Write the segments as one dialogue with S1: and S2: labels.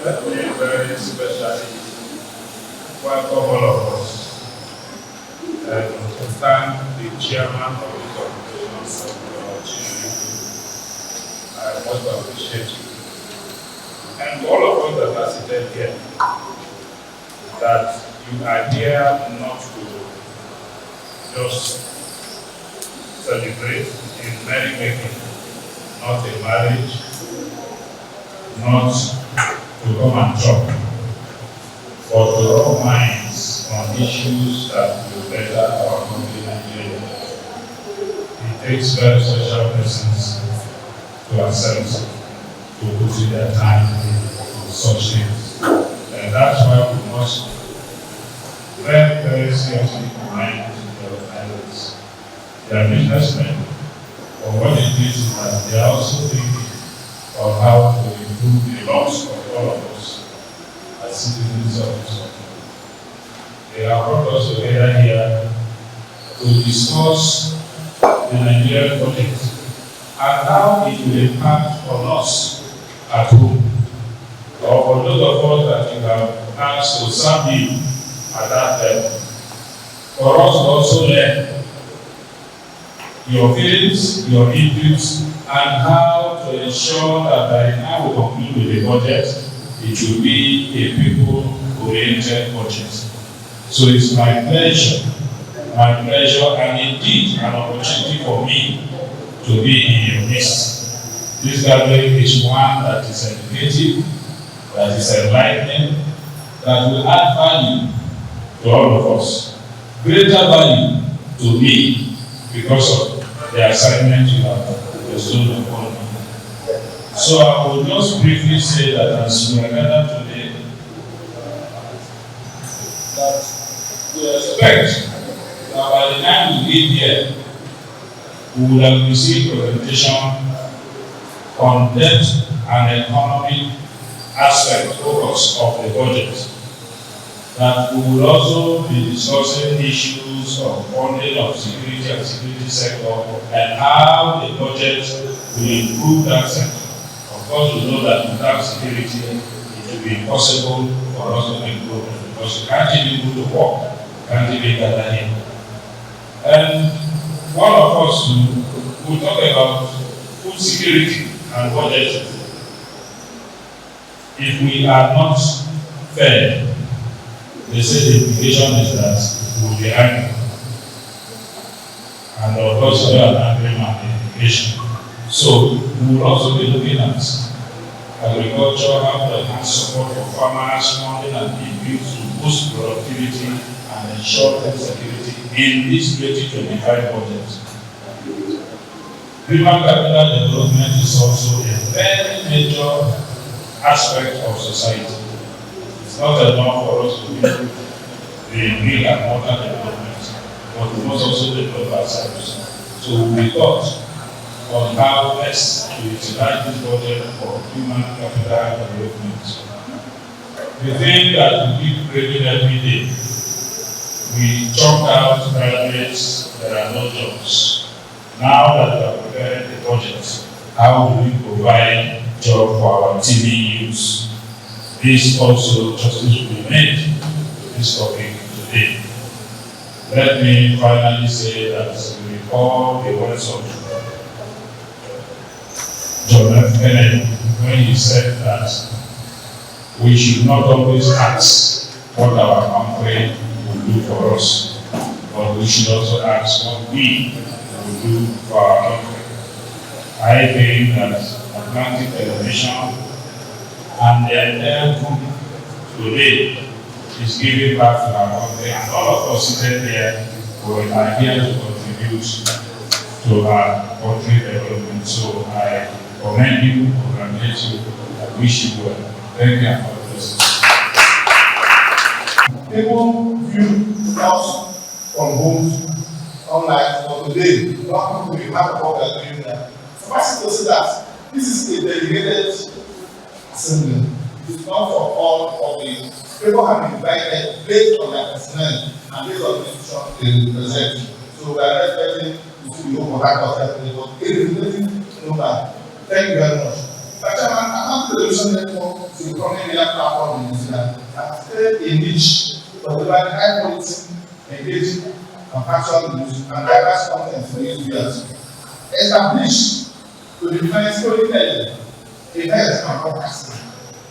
S1: Let me very specially welcome all of us and to thank the chairman of this organization for the opportunity. I most appreciate you. And all of us that are seated here, that you are here not to just celebrate in merrymaking, not a marriage, not to come and chop, but to rub minds on issues that will better our country, Nigeria. It takes very special persons to accept, to put in their time on such things. And that's why we must very, very seriously remind the organizers. They are businessmen, but what it is that they are also thinking of how to improve the lives of all of us as citizens of this country. They have brought us together here to discuss the Nigerian project and how it will impact on us at home. Or for those of us that you have asked to serve you at that level, for us to also learn your feelings, your inputs, and how to ensure that by the time we conclude with the budget, it will be a people-oriented budget. So it's my pleasure, and indeed an opportunity for me to be in your midst. This gathering is one that is educative, that is enlightening, that will add value to all of us. Greater value to me because of the assignment you have bestowed upon me. So I will just briefly say that as we are gathered today, that we expect that by the time we leave here, we will have received a presentation on debt and economic aspect focus of the budget. That we will also be discussing issues of funding of security and security sector and how the budget will improve that sector. Of course, we know that without security, it will be impossible for us to make progress because we can't even go to work, can't even gather here. And one of us will talk about food security and budget. If we are not fed, they say the implication is that we will be angry. And of course, we are an angry man in education. So we will also be looking at agriculture, how to enhance support for farmers, funding and be used to boost productivity and ensure health security in this 2025 budget. Human capital development is also a very major aspect of society. It's not enough for us to improve the real and modern development, but we must also develop ourselves. So we thought on how best to utilize this budget for human capital development. The thing that we keep creating every day, we chalk out graduates, there are no jobs. Now that we are preparing the budget, how do we provide job for our TV youths? This also justice will be made to this topic today. Let me finally say that we recall the words of John F. Kennedy when he said that we should not always ask what our country will do for us, but we should also ask what we will do for our country. I think that Atlantic Television and the entire group today is giving back to our country, and all of us seated here are here to contribute to our country development. So I commend you, congratulate you, I wish you well. Thank you for this.
S2: People view us from homes online, but today, welcome to the part of what we are doing now. Suffice it to say that this is a dedicated assembly. It's not for all of the people have been invited based on their personnel and based on the institution they represent. So we are expecting to see the open heart of everybody, but it is relating to no. Thank you very much. Chairman, I'm the Television Network to the prominent media platform in New Zealand has created a niche for providing high quality, engaging, and factual news and diverse content for news viewers. Established to define storytelling, events, and broadcasting.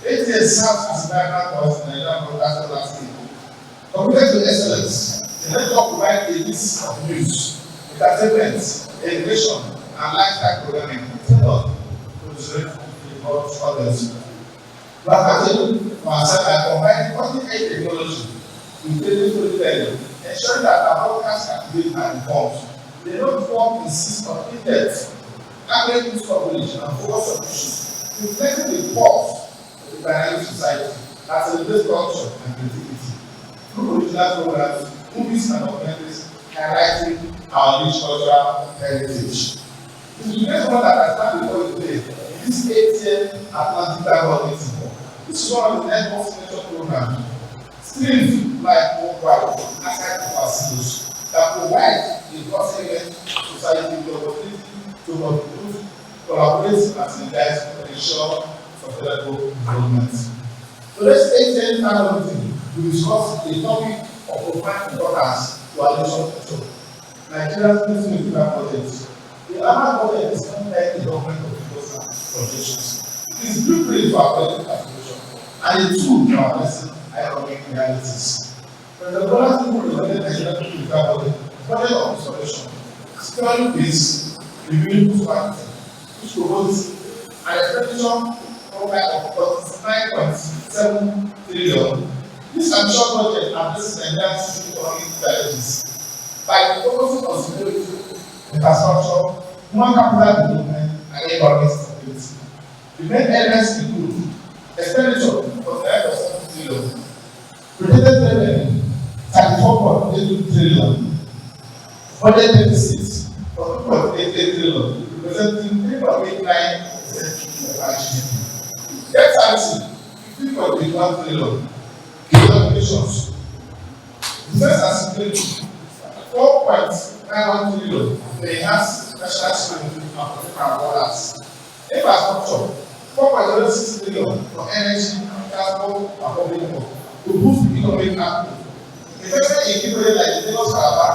S2: ATN serves as a vibrant voice in the Nigerian broadcasting landscape. Committed to excellence, the network provides a list of news, entertainment, education, and lifestyle programming tailored to the audience. We are targeting ourselves by combining cutting-edge technology with daily storytelling, ensuring that our broadcasts are accurate and informed. They don't form insist on in-depth, accurate news coverage and focus on issues, reflecting the pulse of the dynamic society that celebrates culture and creativity. Through original programs, movies and documentaries highlighting our rich cultural heritage. It is the next one that I stand before you today in this 8th Atlantic Dialogue meeting. This is one of the network's major programs, streamed like worldwide aside from our silos, that provide a cross-segment society with the opportunity to contribute, collaborate, and synergize to ensure sustainable development. So let's take 10 dialogue meeting to discuss a topic of profound importance to our nation future. Nigeria's nuclear project. The Ahmad project is not like the government of people's projections. It is blueprint for our project aspiration and a tool to our lesson economic realities. President Bola Tinubu presented Nigeria's nuclear project of restoration, securely based, reviewing prosperity, which proposes an expenditure of 49.7 trillion. This ambitious project addresses Nigeria's economic challenges by focusing on security, infrastructure, human capital development, and economic stability. The main areas include expenditure of 9.7 trillion, projected revenue 34.82 trillion, budget deficit of 2.88 trillion, representing 3.89% of our GDP. Debt servicing 15.81 trillion. Applications. Defense and security 4.91 trillion to enhance national security and protect our borders. Infrastructure 4.06 trillion for energy, transport, and public health to boost economic output. Investment in key projects like the Lagos Calabar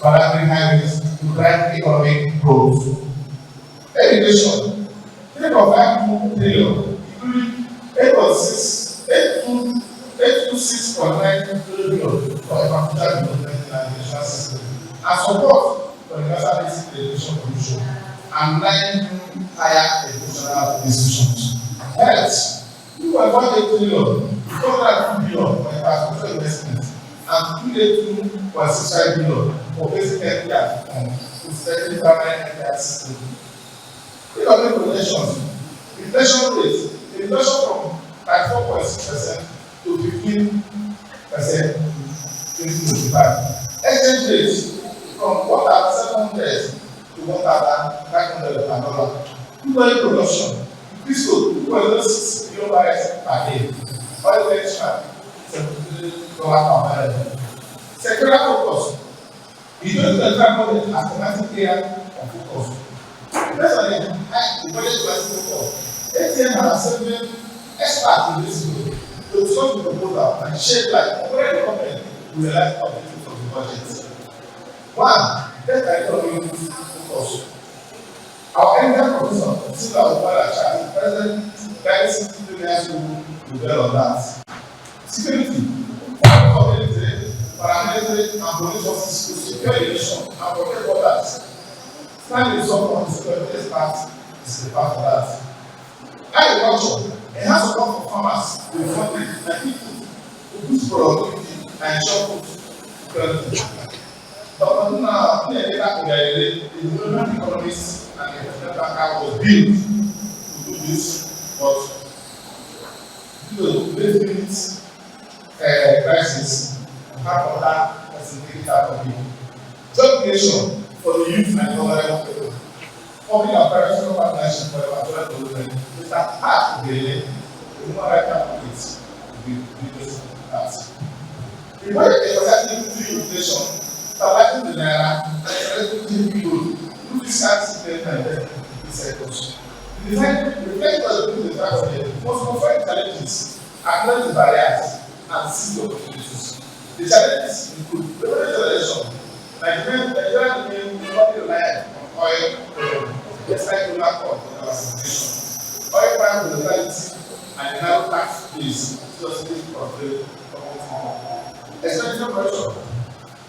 S2: highways to drive economic growth. Education 3.5 trillion, including 826.9 trillion for infrastructure development in our education system, and support for universal basic education commission and 9 higher educational institutions. Health 2.18 trillion, 402 billion for infrastructure investment, and 282.65 billion for basic healthcare and to strengthen primary healthcare system. Economic relations, inflation rate, inflation from 4.6% to 15% in 2025. Exchange rate from 1,700 to 1,500 per dollar. Crude oil production increased to 2.06 million barrels per day. Oil benchmark $73 per barrel. Sectoral focus. The 2025 budget has thematic area of focus. Based on the budget focus, ATM has assembled experts in this field to discuss the proposal and shed light on where the government will realize the objectives of the budget. One, debt economic focus. Our Indian professor, Sila Obala Chai, President Guidance Junior School, will dwell on that. Security, military, paramilitary, and police forces to secure the nation and protect borders. Standing support on security experts is the part of that. Agriculture, enhance support for farmers with funding and people to boost productivity and ensure food security. Dr. Nuna Nneka Obiayele, the development economist and investment banker, was built to do this, but due to the late minute crisis, we have other facilitated out of it. Job creation for the youth and vulnerable people. Public and private partnership for economic development is a part of the human rights advocates to be this task. The budget emphasizes inflation, stabilizing the naira, and accelerating growth through fiscal discipline and investment in sectors. The design reflects the fact that must confront challenges, acknowledge the barriers, and seize the opportunities. The challenges include the current generation. Nigeria remains heavily reliant on oil, despite global cost of our civilization. Oil price volatility and the narrow tax base justly control expenditure pressure.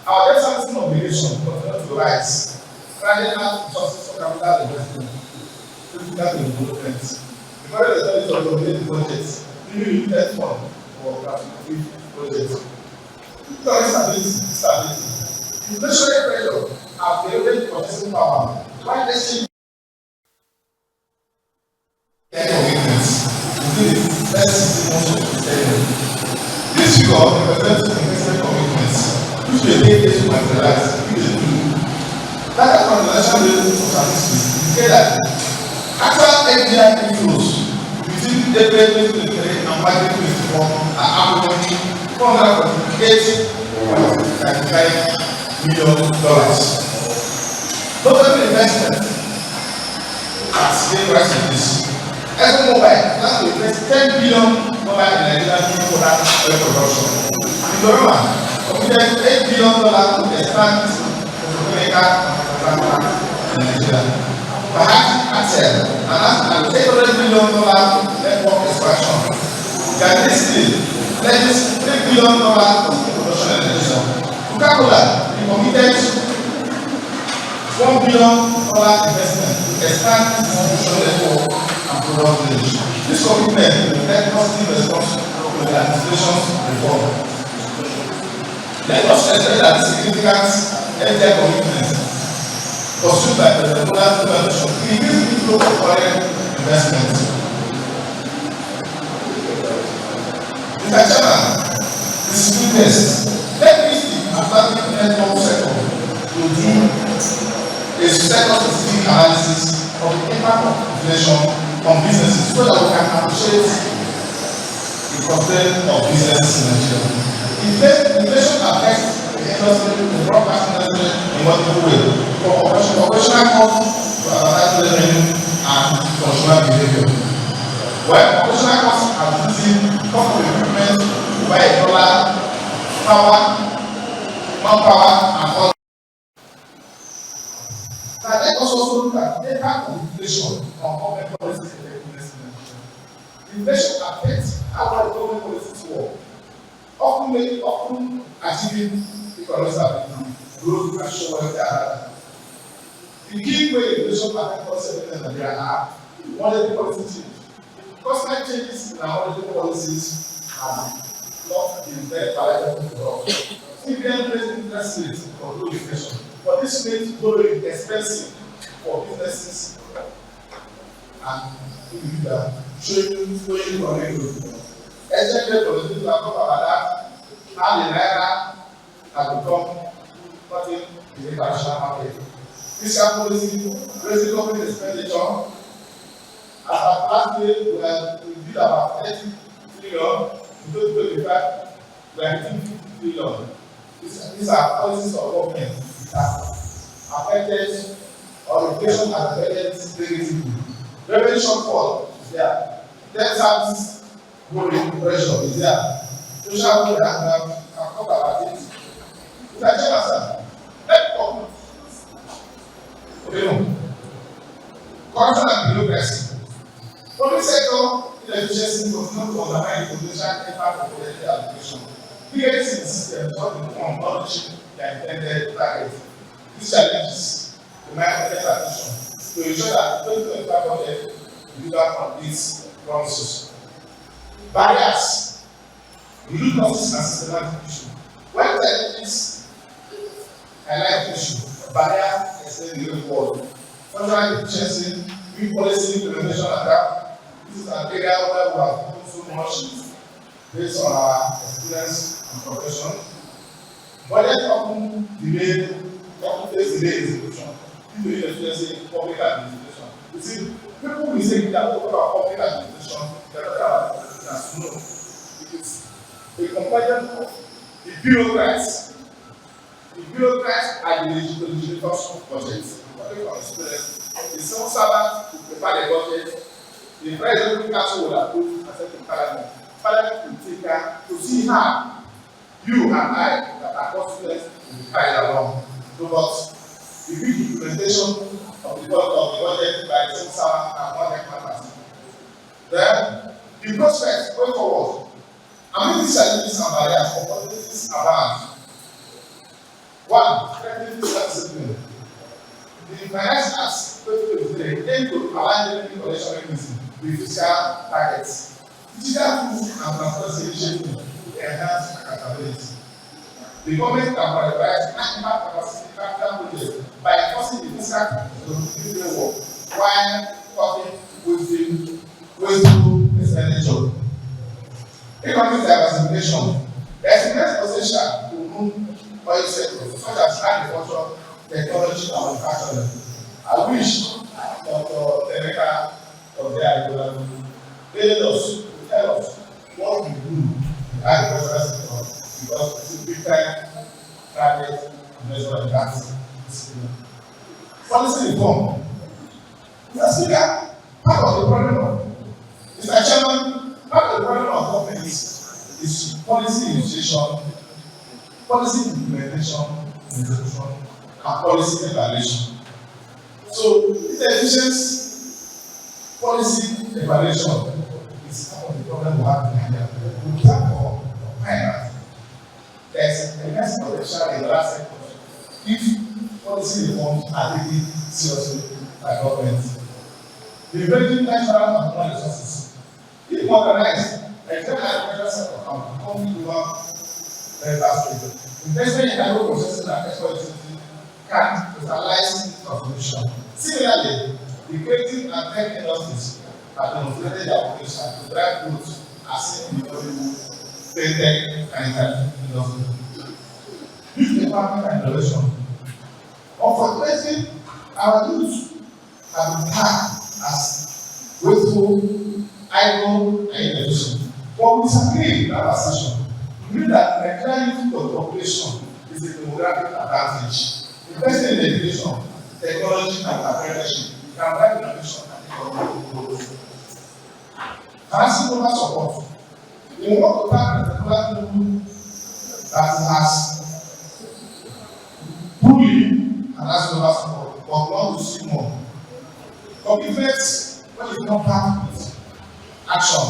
S2: Our debt servicing obligation continue to rise, crowding out resources for capital investment, critical development. The current authority of the budget, new limited fund for capital projects. Economic stability. Inflationary pressure have eroded purchasing power, while exchange commitments within the first 6 months of the decade. This figure represents investment commitments, which may take years to materialize if they do. Data from the National Bureau of Statistics indicate that actual FDI inflows between April 2023 and March 2024 are averaging $448.95 million. Notable investment at scale rise in this. ExxonMobil plans to invest $10 billion in Nigerian product oil production. Indorama committed $8 billion to expand petrochemical plant in Nigeria. Bahati Axel announced an $800 million network expansion. Gandhi pledges $3 billion for production in Nigeria. Coca-Cola committed $1 billion investment to expand distribution network and product range. This commitment will reflect positive response to the administration's reform. Let us expect that significant FDI commitment pursued by the Federal Administration will increase the flow of foreign investment. Mr. Chairman, this is good test. Let me see Atlantic network sector to do a sector-specific analysis of the impact of inflation on businesses so that we can appreciate the content of businesses in Nigeria. Inflation affects the industry, the broadcasting industry in multiple ways, from operational costs to advertising revenue and consumer behavior. When operational costs are using cost of equipment to buy a dollar, power, manpower, and all. Now let us also look at the impact of inflation on government policy effectiveness in Nigeria. Inflation affects how well government policies work, often achieving economic stability, growth, and social welfare. The key way inflation affects policy effectiveness in Nigeria are monetary policy change. Constant changes in our monetary policies have not been very palatable to us. CBN raised interest rates to control inflation, but this makes borrowing expensive for businesses and individuals, showing economic growth. Exchange policies are talk about that, how the naira has become nothing in the international market. Fiscal policy, raising government expenditure. As of last year, we did about 30 trillion. In 2025, we are hitting 50 trillion. These are policies of government that affected or inflation has affected negatively. Revenue shortfall is there. Debt service borrowing pressure is there. Social welfare, I talk about it. Mr. Chairman, sir, let's talk. Okay, no. Corruption and bureaucracy. Public sector inefficiency continue to undermine the potential impact of political application. Legacy in the system is not informed not reaching their intended target. These challenges demand urgent attention to ensure that the 2025 budget deliver on these promises. Barriers, root causes and systematic issues. When challenges highlight issue, barrier extend the way forward. Functional efficiency, new policy implementation and that. This is an area where we have done so much based on our experience and profession. Budget often face delay execution due to inefficiency in public administration. You see, people will say that talk about public administration, they talk about administration. No, it is a component of the bureaucrats. The bureaucrats are the legislators of budgets. The civil servant to prepare the budget. The president council will approve and presented to Parliament, Parliament will take care to see how you and I that are constituents will be carried along. So, but the big implementation of the budget by the civil servant and budget matters. Then the prospects going forward. Among these challenges and barriers, opportunities abound. One, effective fiscal discipline. The Finance Act 2023 aims to align revenue collection mechanism with fiscal targets. Digital tools and transparency initiatives to enhance accountability. The government can prioritize national capacity capital projects by enforcing the fiscal framework while cutting wasteful expenditure. Economic diversification. There is immense potential to move oil sectors such as agriculture, technology, and manufacturing. I wish Dr. Emeka of the agriculture will tell us what we do in the agricultural sector because it's a big time private investment in that discipline. Policy reform. Mr. Speaker, part of the problem of Mr. Chairman, part of the problem of government is policy initiation, policy implementation, execution, and policy evaluation. So, efficient policy evaluation is part of the problem we have in Nigeria. We therefore find that there is immense potential in the last sector if policy reforms are taken seriously by government. Leveraging natural and human resources. If modernized, external agricultural sector can become global very fast. Investment in agro-processing and export can catalyze transformation. Similarly, the creative and tech industries have demonstrated their potential to drive growth as seen in the tech and internet industry. Youth empowerment and innovation. Unfortunately, our youth have been tagged as wasteful, idle, and inefficient. But we disagree with that assertion. We believe that Nigerian youth population is a demographic advantage. Investing in education, technology, and apprenticeship can drive innovation and economic growth. Financing global support. We want to thank the particular people that has truly financed global support, but we want to see more. Commitments, when you come back with action,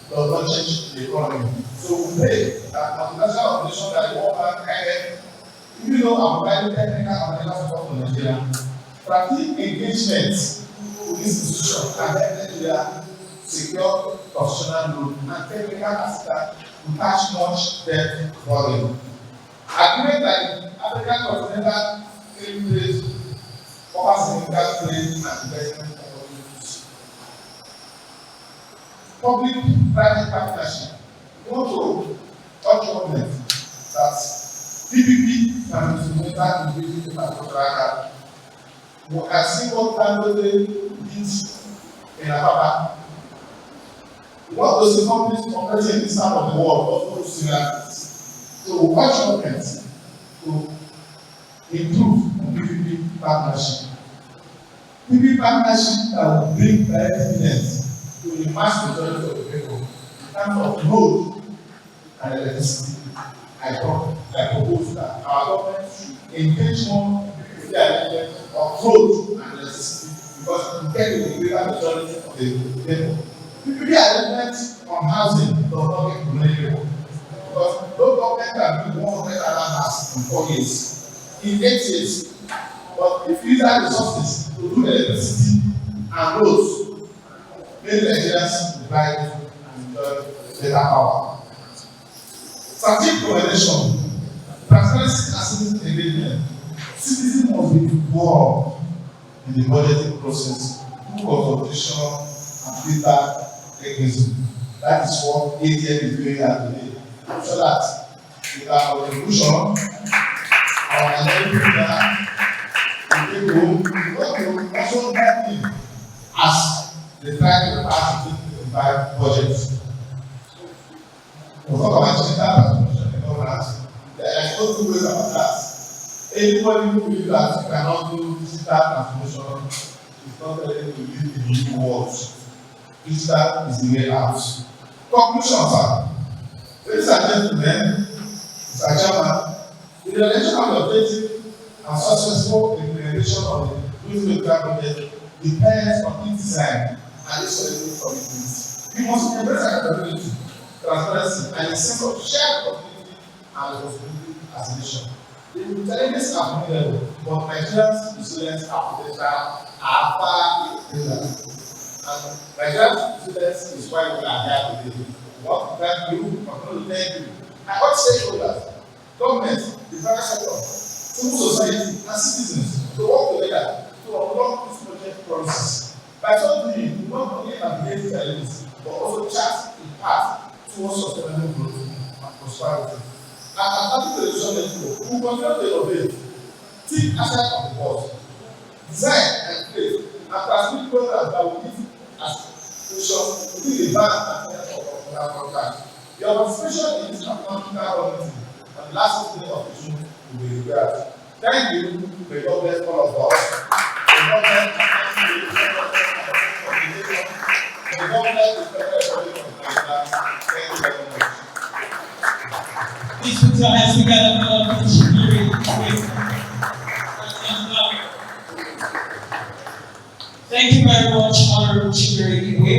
S2: does not change the economy. So we pray that multinational organizations like the World Bank, IMF, even though our providing technical and financial support to Nigeria, practice engagement with this institution can help Nigeria secure professional loan and technical assistance to catch much debt burden. Agreement like African Continental Free Trade offers significant trade and investment opportunities. Public-private partnership. We want to urge government that PPP can be implemented in building infrastructure. We can see what Dangote did in Apapa. We want to see companies operating in this part of the world also do similar things. So we urge government to improve PPP partnership. PPP partnership that will bring direct dividends to the mass majority of the people in terms of road and electricity. I propose that our government should engage more in the arrangement of road and electricity because we get the greater majority of the people. PPP arrangement on housing does not get many people because no government can do 100 house in 4 years, in 8 years. But if you use that resources to do electricity and roads, many Nigerians will buy and enjoy better power. Strategic coordination, transparency and citizen engagement. Citizens must be involved in the budgeting process through consultation and feedback mechanism. That is what ATM is doing today. So that with our contribution, our Nigerian people will also help him as they try to pass the 2025 budget. We'll talk about digital transformation in governance. There are no two ways about that. Anybody who believes that you cannot do digital transformation is not ready to live in the new world. Digital is the way out. Conclusion, sir. Ladies and gentlemen, Mr. Chairman, in the election of the objective and successful implementation of the newspaper project depends on its design and its solidity commitments. We must embrace accountability, transparency, and a sense of shared responsibility and responsibility as a nation. The challenges are many level, but Nigerians' resilience and potential are far greater. And Nigerians' resilience is why we are here today. We want to thank you, we want to thank you. I urge stakeholders, government, the private sector, civil society, and citizens to work together to unlock this project promises. By so doing, we not only navigate challenges, but also chart a path towards sustainable growth and prosperity. And after the election network, we will continue to innovate, think outside of the box, design and create, and transmit programs that will give aspirations within the band and of our contract. Your participation in this national committee on the last day of June will be regretted. Thank you. May God bless all of us. May God bless the federal of Nigeria. Thank you very much.
S3: Please put your hands together for the Shibiri. Thank you very much, Honorable Shibiri Igwe.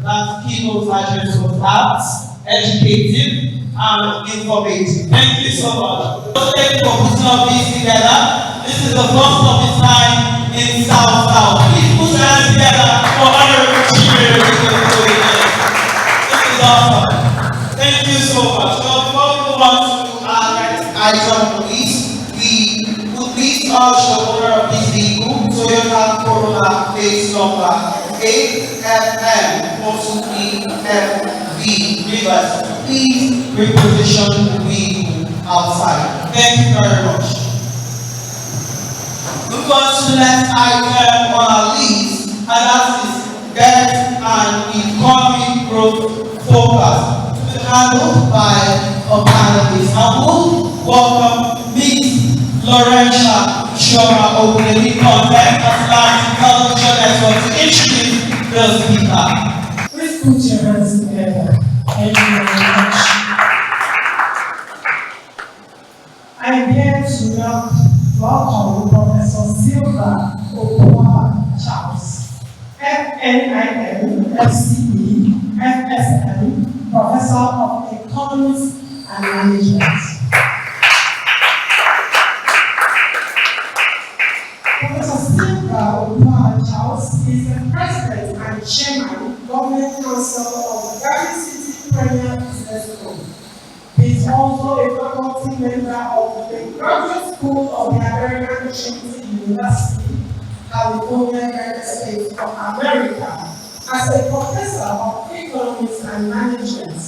S3: That keynote address was apt, educative, and informative. Thank you so much. Thank you for putting all these together. This is the first of its kind in South. Please put your hands together for Honorable Shibiri Igwe. This is awesome. Thank you so much. So before we move on to our next item, please, we would please urge the owner of this vehicle, Toyota Corolla face number AFM 423FV Rivers, please reposition the vehicle outside. Thank you very much. Move on to the next item on our list, and that is debt and economic growth focus, handled by a panelist. I will welcome Ms. Laurentia Shoma Ogunlemi, Content Atlantic Television Network, to introduce the speaker.
S4: Please put your hands together. Thank you very much. I am here to welcome Professor Silva Okwuama Charles, FNIM, FCE, FSM, Professor of Economics and Management. Professor Silva Okwuama Charles is the President and Chairman, Government Council of the Garden City Premier Business School. He is also a faculty member of the Graduate School of the American Trinity University, California, United States of America. As a professor of economics and management,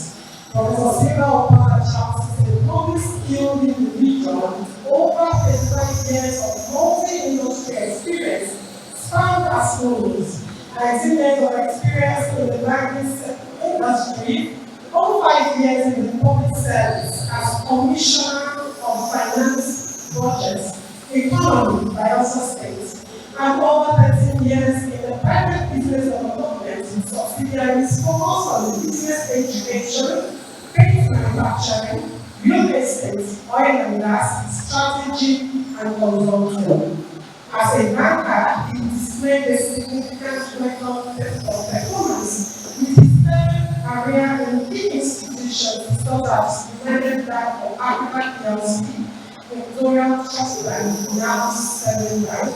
S4: Professor Silva Okwuama Charles is a multi-skilled individual with over 35 years of multi-industry experience, spanned as follows: 19 years of experience in the banking industry, over 5 years in the public service as Commissioner of Finance, Budget, Economy, Bayelsa State, and over 13 years in the private business development with subsidiaries focused on the business education, paint manufacturing, real estate, oil and gas, strategy, and consulting. As a banker, he displayed a significant record of performance with his career in key institutions such as United Bank of Africa PLC, Victoria Trust Bank, now Seven Bank,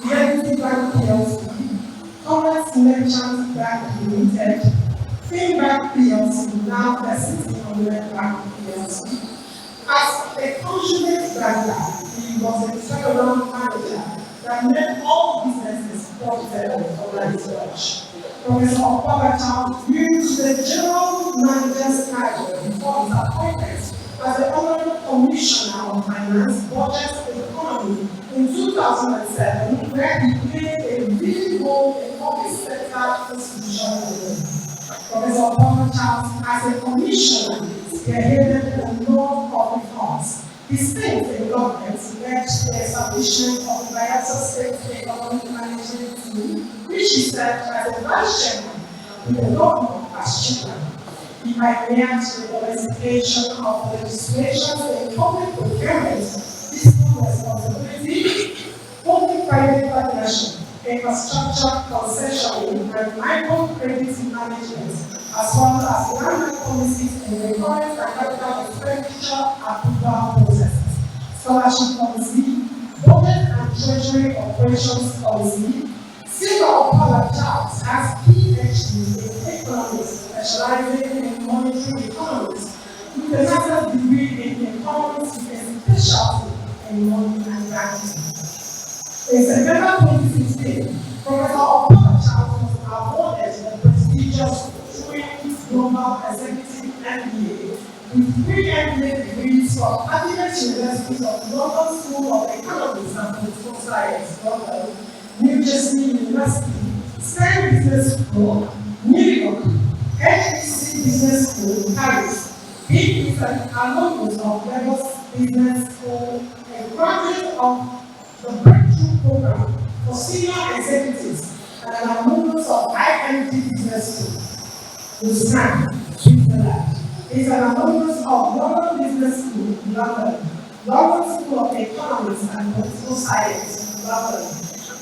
S4: Unity Bank PLC, Commerce Merchant Bank Limited, Finbank PLC, now the City Community Bank PLC. As a consummate banker, he was a turnaround manager that made all businesses profitable for his watch. Professor Okwuama Charles used the General Manager's title before his appointment as the Honorable Commissioner of Finance, Budget, and Economy in 2007, where he played a leading role in public sector institutional role. Professor Okwuama Charles, as a commissioner, spearheaded the law of reforms. His stint in government led to the establishment of the Bayelsa State Economic Management Team, which he served as a vice chairman with the governor as chairman. He pioneered the domestication of legislation in public procurement, fiscal responsibility, public-private partnership, infrastructure concessioning, and microcredit management, as well as land policies in the current and capital expenditure approval processes, scholarship policy, budget and treasury operations policy. Silva Opala Charles has PhD in economics, specializing in monetary economics, with a master's degree in economics with a specialty in money and banking. In September 2016, Professor Opala Charles was awarded the prestigious Twin Global Executive MBA with 3 MBA degrees from Academic Universities of London School of Economics and Political Science, London, New Jersey University, Stern Business School, New York, HEC Business School, Paris. He is an alumnus of Lagos Business School, a graduate of the Breakthrough Program for Senior Executives, and an alumnus of IMD Business School, Lausanne, Switzerland. He is an alumnus of London Business School, London, London School of Economics and Political Science, London,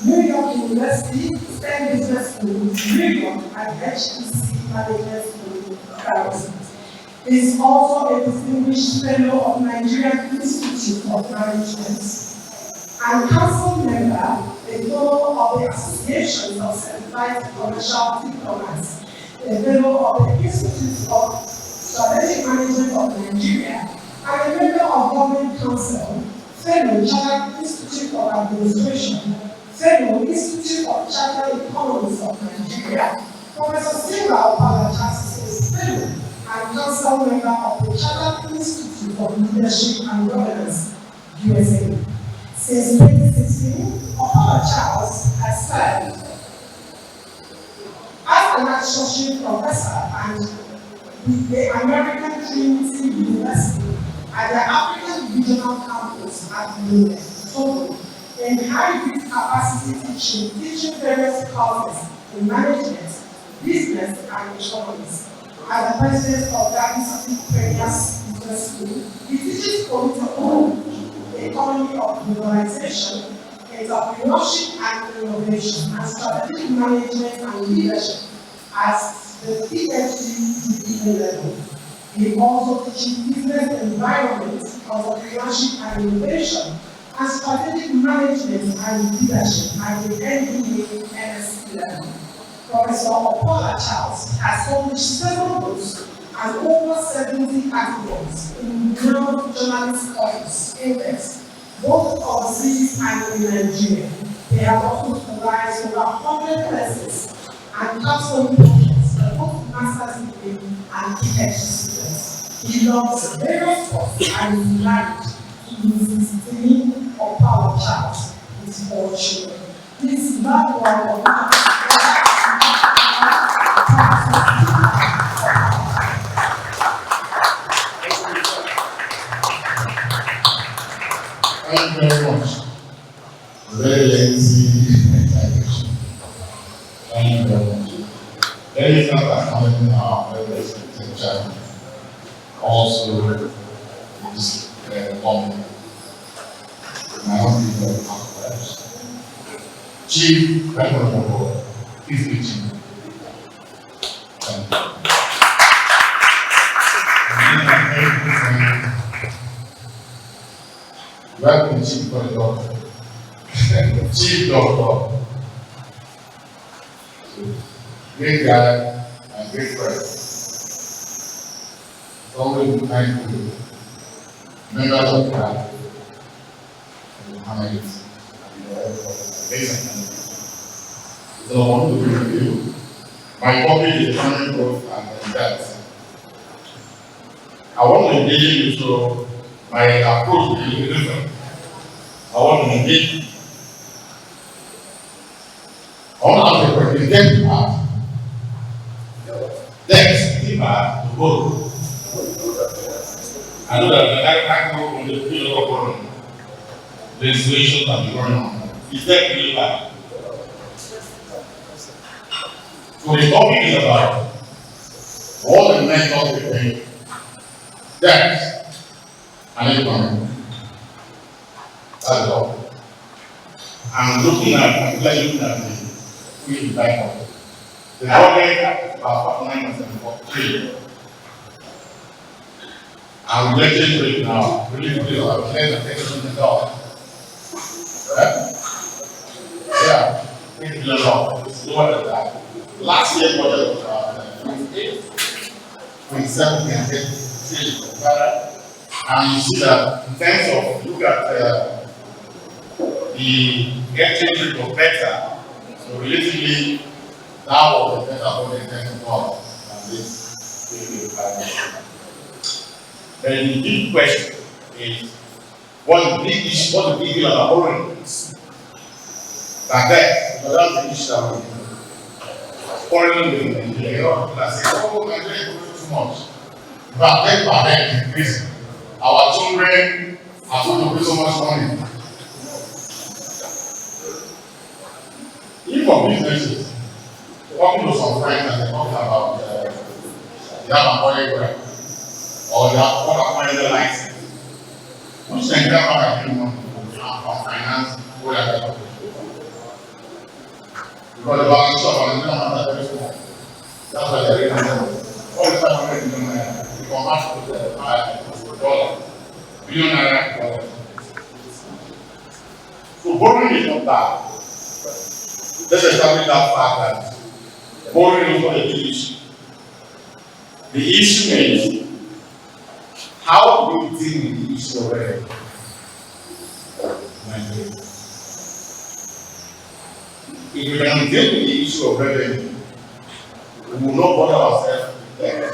S4: New York University, Stern Business School, New York, and HEC Management School, Paris. He is also a distinguished fellow of Nigerian Institute of Management and council member, a fellow of the Association of Certified Commercial Diplomats, a fellow of the Institute of Strategic Management of Nigeria, and a member of Government Council, fellow Chartered Institute of Administration, fellow Institute of Chartered Economists of Nigeria. Professor Silva Opala Charles is fellow and council member of the Chartered Institute of Leadership and Governance, USA. Since 2016, Opala Charles has served as an associate professor and with the American Trinity University at the African Regional Campus at Lille, Togo, in hybrid capacity teaching various courses in management, business, and economics. As the president of Garden City Premier Business School, he teaches political, the economy of globalization, entrepreneurship and innovation, and strategic management and leadership as the PhD degree level. He also teaches business environment, entrepreneurship and innovation, and strategic management and leadership at the MBA MSc level. Professor Opala Charles has published several books and over 70 articles in renowned journalist corpus index, both overseas and in Nigeria. They have also supervised over 100 lessons and capstone projects for both master's degree and PhD students. He loves various sports and is married to Mrs. Timmy Opala Charles with 4 children. This is not one of
S2: Thank you very much. Very lengthy introduction. Thank you very much. There is not acknowledging our very respected chairman, also this moment. My own people are Chief Reverend, please preaching. Thank you. Welcome, Chief Doctor. Chief Doctor. Great guy and great friend. It's always nice to do. Members of the class. So I want to review. My topic is economic growth and debt. I want to engage you so my approach will be different. I want to engage. I want to ask a question. Debt part. Debt is part to borrow. I know that I can go from the field of borrowing. The situation that is going on. Is debt really bad? So the topic is about all the mentors we think that and economy. That's all. I'm looking at the free bank. The government is about 943. I'm related to it now. Really, I'm paying attention to God. Yeah, $3 billion. It's lower than that. Last year, budget was about 28, 27, and 30. And you see that in terms of look at the exchange rate was better. So relatively, that was the better budget in terms of God than this. Then the big question is, what the big issue, what the big deal about borrowing is? Like that, because that's the issue that we foreign in Nigeria. A lot of people are saying, oh, Nigeria is borrowing too much. But then increasing. Our children are going to pay so much money. Even for businesses, talking to some friends and they're talking about they have an oil well, or they have water license. Which Nigerian bank are giving money from finance or that? Because the balance sheet of Nigerian bank are very small. That's why they're giving money. All the time we're giving money, we convert to the $1 billion naira. So borrowing is not bad. Let's establish that fact that borrowing is not a big issue. The issue is how do we deal with the issue of revenue? If we can deal with the issue of revenue, we will not bother ourselves with debt.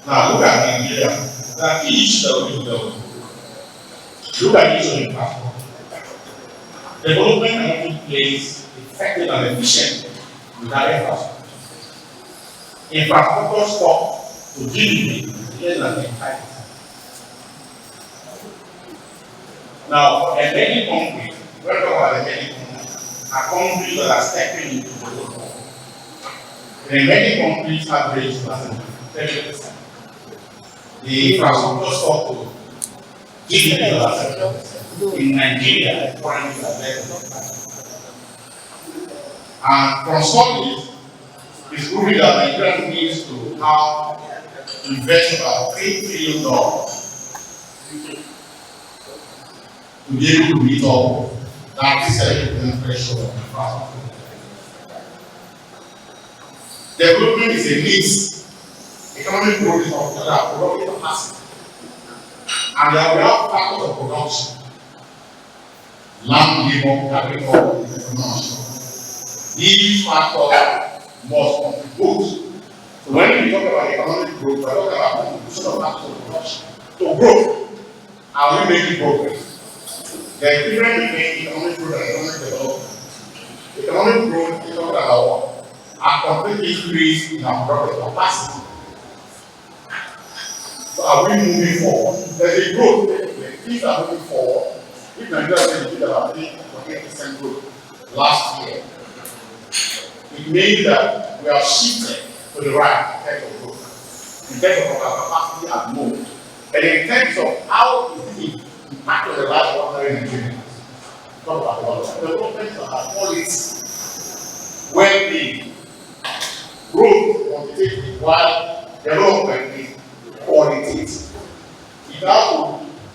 S2: Now look at Nigeria. That the issue that we deal with. Look at the issue of infrastructure. Development cannot take place effective and efficient without infrastructure. Infrastructure stock to GDP is less than 5%. Now, for emerging countries, we're talking about emerging countries, are countries that are stepping into the world. The emerging countries average 30%. The infrastructure stock to GDP is about 7%. In Nigeria, currently less than 5%. And from studies, it's proving that Nigeria needs to have invest about $3 trillion to be able to meet up that 7% threshold of infrastructure. Development is a mix. Economic growth is of the other, productive capacity. And there are factors of production. Land, labor, capital, and economic. These factors must contribute. So when we talk about economic growth, we are talking about contribution of factors of production to growth. And we make progress. There is difference between economic growth and economic development. Economic growth is talking about what? A complete increase in our productive capacity. So are we moving forward? There's a growth. The things are moving forward. If Nigeria did about 8% growth last year, it means that we are shifted to the right in terms of growth, in terms of our capacity at most. And in terms of how it impacted the life of ordinary Nigerians. Talk about development of our quality, well-being, growth quantitative, while development is qualitative. It has to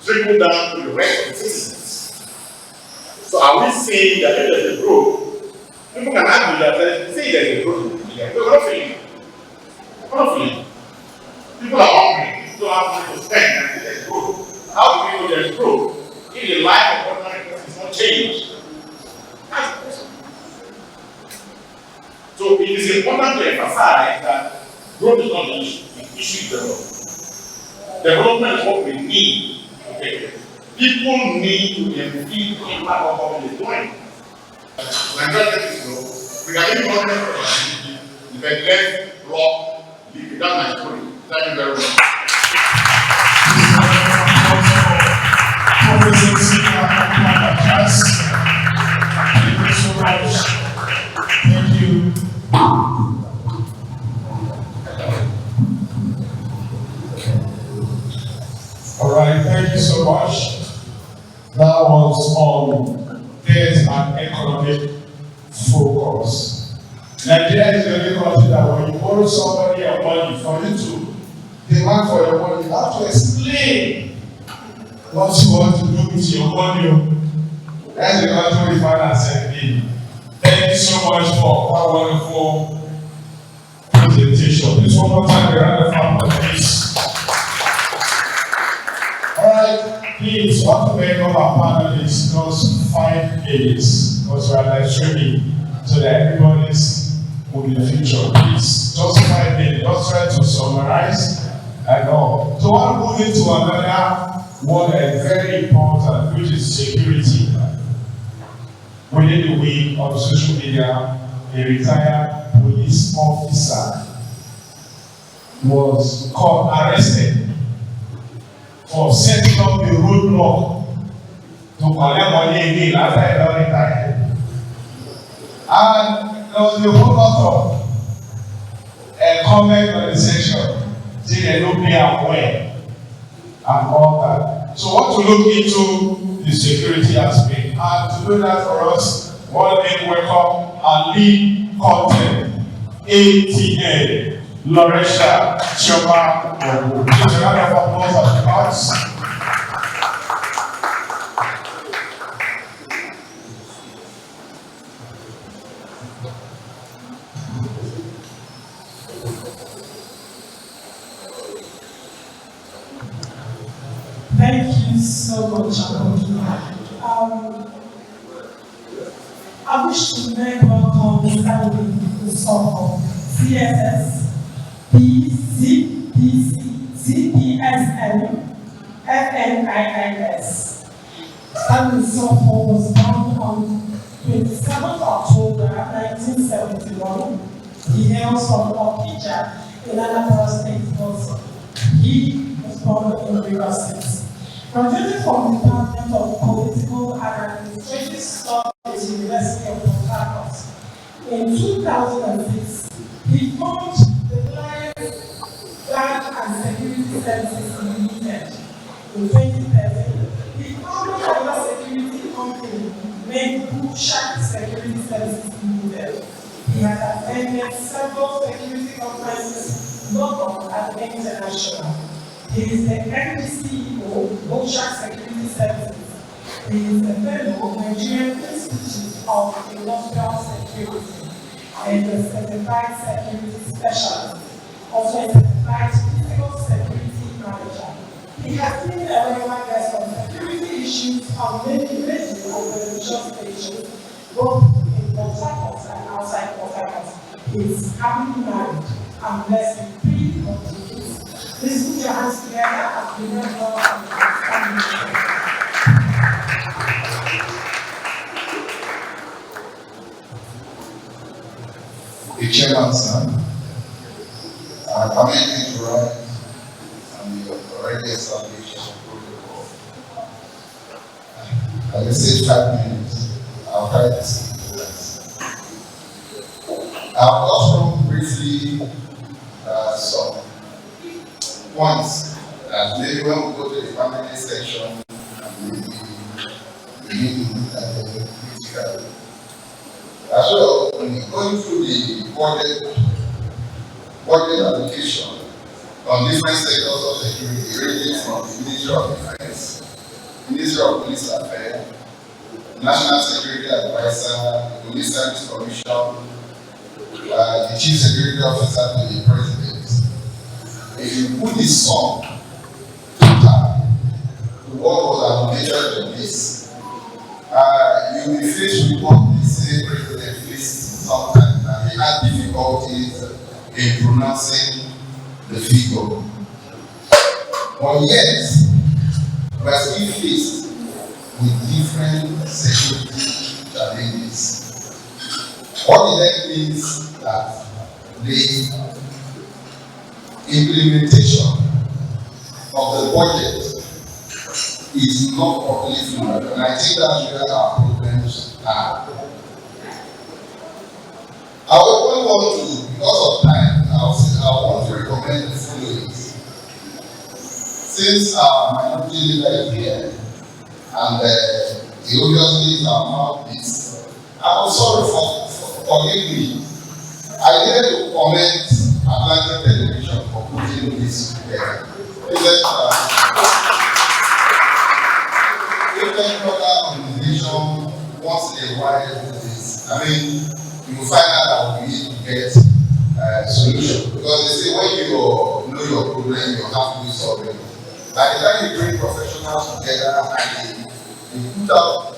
S2: trickle down to the rest of the citizens. So are we saying that if there's a growth, people can argue that they say there's a growth in Nigeria? We're not feeling it. We're not feeling it. People are hungry. People have money to spend and there's growth. How do we know there's growth if the life of ordinary people is not changed? That's the question. So it is important to emphasize that growth is not the issue. The issue is development. Development is what we need. Okay. People need to feel the impact of what we're doing. Nigeria is low. We can even government productivity, the less block, that's my story. Thank you very much.
S5: Thank you so much. Thank you. All right, thank you so much. That was on debt and economic focus. Nigeria is the only country that when you borrow somebody your money, for you to demand for your money, you have to explain what you want to do with your money. That's the country we find ourselves in. Thank you so much for that wonderful presentation. Please, one more time, a round of applause, please. Alright, please, want to make all our panelists just 5 minutes because we are live streaming so that everybody's will be featured. Please, just 5 minutes, just try to summarize and all. So I'm moving to another one that is very important, which is security. Within the week on social media, a retired police officer was caught arrested for setting up a roadblock to collect money again after he don retire. And there was a whole lot of comment on the section say they no pay am well and all that. So what to look into the security aspect, and to do that for us, one day welcome our lead content, ATN, Loresha Chioma Ogu. Please a round of applause at the house.
S4: Thank you so much, Akoki. I wish to make welcome Stanley Usoko, CSS, PC, CPSN, FNIIS. Stanley Usoko was born on 27th October 1971. He hails from Okija in Anambra State also. He was born in Rivers State. Graduated from the Department of Political and Administrative Studies, University of Port Harcourt. In 2006, he formed the Land and Security Services Limited. In 2013, he founded another security company named Bushak Security Services Limited. He has attended several security conferences, local and international. He is the MD CEO of Bushak Security Services. He is a fellow of Nigerian Institute of Industrial Security and a certified security specialist, also a certified physical security manager. He has been a regular guest on security issues on many radio and television stations, both in Port Harcourt and outside Port Harcourt. He is happily married and blessed with 3 kids. Please put your hands together as we welcome and
S6: the chairman, sir, coming into right and the already established protocol. Like I said, 5 minutes. I'll try to speak to that. I'll also briefly some points that maybe when we go to the family section, maybe we need to look at them critically. As well, when going through the budget allocation on different sectors of security, ranging from the Ministry of Defense, Ministry of Police Affairs, National Security Advisor, the Police Service Commission, the Chief Security Officer to the President. If you put this sum total to what was allocated to this, you will be faced with what the same president faced sometimes, and he had difficulties in pronouncing the figure. But yet, we are still faced with different security challenges. What it then means that the implementation of the budget is not properly fluid, and I think that's where our problems are. I would want to, because of time, I want to recommend the following. Since our minority leader is here, and he obviously is our mouthpiece, I'm sorry forgive me. I needed to comment Atlantic Television for putting this together. Different other organization once in a while do this. I mean, you will find out that we need to get solution, because they say when you know your problem, you have to solve it. By the time you bring professionals together and they put out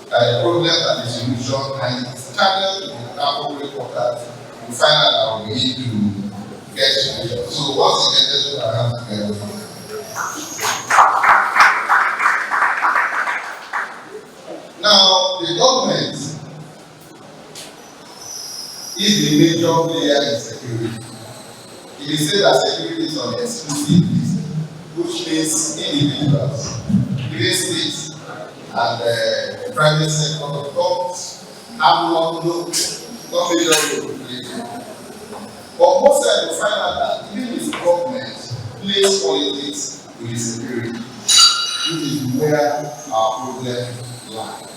S6: a problem and a solution and it's channeled to the appropriate quarters, you find out that we need to get solution. So once again, let's put our hands together. Now, the government is the major player in security. It is said that security is on the exclusive list, which means individuals, even states, and private sector governments have no major role to play. But most times you find out that even if government plays politics with the security, which is where our problem lies.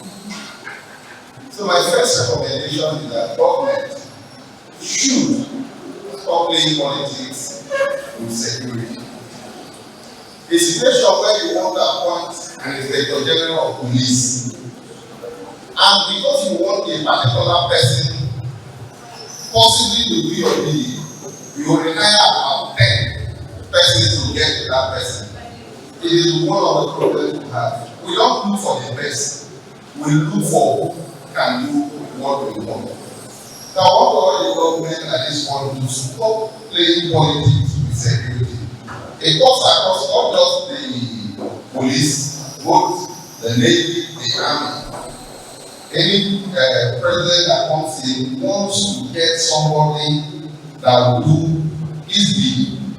S6: So my first recommendation is that government should stop playing politics with security. A situation where you want to appoint an Inspector General of Police, and because you want a particular person possibly to do your bidding, you will hire about 10 persons to get to that person. It is one of the problems we have. We don't look for the best, we look for who can do what we want. Now, I want the government at this point to stop playing politics with security. It cuts across not just the police, both the Navy, the Army. Any president that comes in wants to get somebody that will do his bidding.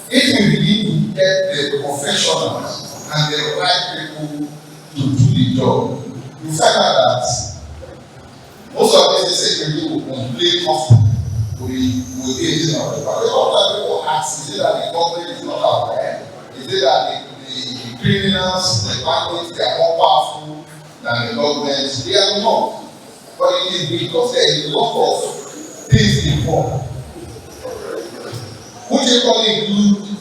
S6: If we begin to get the professionals and the right people to do the job, you find out that most of these security will complain often with the agents of the government. A lot of people ask, is it that the government is not aware? Is it that the criminals, the bandits, they are more powerful than the government? They are not. But it is because there is a lot of things involved, which actually include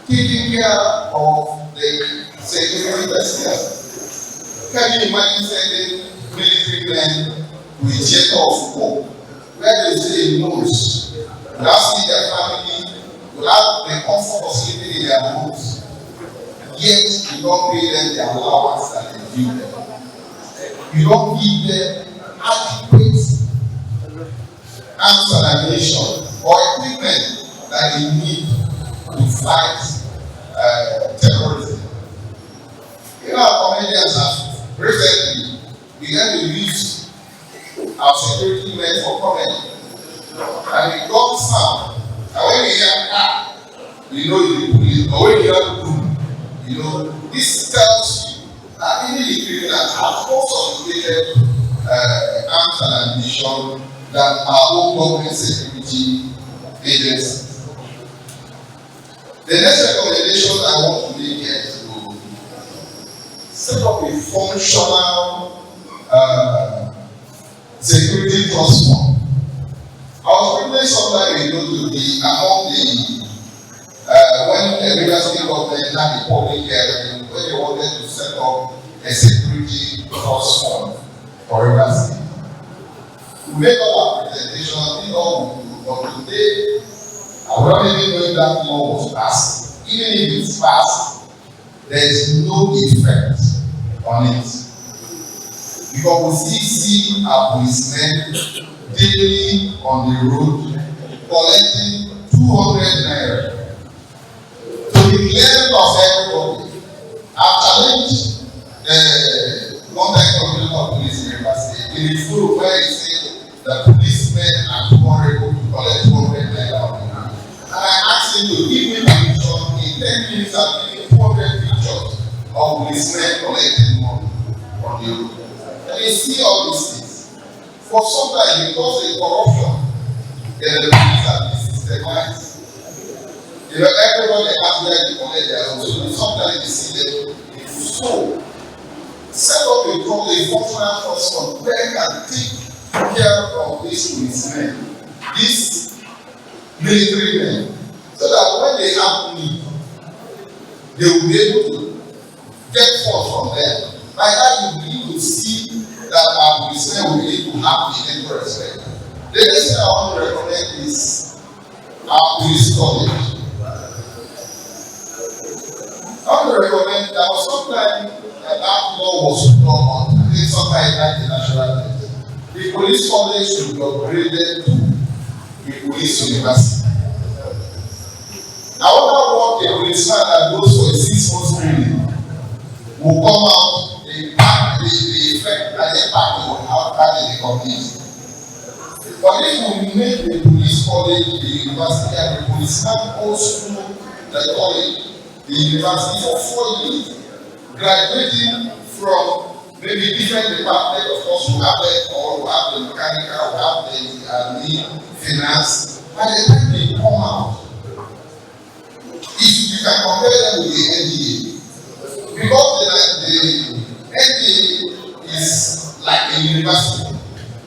S6: taking care of the security personnel. Can you imagine sending military men to a theater of war where they say knows, without seeing their family, without the comfort of sleeping in their homes, yet you don't pay them the allowance that they give them. You don't give them adequate arms and ammunition or equipment that they need to fight terrorism. You know, our comedians have recently began to use our security men for comedy. And it got sound. And when you hear you know it's the police, or when you hear boom, you know, this tells you that even the criminals have more sophisticated arms and ammunition than our own government security agencies. The next recommendation I want to make here is to set up a functional security trust fund. I was privileged sometime ago to be among the when the Rivers State government had a public hearing when they wanted to set up a security trust fund for Rivers State. We made all our presentations, did all we do, but today I don't even know if that law was passed. Even if it's passed, there is no effect on it. Because we see our policemen daily on the road collecting 200 naira. To the clearance of everybody, I've challenged the one-time commissioner of police in Rivers State in the full where he said the policemen are able to collect 200 naira on the road. And I asked him to give me permission in 10 minutes I've given 200 pictures of policemen collecting money on the road. And you see all these things. For some time, because of corruption in the police and the system, You know, everybody has where they collect their own. So sometimes you see them so set up a functional trust fund where you can take care of these policemen, these military men, so that when they have need, they will be able to get funds from them. By that, you begin to see that our policemen will be able to have the equal respect. The next thing I want to recommend is our police college. I want to recommend that was sometime that law was done on, I think sometime in the national debt. The police college should be upgraded to the police university. I wonder what a policeman that goes for a 6 months training will come out, the effect and the impact it will have in the community. But if we make the police college the university and the policeman goes through the college, the university for 4 years, graduating from maybe different departments, of course, we have the, or we have the mechanical, we have the finance. By the time they come out, if you can compare them with the NDA, because the NDA is like a university.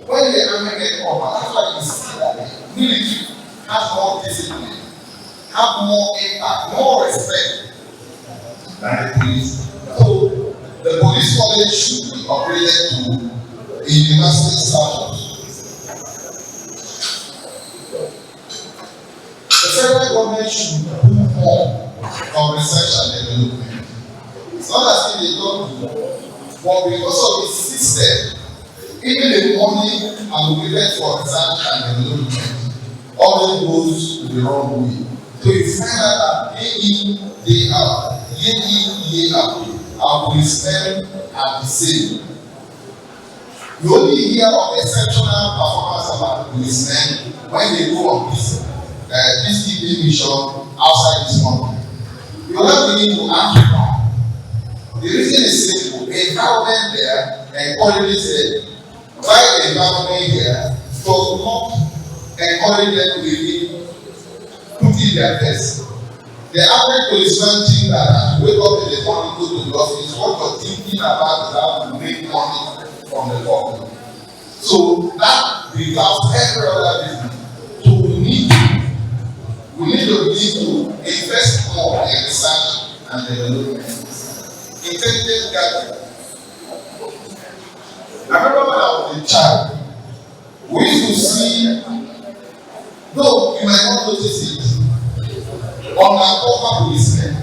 S6: When the army get come out, that's why you see that the military has more discipline, have more impact, more respect than the police. So the police college should be upgraded to a university status. The federal government should do more on research and development. It's not as if they don't do, but because of the system, even the money allocated for research and development always goes the wrong way. So you find out that day in, day out, year in, year out, our policemen are the same. You only hear of exceptional performance of our policemen when they go on peacekeeping mission outside this country. You will not begin to ask the reason is simple. The environment there encourages it. Why the environment here does not encourage them to really put in their best. The average policeman thinks that wake up in the morning, go to the office, what you're thinking about is how to make money from the public. So that becomes every other business. So we need to begin to invest more in research and development. Intelligent gathering. I remember when I was a child, we used to see, though you might not notice it, on our cover policemen.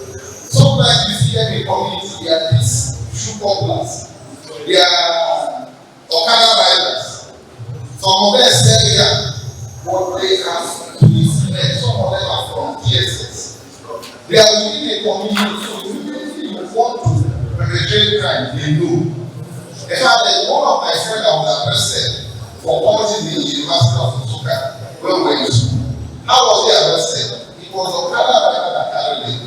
S6: Sometimes you see them in community, they are these shoe cobblers, they are Okada riders. Some of them say here, what they have policemen, some of them are from TSS. They are within a community, so immediately you want to perpetrate crime, they know. In fact, one of my friends that was arrested for pointing the University of Nsukka when we were in school. How was he arrested? It was Okada rider that carried him.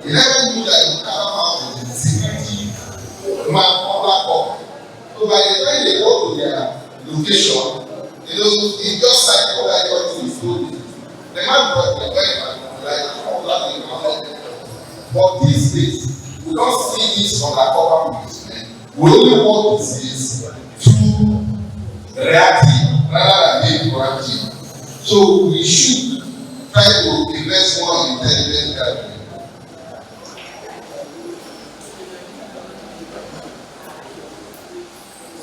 S6: He never knew that Okada man was the security man under cover. So by the time they go to their location, he just like what I got to his clothing. The man brought the weapon, like all that in our head. But these days, we don't see this undercover policemen. We only want to see this through reactive rather than being proactive. So we should try to invest more in intelligent gathering.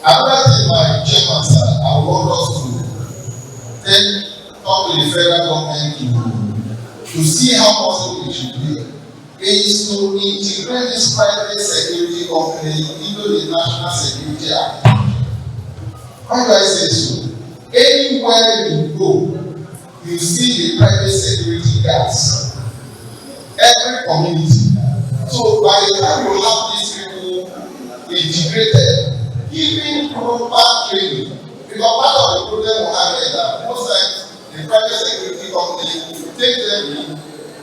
S6: Another thing my chairman said, I want us to talk to the federal government to see how possible it should be. Is to integrate this private security company into the National Security Act. Why do I say so? Anywhere you go, you see the private security guards. Every community. So by the time you have these people integrated, giving proper training, because part of the problem we have is that most times the private security company take them in,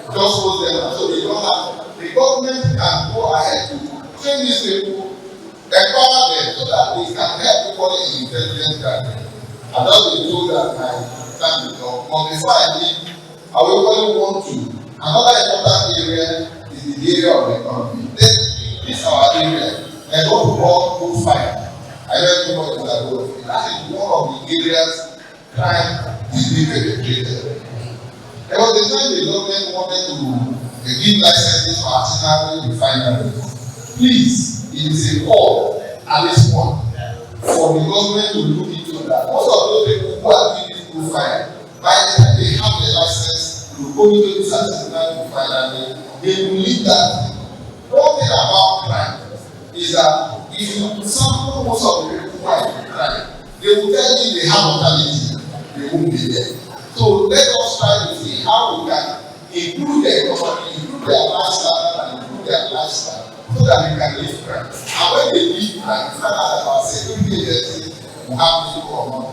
S6: just hold them, so they don't have. The government can go ahead to train these people, empower them so that they can help people in intelligence gathering. I just been told that my time is up. But before I leave, I I will only want to. Another important area is the area of the economy. Then this is our area. And what we call good fire. I don't know what that was. That is one of the areas crime is being perpetrated. There was a time the government wanted to give licenses for artisanal refineries. Please, it is a call at this point for the government to look into that. Most of those people who are doing this good fire, by the time they have the license to go into this artisanal refinery, they will leave that. One thing about crime is that if you sample most of the people who are in crime, they will tell you they have alternative, they won't be there. So let us try to see how we can improve their economy, improve their lifestyle, and improve their lifestyle so that we can live crime. And when they live crime, it's not that our security agencies will have to come on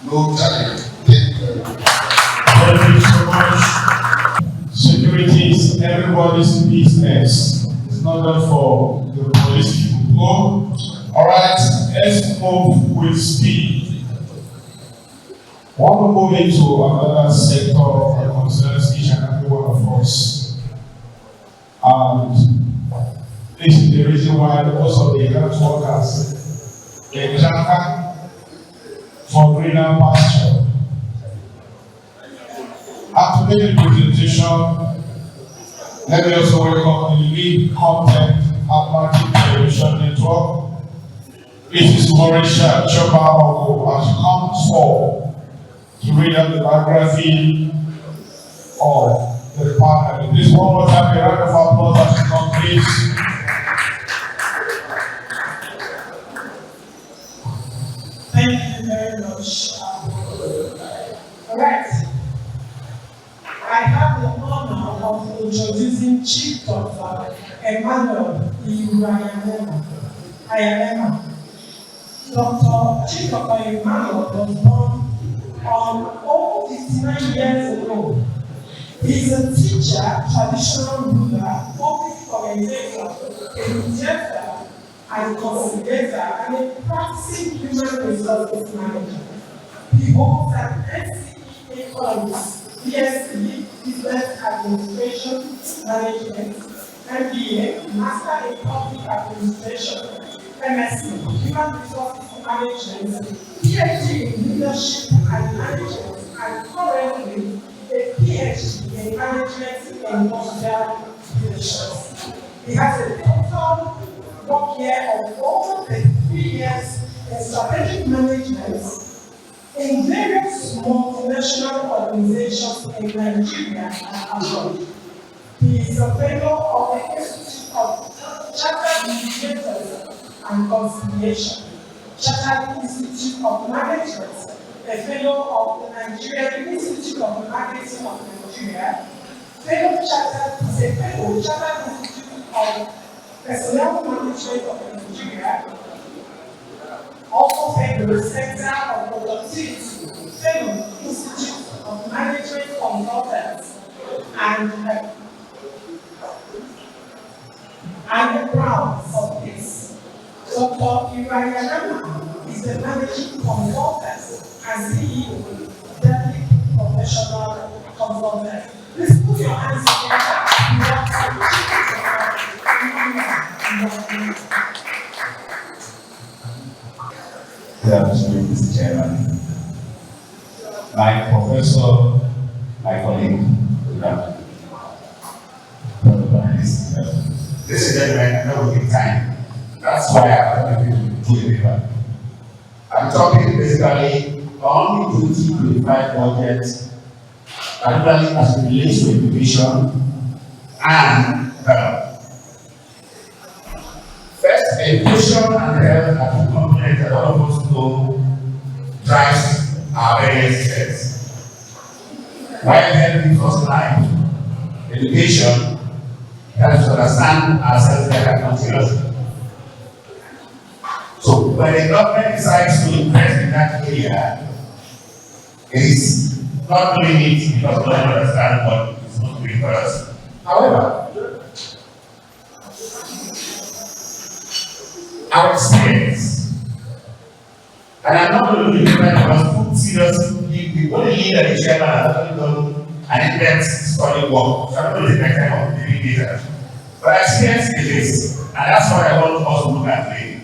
S6: no challenge. Thank you very much.
S5: Thank you so much. Security is everybody's business. It's not just for the police people. All right, let's move with speed. Want to move into another sector that concerns each and every one of us. And this is the reason why most of the health workers they jump for greener pasture. After making the presentation, let me also welcome the lead content Atlantic Television Network. It is Mauricia Choba Ogo as she comes forward to read out the biography of the panel. This one more time, a round of applause as she comes, please.
S4: Thank you very much. All right. I have the honor of introducing Chief Dr. Emmanuel Iwuayalema. Chief Dr. Emmanuel was born over 59 years ago. He is a teacher, traditional ruler, public organizer, a mediator, and conciliator, and a practicing human resources manager. He holds an NCEA honors, BSc, Business Administration Management, MBA, Master in Public Administration, MSc, Human Resources Management, PhD in Leadership and Management, and currently a PhD in Management in Industrial Leadership. He has a total work year of over 33 years in strategic management in various multinational organizations in Nigeria and abroad. He is a fellow of the Institute of Chartered Mediators and Conciliation, Chartered Institute of Management, a fellow of the Nigerian Institute of Marketing of Nigeria, fellow Chartered Institute of Personnel Management of Nigeria, also fellow Center of Productivity, fellow Institute of Management Consultants, and the grounds of this. Dr. Iwuayalema is the managing consultant and CEO, Deputy Professional Consultant. Please put your hands together.
S7: Good afternoon, Mr. Chairman. My professor, my colleague, good afternoon. This is gentlemen, I know we take time. That's why I want to do the paper. I'm talking basically on the 2025 budget, particularly as it relates to education and health. First, education and health are two components that all of us know drives our various steps. While health gives us life, education helps us understand ourselves better continuously. So when the government decides to invest in that area, it is not doing it because we don't understand what it's supposed to be for us. However, our experience, and I'm not going to do it because food seriously, the only leader the chairman has actually done and in-depth study work. So I'm going to take my time on giving data. But I experience it is, and that's what I want us to look at today.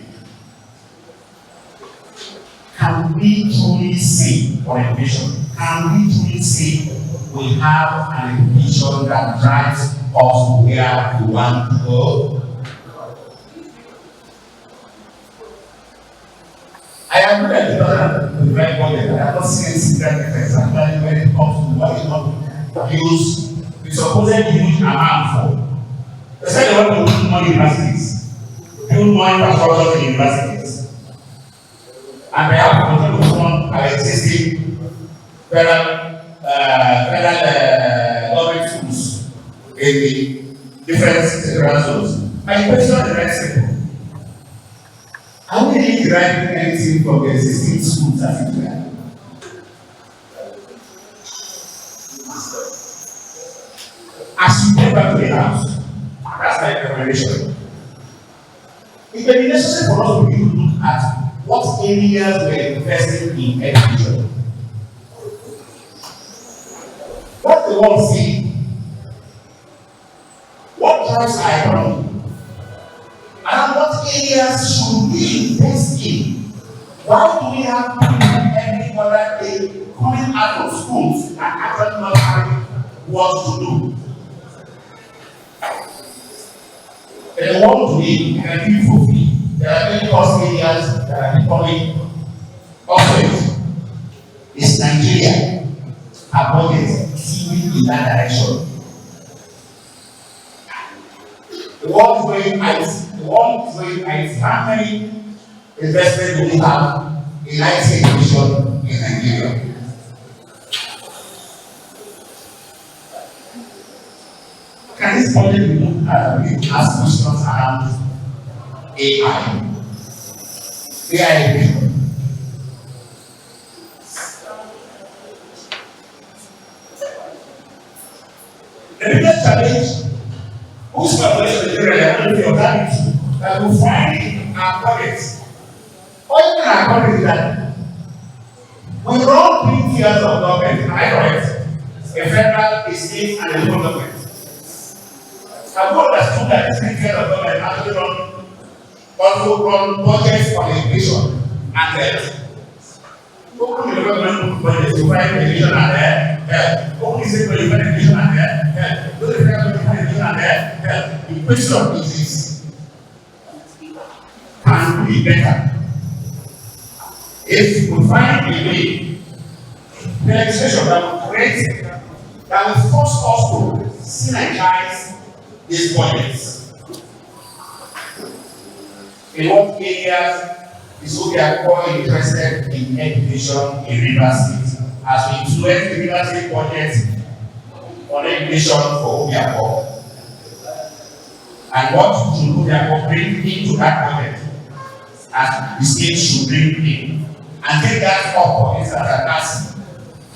S7: Can we truly see on a vision? Can we truly see we have an vision that drives us to where we want to go? I agree that it doesn't very budget. I have not seen significant effects actually when it comes to what is not used the supposed huge amount for. They said they want to build more universities, build more infrastructure in universities, and they have to continue to fund our existing federal government schools in the different federal zones. My question is very simple. Are we really deriving anything from the existing schools as it were? As you go back to the house, that's my recommendation. It may be necessary for us to begin to look at what areas we're investing in education. What the world see? What drives our economy? And what areas should we invest in? Why do we have people every other day coming out of schools and actually not having what to do? In the world today, you can do for free. There are many cost areas that are becoming obsolete. It's Nigeria. Our budget is moving in that direction. The world is going IT. The world is going IT. How many investment do we have in IT education in Nigeria? Can this budget be looked at with ask questions around AI? AI vision. The biggest challenge whose population is really that we find in our pockets, or even our country, that we run 3 tiers of government, am I correct? A federal, a state, and a local government. I've understood that the 3 tiers of government actually also run budgets on education and health. Open the government budget to find education and health. Open the state budget to find education and health. Those federal budget to find education and health. The question is this: can we be better? If we find a way, the legislation that will create, that will force us to synergize these budgets. In what areas is okay more interested in education in Rivers State, as we influence the Rivers State budget on education for Obiako, and what should Obiako bring into that budget, as the state should bring in, and take that up for instance and ask,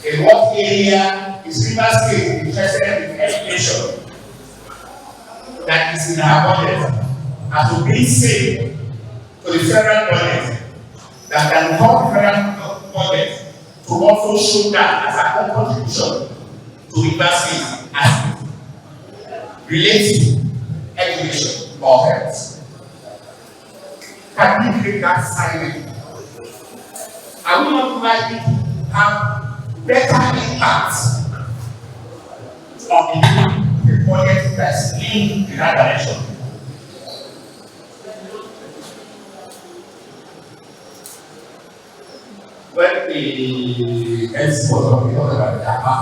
S7: in what area is Rivers State interested in education that is in our budget, and to bring say to the federal budget that can help the federal budget to also show that as a contribution to Rivers State as it relates to education or health. Can we create that silent? Are we not likely to have better impact on the budget that's leaning in that direction? When the MC was talking about Japa,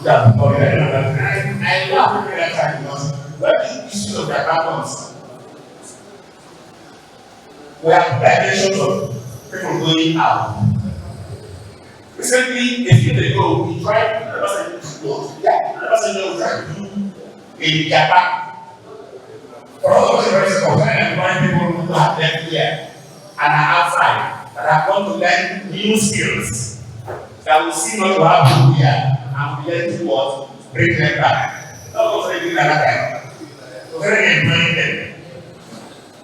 S7: I love that time because when the issue of Japa comes, we have dimensions of people going out. Recently, a few days ago, we tried to do in Japan. For all of us, very concerned and find people who have left here and are outside that are going to learn new skills that will see not to have here and we learn to what bring them back. Not also doing another time. So very employing them.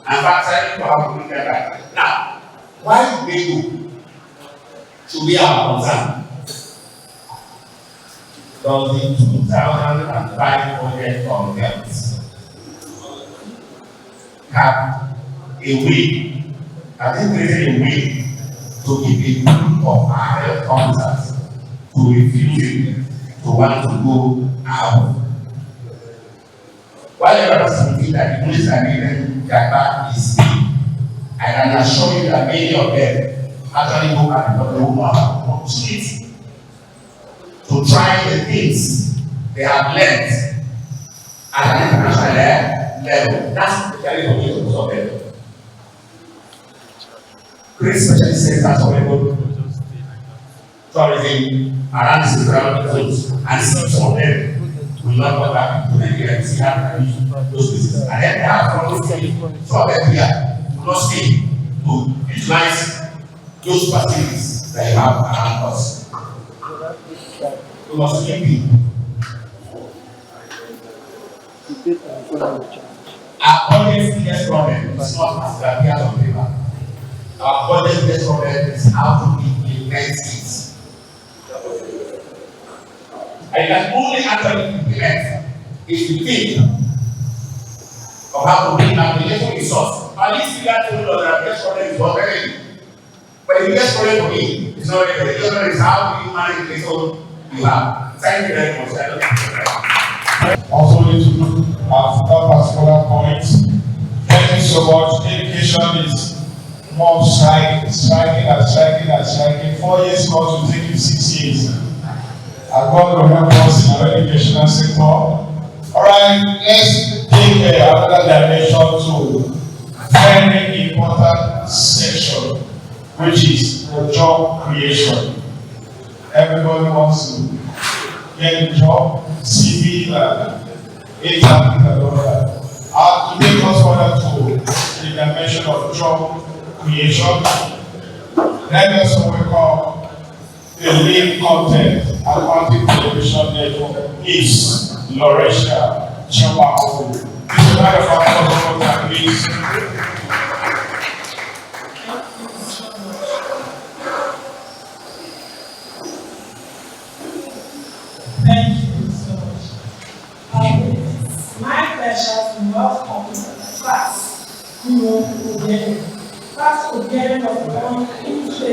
S7: And trying to have to bring them back. Now, why do they go? Should be our concern. does the 2005 budget on health have a way, has it created a way to keep a group of our health officers to refuse to want to go out? While everyone thinks that the police are giving Japan is big, I can assure you that many of them actually go and become the woman opportunity to try the things they have learned at an international level. That's the challenge for me of them. Create specialist centers for people, tourism around the surrounding zones, and see some of them will not go back to Nigeria to see how to use those places. And then they have from those things, some of them here will not stay to utilize those facilities that you have around us. We must keep people. Our budget's biggest problem is not as the appears on paper. Our budget's biggest problem is how to implement it. And you can only actually implement if you think of how to bring application resource. At least you got to know that the biggest problem is already. But the biggest problem for me is not the question is how do you manage the resource you have. Thank you very much.
S5: Also need to look at that particular point. Thank you so much. Education is more striking. 4 years course will take you 6 years. And God will help us in our educational sector. Alright, let's take another dimension to very important section, which is the job creation. Everybody wants to get a job, CV, HR, and all that. To take us further to the dimension of job creation, let us welcome the lead content accounting television network is Loresha Chamaho. This is another factor, please.
S4: Thank you so much. It's my pleasure to welcome the class who Class Ogere was born into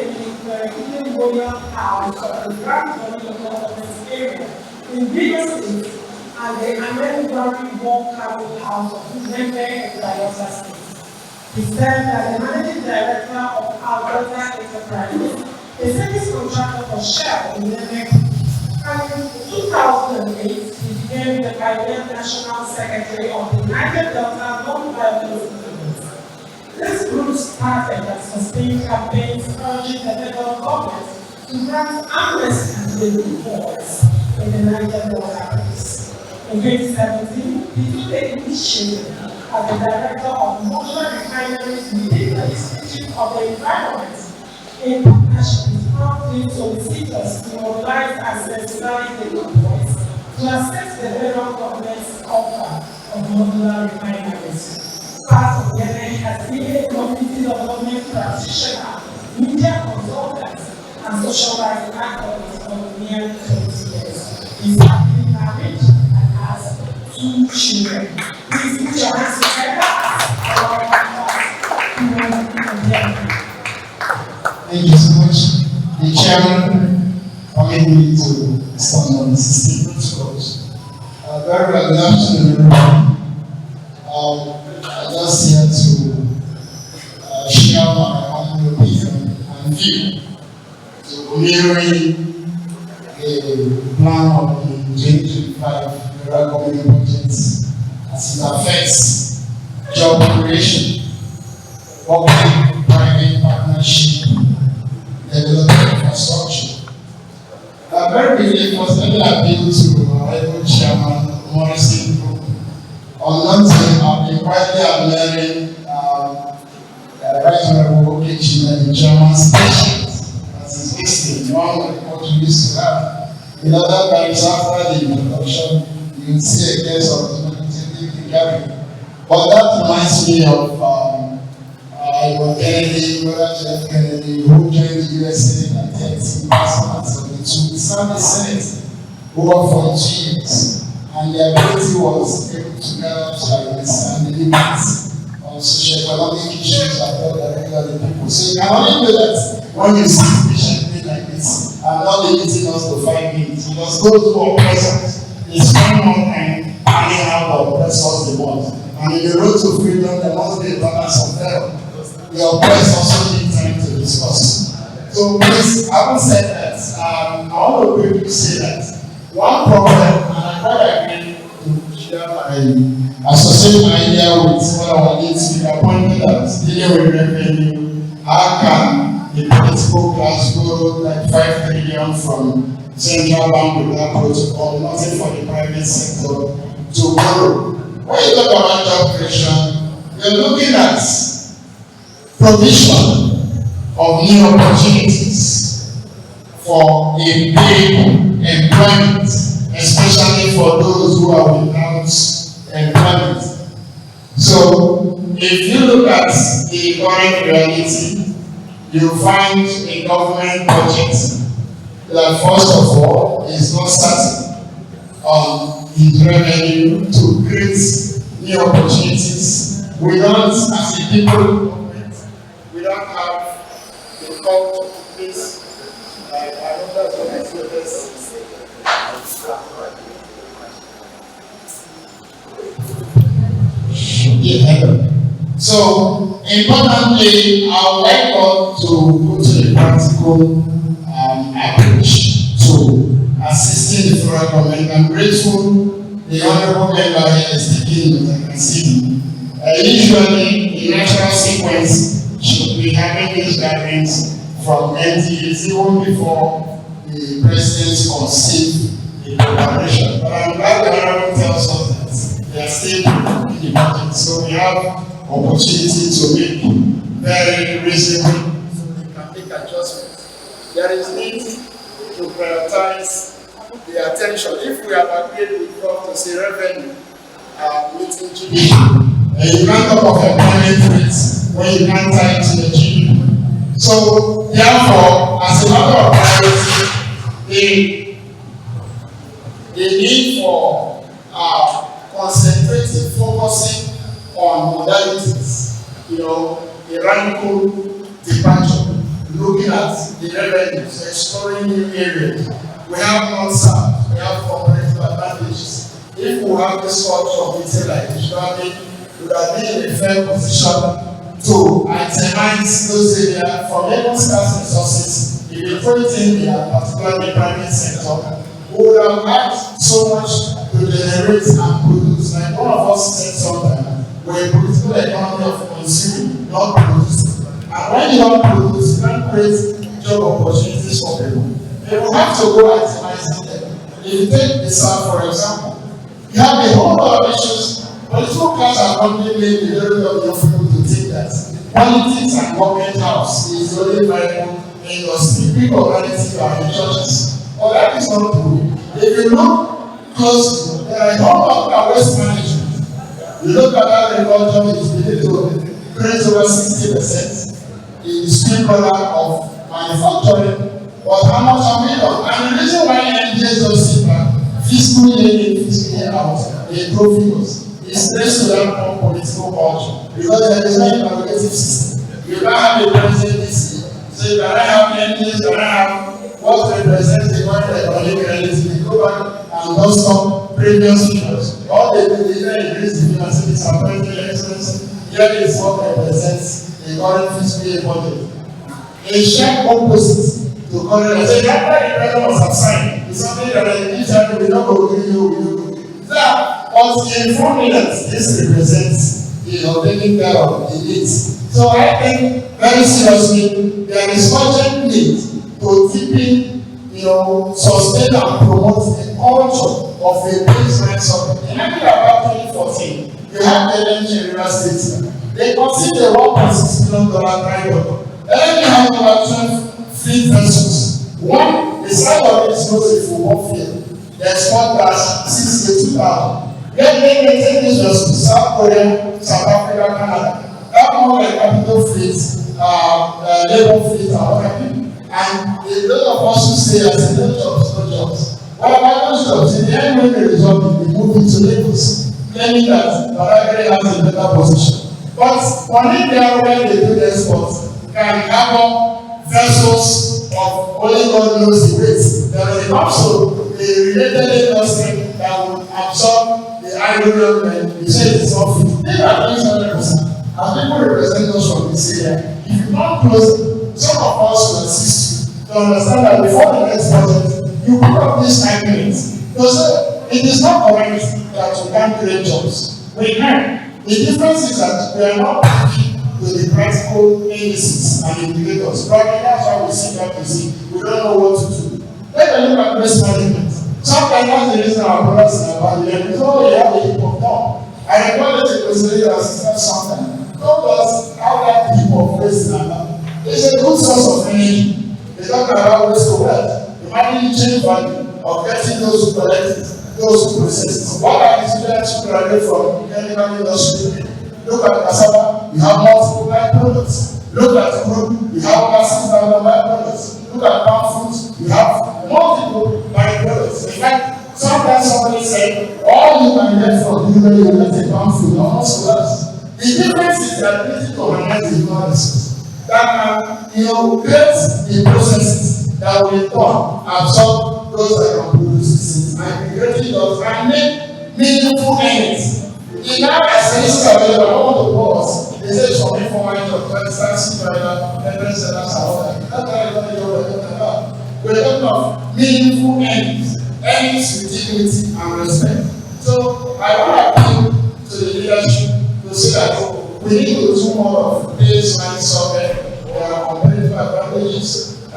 S4: the royal house of the Grand Government area in Bigger State and the American War Capital House of Uzembe and Bayelsa State. He served as the managing director of Alberta Enterprises, a service contractor for Shell in Uzembe. And in 2008, he became the Caribbean National Secretary of the Niger Delta Non-Violence Movement. This group started and sustained campaigns urging the federal government to grant amnesty to the reports in the Niger Delta case. In 2017, he took the initiative as the director of modular refineries within the Institute of the Environment in partnership with founding solicitors to mobilize and sensitize the reports to assess the federal government's offer of modular refineries. Part of the NA has been a community development practitioner, media consultant, and social rights activist for nearly 20 years. He's happily married and has 2 children. Please put your hands together
S8: Thank you so much. The chairman permitted me to stand on the system protocols. Very well, good afternoon, everyone. I'm just here to share my own opinion and view to mirroring the plan of the 2025 federal government budget as it affects job creation, public private partnership, development infrastructure. Very briefly, first, let me appeal to our able chairman, Morrison Group. On Monday, I've been quietly admiring Right Honorable Okechina, the German specialist, as his listening, one of what we used to have. In other times, after the introduction, you will see a case of the gathering. But that reminds me of Kennedy, brother Jeff Kennedy, who joined the USA in 1980, passed of the two, served the Senate over 40 years, and the ability was able to help to understand the limits of socio-economic issues affect the people. So you can only do that when you see patiently like this, and not limiting us to 5 minutes, because those who are present is spending more time hanging out or oppress us the most. And in the road to freedom, there must be a balance of them. The oppressed also need time to discuss. So please, having said that, I want to quickly say that one problem, and I quite agree to share my associate my idea with one of our lead speaker pointed out dealing with revenue. How can the political class borrow like 5 trillion from central bank without protocol, nothing for the private sector to borrow? When you talk about job creation, you're looking at provision of new opportunities for a paid employment, especially for those who are without employment. So, if you look at the current reality, you find a government budget that, first of all, is not certain on its revenue to create new opportunities. We don't, as a people, we don't have the call to this. I know that's what I feel this. Yeah. So, importantly, I would like us to go to the practical approach to assisting the federal government. I'm grateful the honorable member here is taking the consideration. Usually, the natural sequence should be having these gatherings from MDAs even before the president conceived the preparation. But I'm glad the honorable tells us that they are still in the budget. So we have opportunity to make very reasonable so we can make adjustments. There is need to prioritize the attention. If we have agreed with God to say revenue, meeting GDP, you can't talk of employment rates when you can't tie it to the GDP. So, therefore, as a matter of priority, the need for concentrating, focusing on modalities, a radical departure, looking at the revenues, exploring new areas. We have non-SAP, we have competitive advantages. If we have this culture of utilization, we would have been in a fair position to itemize those areas from even scarce resources. If we put it in the particularly private sector, we would have had so much to generate and produce. Like one of us said sometimes, we're a political economy of consuming, not producing. And when you don't produce, you can't create job opportunities for people. You will have to go itemizing them. If you take the South, for example, you have a whole lot of issues. Political class are currently made the majority of young people to think that politics and government house is the only viable industry. People relative are in churches. But that is not true. If you look closely, there are a whole lot of waste management. You look at agriculture, it's believed to create over 60%. The stream product of manufacturing. But how much are we on? And the reason why NGOs don't sit back, fiscal year in, fiscal year out, they grow figures. It's traced to that political culture. Because there is no interrogative system. You don't have a president this year. So you cannot have NGOs, you cannot have what represents the current economic reality. They go back and don't stop previous figures. All they do is increase the finances and president expenses. Here is what represents the current fiscal year budget. A sharp opposite to current. So after the president was assigned, it's something that each other will not go with you. But in 4 minutes, this represents the taking care of the needs. So I think very seriously, there is urgent need to deepen, sustain and promote the culture of a baseline support. In about 2014, you have the LNG in River State. They consider $1.6 million tribal. LNG has about 12 fleet vessels. One, the side of it is mostly football field. There's one dash 62,000. Then they maintain this vessels, South Korea, South Africa, Canada. That more like capital fleet, labor fleet, and what have you. And a lot of us who say as a no jobs, What happens is, in the end, when they resolve it, they move into Lagos, claiming that Badagry has a better position. But on India, when they do the sports, can have vessels of only God knows the weight. There is also a related industry that will absorb the iron and you say it's not fit. These are things 100%. As people represent us from this area, if you not close, some of us will assist you to understand that before the next budget, you put up these arguments. Because it is not correct that we can't create jobs. We can. The difference is that we are not happy with the practical indices and indicators. Probably that's why we sit back to see. We don't know what to do. Let us look at waste management. Sometimes that's the reason our brothers and our family, oh, you have a heap of dump. I recall that it was a little assistant sometime. Told us how that heap of waste is a good source of energy. They talk about waste to wealth. The money change value of getting those who collect it, those who process it. What are the students who graduate from chemical industry? Look at cassava, you have multiple byproducts. Look at fruit, you have massive number of byproducts. Look at palm fruits, you have multiple byproducts. In fact, sometimes somebody said, all you can get from you when you get a palm fruit, almost less. The difference is the ability to organize the human resource that can, create the processes that will in turn absorb those that can produce things and create jobs and make meaningful earnings. In our essence, available, I want to pause. They say it's from informal job, for instance, entrance centers and all that. That's why we're talking about. We're talking of meaningful earnings, earnings with dignity and respect. So I want to appeal to the leadership to say that we need to do more of baseline survey or competitive advantages. We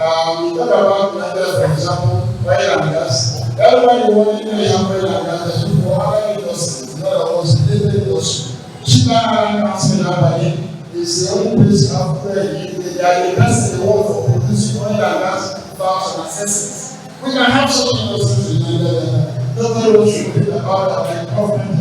S8: talk about Nigeria, for example, oil and gas. Everybody wanting to have oil and gas, there's no other industry, not a related industry. China Island Council is the only place in Africa they are the best in the world for producing oil and gas farms and assessments. We can have such industries in Nigeria. Nobody wants to think about that, like government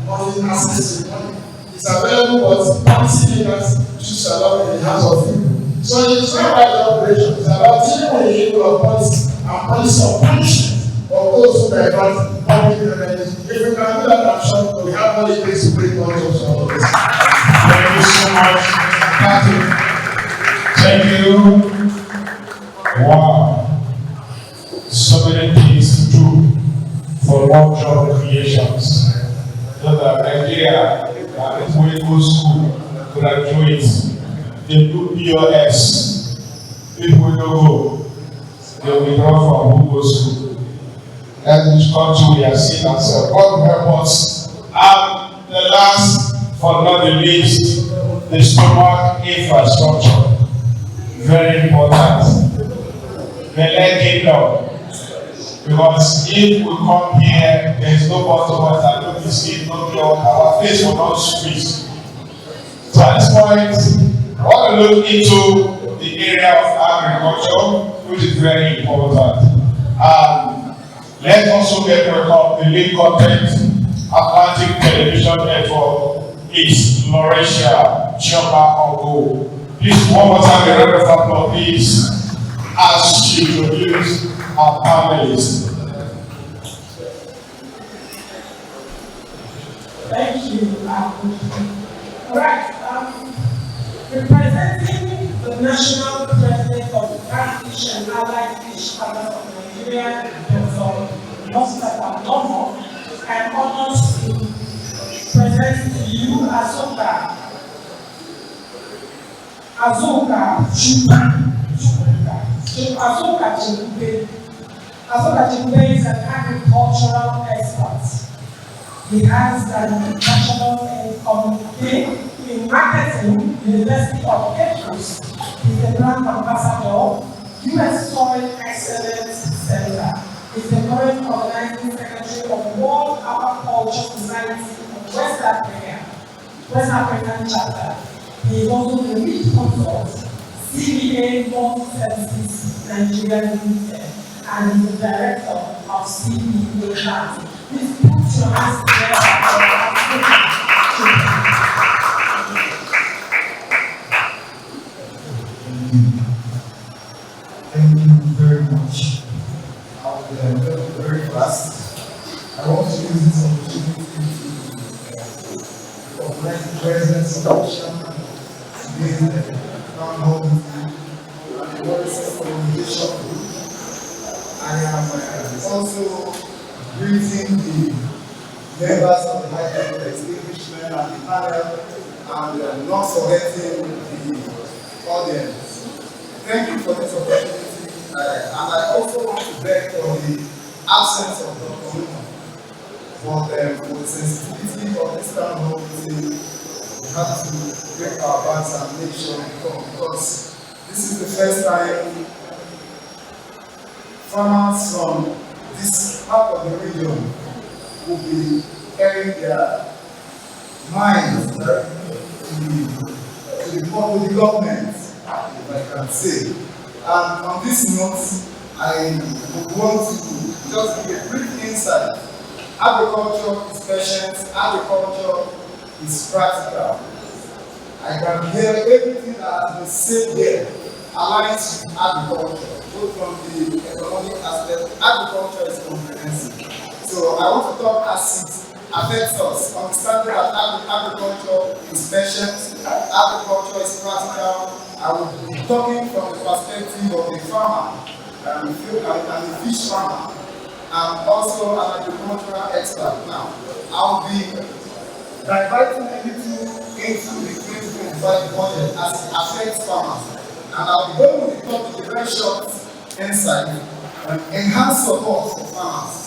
S8: money, access to money. It's available, but policy makers choose to allow in the hands of people. So it's not about the operation, it's about dealing with the issue of policy and policy of punishment of those who divert public revenues. If we can do that, I'm sure we have what it takes to bring more jobs to all of us.
S5: Thank you so much, Patrick. Thank you. Wow. So many things to do for more job creations. So that Nigeria, that when we go school, graduate, they do POS. People will go, they withdraw from who goes school. That is country we are seeing ourselves. God help us. And the last, but not the least, the stomach infrastructure. Very important. The leg kingdom. Because if we come here, there is no bottle water, no biscuit, no milk, our face will not squeeze. So at this point, I want to look into the area of agriculture, which is very important. Let's also get welcome the lead content. Atlantic Television Network is Laurentia Chioma Ogo. Please, one more time, a round of applause, please, as she introduces our panelists.
S4: Thank you. All right. Representing the National President of the Catfish and Allied Fish Partners of Nigeria, Dr. Mustafa Nomo, I'm honored to present to you Azuka Chukwu. Azuka Chukwu is an agricultural expert. He has an bachelor in marketing, University of Petrus. He's the brand ambassador, U.S. Soil Excellence Center. He's the current organizing secretary of World Aquaculture Society of West African chapter. He is also the lead consult, CBA Multi-Services Nigeria Limited, and is the director of CBA Labs. Please put your hands together for
S8: Thank you very much. this opportunity to recognize the presence of the chairman today, town hall meeting, and the Warriors Communication Group. I am also greeting the members of the High Table Extinguishment and the panel, and not forgetting the audience. Thank you for this opportunity. And I also want to beg for the absence of Dr. Numa. But for the sensitivity of this town hall meeting, we have to break our backs and make sure we come, because this is the first time farmers from this part of the region will be airing their minds to the government, if I can say. And on this note, I would want to just give a brief insight. Agriculture is patient, agriculture is practical. I can hear everything that has been said here aligns with agriculture, both from the economic aspect. Agriculture is comprehensive. So I want to talk as it affects us, understanding that agriculture is patient, agriculture is practical. I will be talking from the perspective of a farmer and a fish farmer, and also an agricultural expert. Now, I'll be diverting a little into the 2025 budget as it affects farmers. And I'll be going with the topic, a very short insight, enhanced support for farmers.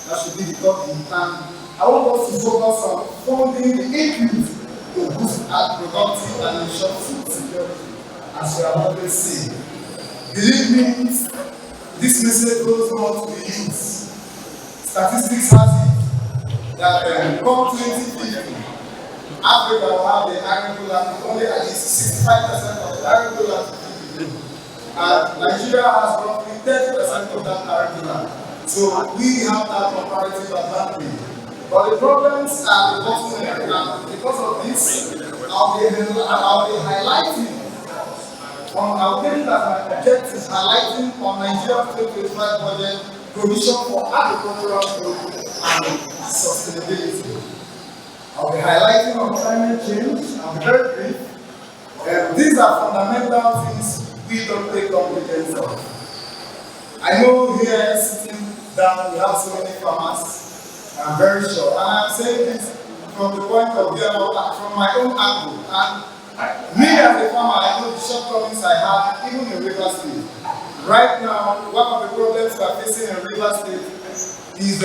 S8: That should be the topic. And I want us to focus on funding the input to boost productive and ensure food security, as we have always seen. Believe me, this message goes on to be used. Statistics has it that come 2050, Africa will have the arable land only at least 65% of the arable land to be available. And Nigeria has roughly 30% of that arable land. So we have that comparative advantage. But the problems are the bottleneck, and because of this, I'll be highlighting. I'll take it as my objective, highlighting on Nigeria's 2025 budget provision for agricultural growth and sustainability. I'll be highlighting on climate change. I'll be very brief. These are fundamental things we don't take cognizance of. I know here sitting down we have so many farmers. I'm very sure, and I'm saying this from the point of view from my own angle. And me as a farmer, I know the shortcomings I have, even in Rivers State. Right now, one of the problems we are facing in Rivers State is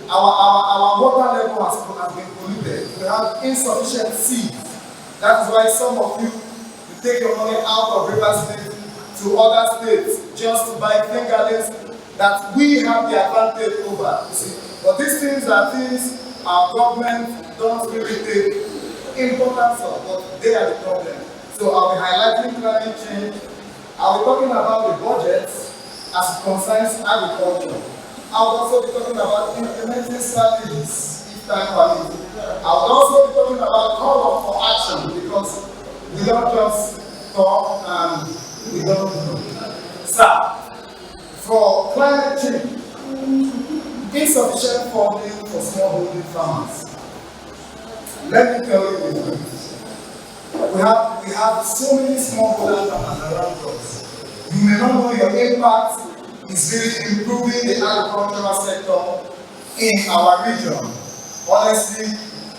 S8: our water level has been polluted. We have insufficient seeds. That is why some of you take your money out of Rivers State to other states just to buy fingerlings that we have the advantage over. You see? But these things are things our government don't really take importance of, but they are the problem. So I'll be highlighting climate change. I'll be talking about the budget as it concerns agriculture. I'll also be talking about implementing strategies if time permits. I'll also be talking about call for action, because we don't just talk and we don't do. So, for climate change, insufficient funding for smallholder farmers. Let me tell you the truth. We have so many smallholder farmers around us. You may not know your impact is really improving the agricultural sector in our region. Honestly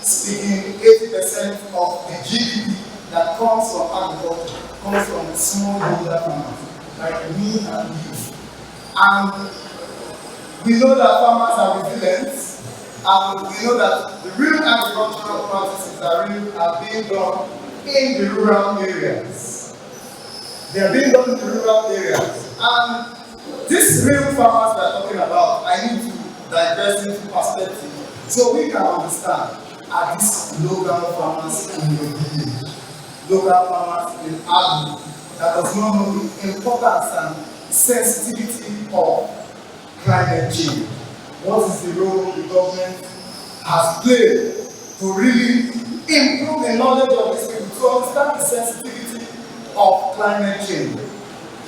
S8: speaking, 80% of the GDP that comes from agriculture comes from smallholder farmers, like me and you. And we know that farmers are resilient, and we know that the real agricultural practices are being done in the rural areas. They are being done in the rural areas. And these real farmers we are talking about, I need to digress into perspective so we can understand, are these local farmers in your village, local farmers in agri that does not know the importance and sensitivity of climate change. What is the role the government has played to really improve the knowledge of these people, to understand the sensitivity of climate change?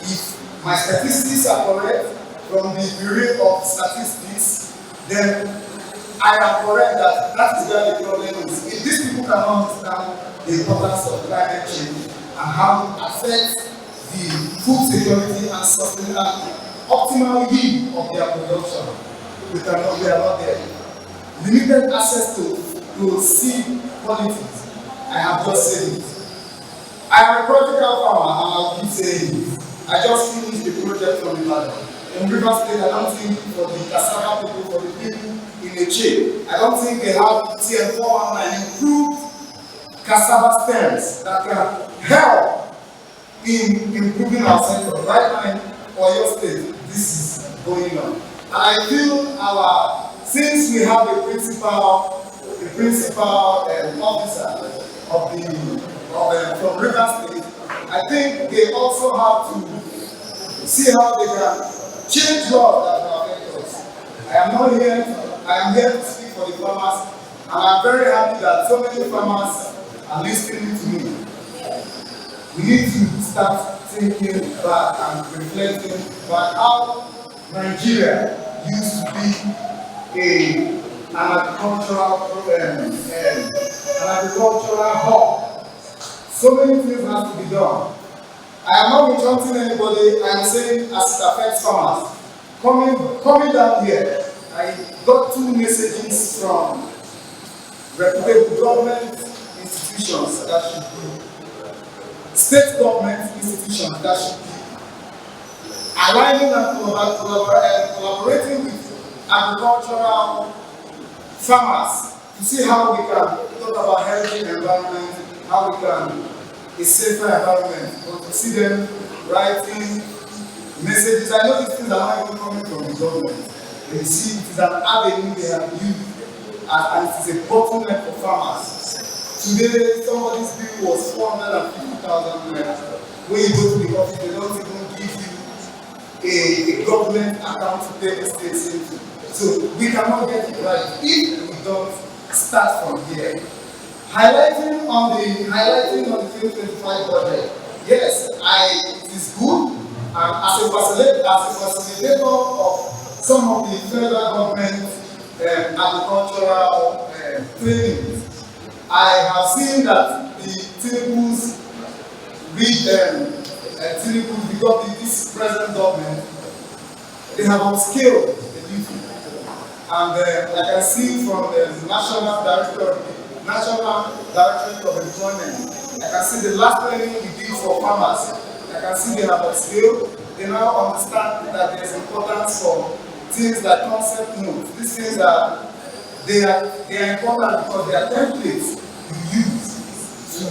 S8: If my statistics are correct from the Bureau of Statistics, then
S2: I am correct that that is where the problem is. If these people cannot understand the importance of climate change and how it affects the food security and sustainable optimal yield of their production, we are not there. Limited access to seed qualities. I have just said it. I am a practical farmer and I'll keep saying it. I just finished the project from Ibadan. In Rivers State, I don't think for the cassava people, for the people in Eche, I don't think they have TN419 improved cassava stems that can help in improving our sector. Right now in Oyo State, this is going on. And I feel since we have a principal officer from Rivers State, I think they also have to see how they can change laws that will affect us. I am here to speak for the farmers, and I'm very happy that so many farmers are listening to me. We need to start thinking back and reflecting back how Nigeria used to be an agricultural hub. So many things have to be done. I am not insulting anybody, I am saying as it affects farmers. Coming down here, I got 2 messages from reputable government institutions that should be, state government institutions that should be aligning and collaborating with agricultural farmers to see how we can talk about healthy environment, how we can a safer environment, but to see them writing messages. I know these things are not even coming from the government. You see, it is an avenue they have used, and it is a bottleneck for farmers. Today, somebody's bill was 450,000 naira. When you go to the office, they don't even give you a government account to pay the states into. So we cannot get it right if we don't start from here. Highlighting on the 2025 budget, yes, it is good, and as a facilitator of some of the federal government agricultural trainings, I have seen that the Tinubu's because this present government, they have upscaled the youth. And I can see from the National Directorate of Employment, I can see the last training we did for farmers. I can see they have upscaled. They now understand that there is importance for things like concept notes. These things they are important because they are templates you use to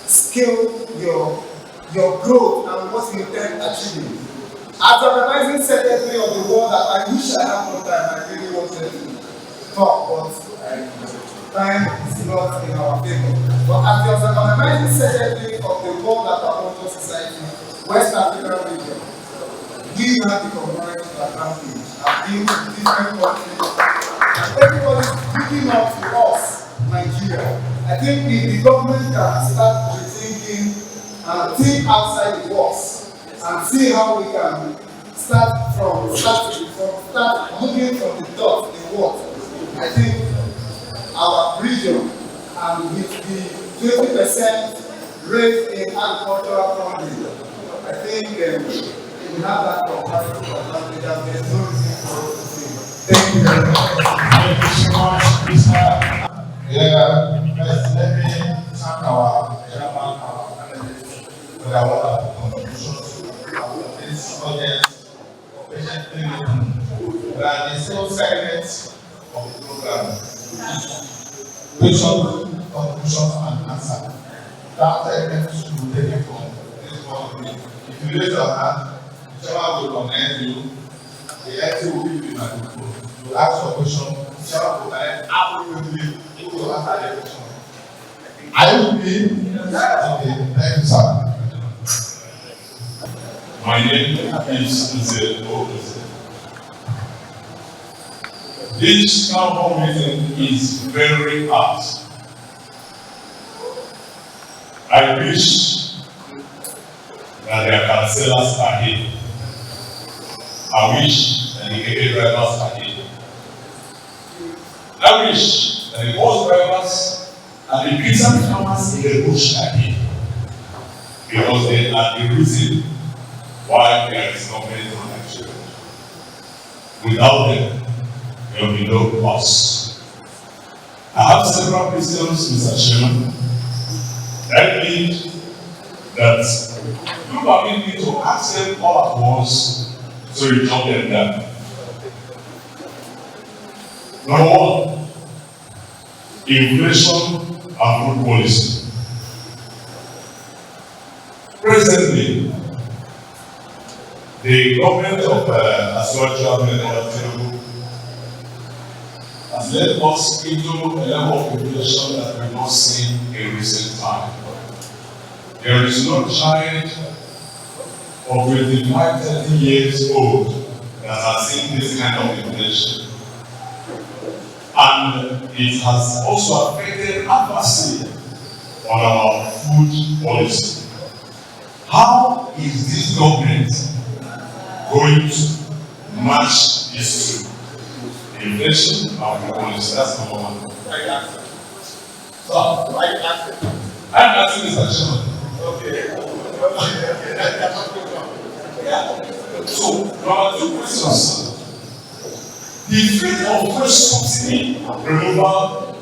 S2: scale your growth and what you intend achieving. As the organizing secretary of the world, that I wish I had more time, I really wanted to talk, but time is not in our favor. But as the organizing secretary of the World Aquaculture Society, West African region, we have the comparative advantage. I've been to different countries, and everybody is looking up to us, Nigeria. I think if the government can start rethinking and think outside the box, and see how we can start looking from the dot, the what. I think our region, and with the 20% rate in agricultural funding, I think we have that comparative advantage, and there's no reason for us to say. Thank you very much.
S5: Thank you so much, Mr. Let me thank our chairman, our candidates, for our wonderful contributions. This audience patiently listening. We are the same segment of the program. Questions, conclusions, and answers. That segment should be taken from this point. If you raise your hand, the chairman will connect you. The entity will give you an info. You will ask your question. The chairman will connect absolutely. You will answer the question. Are you with me? Okay, thank you, sir.
S1: My name is Nzebo. This town hall meeting is very apt. I wish that their councillors are here. I wish that the KK drivers are here.
S5: I wish that the bus drivers and the peasant farmers in the bush are here, because they are the reason why there is government in Nigeria. Without them, there will be no us. I have several questions, Mr. Chairman. That means that you probably need to ask them all at once so you jot them down. Number one, inflation and food policy. Presently, the government of Asuachu Tinubu has led us into a level of inflation that we have not seen in recent time. There is no child of 25, 30 years old that has seen this kind of inflation. And it has also affected adversely on our food policy. How is this government going to match these two? Inflation and food policy, that's number one. So, I'm asking this question. Okay. So, number two questions. The fate of first subsidy removal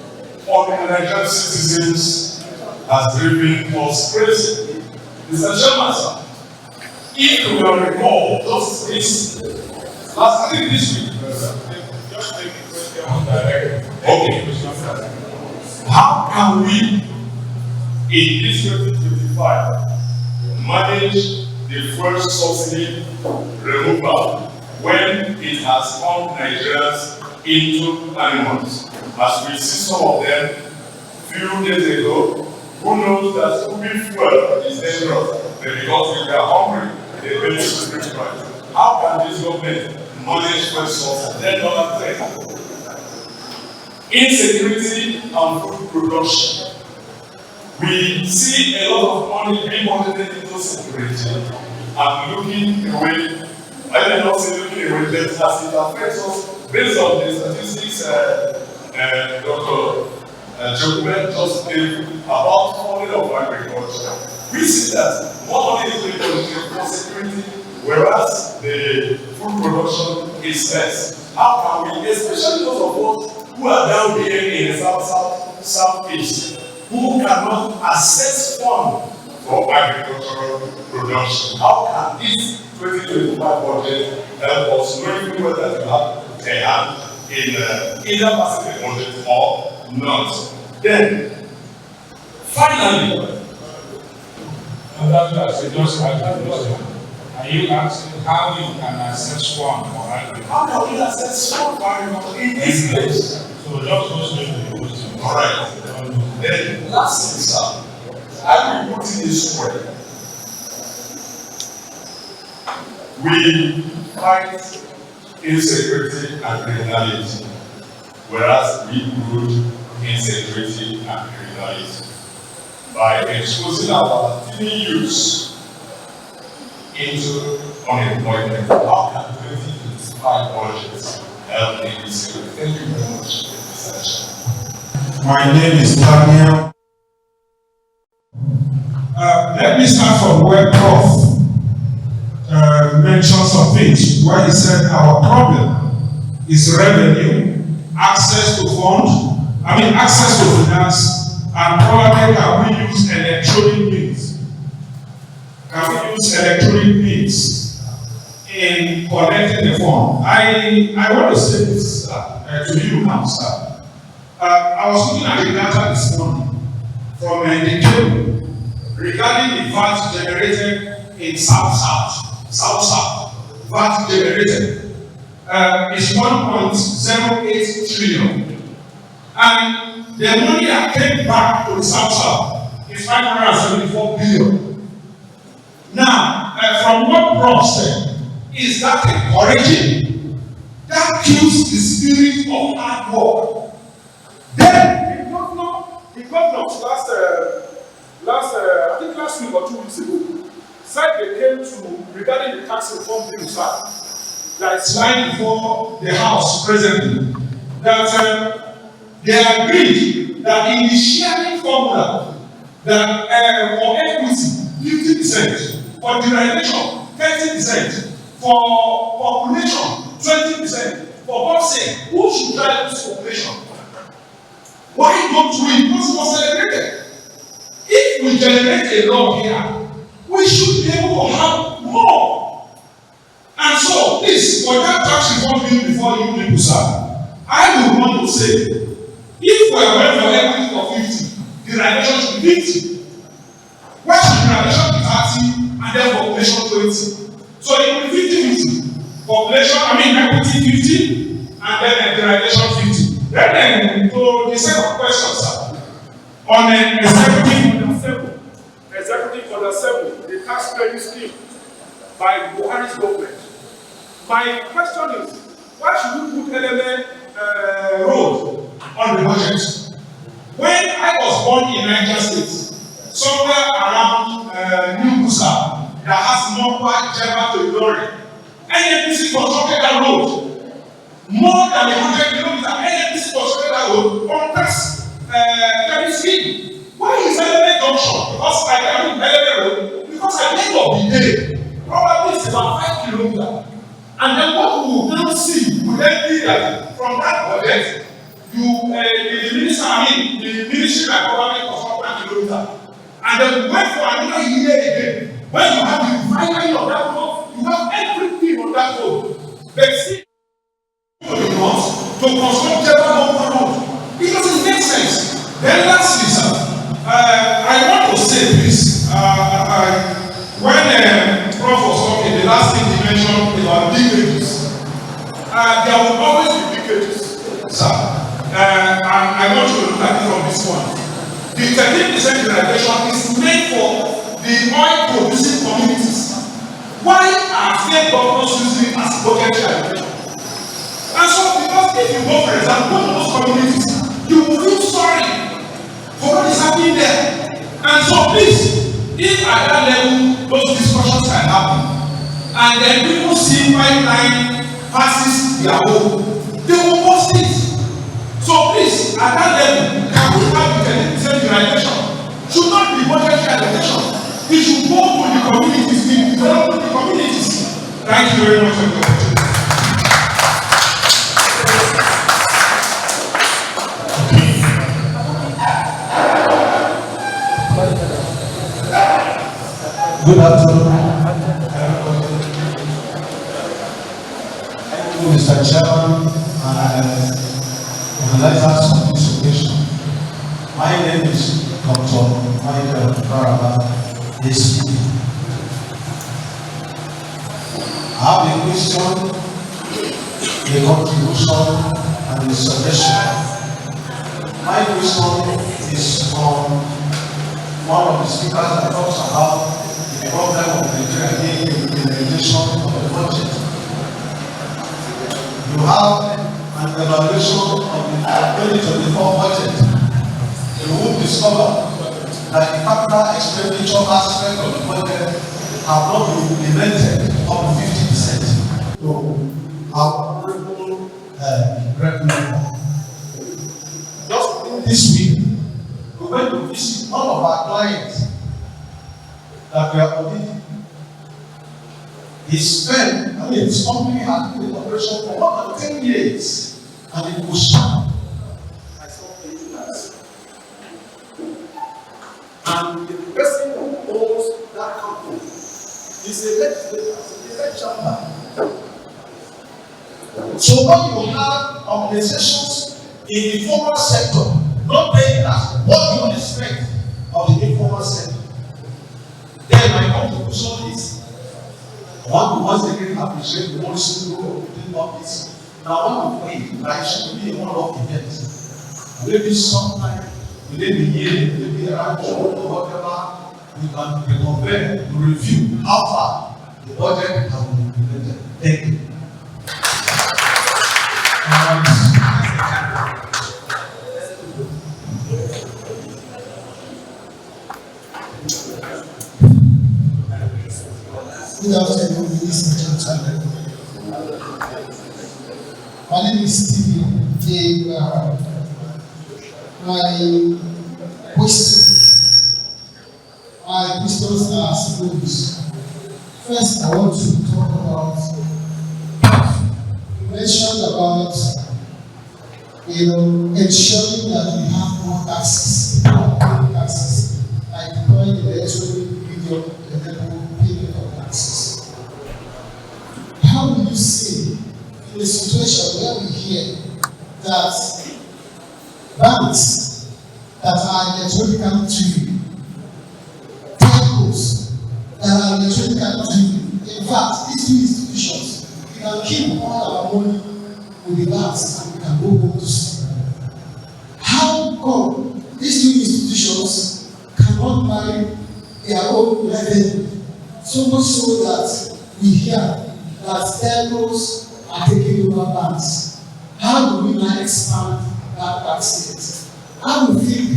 S5: on Nigerian citizens has driven us crazy. Mr. Chairman, sir, if you will recall, just this last, I think this week, just take the question on direct. Okay. How can we, in this 2025, manage the first subsidy removal when it has turned Nigerians into animals? As we see some of them few days ago, who knows that cooking fuel is dangerous, but because if they are hungry, they pay the supreme price. How can this government manage first subsidy? Then another thing, insecurity and food production. We see a lot of money being audited into security and looking away. I may not say looking away, but as it affects us based on the statistics Dr. Jokume just gave about funding of agriculture. We see that more money is being allocated for security, whereas the food production is less. How can we, especially those of us who are down here in the southeast, who cannot access funds for agricultural production? How can this 2025 budget help us, knowing whether you have a hand in either passing the budget or not? Then, finally,
S1: and that's just are you asking how you can access one for agriculture?
S5: how can we access funds for agriculture in this place?
S1: So just go straight to the question.
S5: All right. Then, lastly, sir, I will put it this way. We fight insecurity and criminality, whereas we root insecurity and criminality by exposing our teen youths into unemployment. How can 2025 budgets help in this area? Thank you very much, Mr. Chairman.
S8: My name is Daniel. Let me start from where Prof mentioned some things, where he said our problem is revenue, access to access to finance, and probably can we use electronic means? Can we use electronic means in collecting the fund? I want to say this to you now, sir. I was looking at the data this morning from the cable regarding the VAT generated in South. VAT generated is 1.08 trillion. And the money that came back to the South is 574 billion. Now, from what Prof said, is that encouraging? That kills the spirit of hard work. Then
S2: The governor I think last week or 2 weeks ago, said they came to regarding the tax reform bill, sir.
S8: that is lying before the House presently, that
S5: they agreed that in the sharing formula, that for equity, 50%, for derivation, 30%, for population, 20%. For God's sake, who should drive this population? Why don't we? Because it was celebrated. If we generate a law here, we should be able to have more. And so, please, for that tax reform bill before you people, sir, I would want to say, if we are going for equity for 50, derivation should be 50. Why should derivation be 30 and then population 20? So it will be 50-50. Population, equity 50 and then derivation 50. Then to the second question, sir. On an
S9: executive order 7, the tax credit scheme by Buhari's government. My question is, why should we put element
S5: road on the budget? When I was born in Niger State, somewhere around New Busa, that has Mokwa, Jeba to Ilori, NNPC constructed that road. More than 100 kilometers, NNPC constructed that road on tax credit scheme. Why is Eleme junction? Because Eleme road, because at the end of the day, probably it's about 5 kilometers. And then what we will now see will then be that from that budget, the ministry like probably construct 1 kilometer. And then we wait for another year again. When you have the refinery of that road, you have everything on that road. But see, to construct Jeba road, it doesn't make sense. Then lastly, sir, I want to say this. When Prof was talking, the last thing he mentioned about leakages. There will always be leakages, sir. And I want you to look at it from this one. The 13% derivation is made for the oil-producing communities. Why are state governments using it as budgetary allocation? And so, because if you go, for example, to those communities, you will feel sorry for what is happening there. And so, please, if at that level those discussions can happen, and then people see pipeline passes their home, they will post it. So please, at that level, can we have the 10% derivation? Should not be budgetary allocation. It should go to the communities, to develop the communities. Thank you very much for your attention.
S8: Good afternoon, Mr. Chairman and organizers of this occasion. My name is Dr. Michael Baraba, ACP. I have a question, a contribution, and a suggestion. My question is from one of the speakers that talks about the problem of Nigeria being implementation of the budget. You have an evaluation of the 2024 budget. You will discover that the capital expenditure aspect of the budget have not been implemented up to 50%. So, our honorable recommender. Just in this week, we went to visit one of our clients that we are auditing. His company has been in operation for more than 10 years, and it was sharp. I saw the guys. And the person who owns that company is a legislator, is a chamber. So when you have organizations in the formal sector not paying us what you expect of the informal sector, then my contribution is I want to once again appreciate the policy of the office. Now, one of the I should be a one-off event. Maybe sometime within the year, maybe around June or whatever, we can reconvene to review how far the budget has been implemented. Thank you. Good afternoon, ladies and gentlemen. My name is Stephen J. My questions are schools. First, I want to talk about, you mentioned about, ensuring that we have more taxes, like deploying the electronic medium to enable payment of taxes. How do you see, in a situation where we hear that banks that are electronically driven, telcos that are electronically driven, in fact, these two institutions, we can keep all our money with the banks and we can go home to sleep. How come these two institutions cannot marry their own revenue, so much so that we hear that telcos are taking over banks? How do we now expand that tax rate? I would think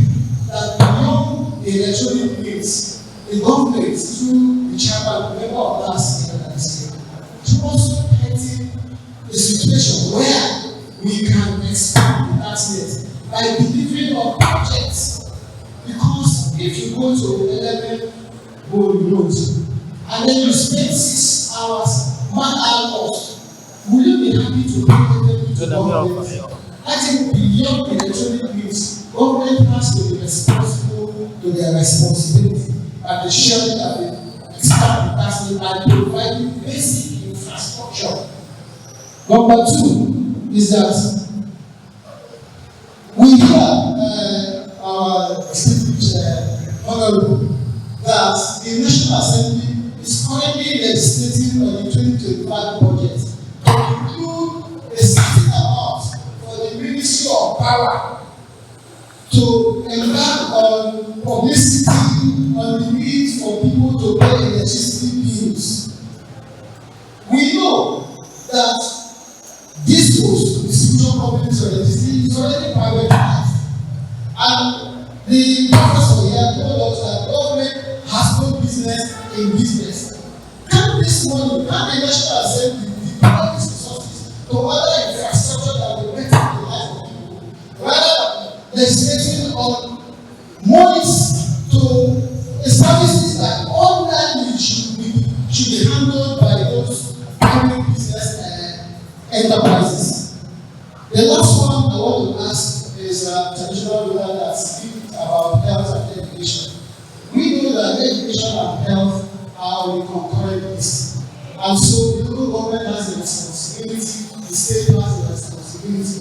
S8: that beyond the electronic means, the government, through the chairman, member of last year, should also create a situation where we can expand the tax rate by delivering of projects. Because if you go to 11 Gold Road and then you spend 6 hours, 1 hour off, will you be happy to pay the government? I think beyond electronic means, government has to be responsible to their responsibility and ensuring that they expand the tax rate by providing basic infrastructure. Number 2 is that we hear our distinguished honorable that the National Assembly is currently legislating on the 2025 budget to include a certain amount for the Ministry of Power to embark on publicity on the need for people to pay electricity bills. We know that this distribution companies of electricity is already privatized, and the professor here told us that government has no business in business. Can this money, can the National Assembly deploy these resources to other infrastructure that will better the life of people, rather than legislating on monies to establish that online should be handled by those private business enterprises? The last one I want to ask is a traditional ruler that speaks about health and education. We know that education and health are the concurrent, and so the local government has a responsibility, the state has a responsibility.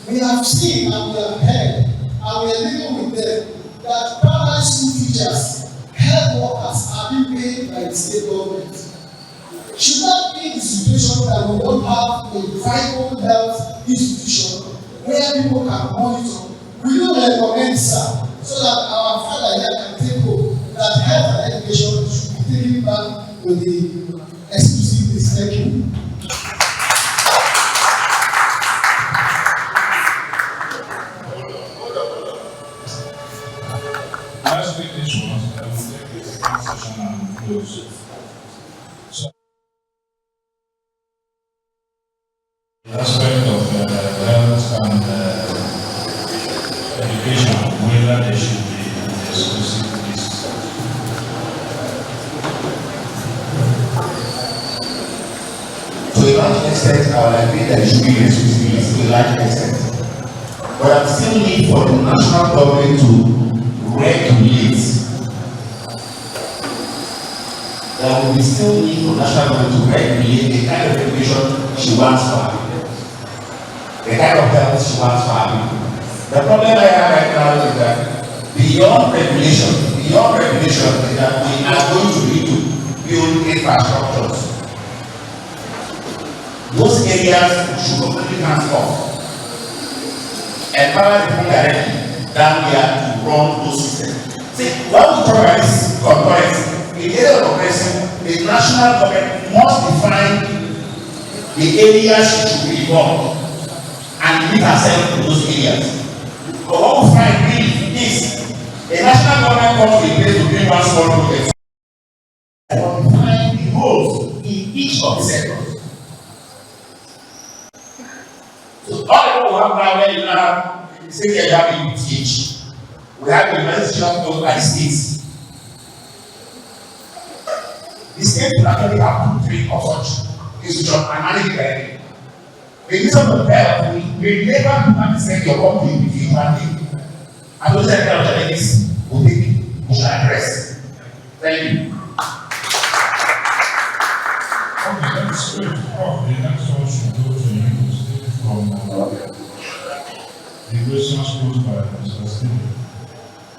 S8: We have seen and we have heard, and we are living with them, that primary school teachers, health workers are being paid by the state government. Should that be the situation that we don't have a viable health institution where people can monitor? We don't recommend, sir, so that our father here can take hope that health and education should be taken back to the exclusive list. Thank you.
S1: Let's take this one, and we'll take the second session and close. The aspect of health and education, whether they should be exclusive list.
S7: To a large extent, I will agree that it should be exclusive list to a large extent. But I still need for the national government to regulate. There will be still need for national government to regulate the kind of regulation she wants for her. The kind of health she wants for her people. The problem I have right now is that beyond regulation is that we are going to need to build infrastructures. Those areas should completely hands off. Empower the people directly down here to run those systems. See, when we talk about this concurrency, in the area of progressing, the national government must define the areas she should be involved and limit herself to those areas. But what we find really is a national government comes to a place to bring one small project. But we find the roles in each of the sectors. So all the people who have now where you have in the same year we have a UTH. We have a university owned by states. The state will actually approve 3 of such institutions and manage it directly. The reason for that we never participate your company with you one day. And those kind of challenges we shall address. Thank you.
S1: Okay, that's good. The next one should go to you from the questions posed by Mr. Stephen.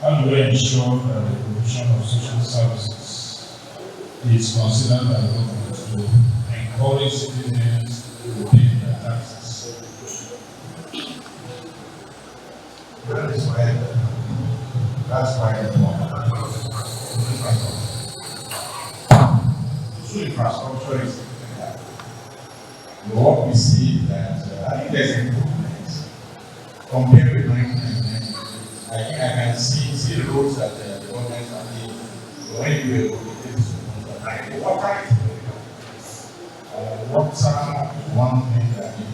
S1: How do we ensure that the provision of social services is considered by the government to encourage citizens to pay their taxes?
S5: That's why social infrastructure is what we see that I think there's improvements compared with 1999. I think I can see the roads that the government are doing. When you were like water is very good. Water is one thing that you do.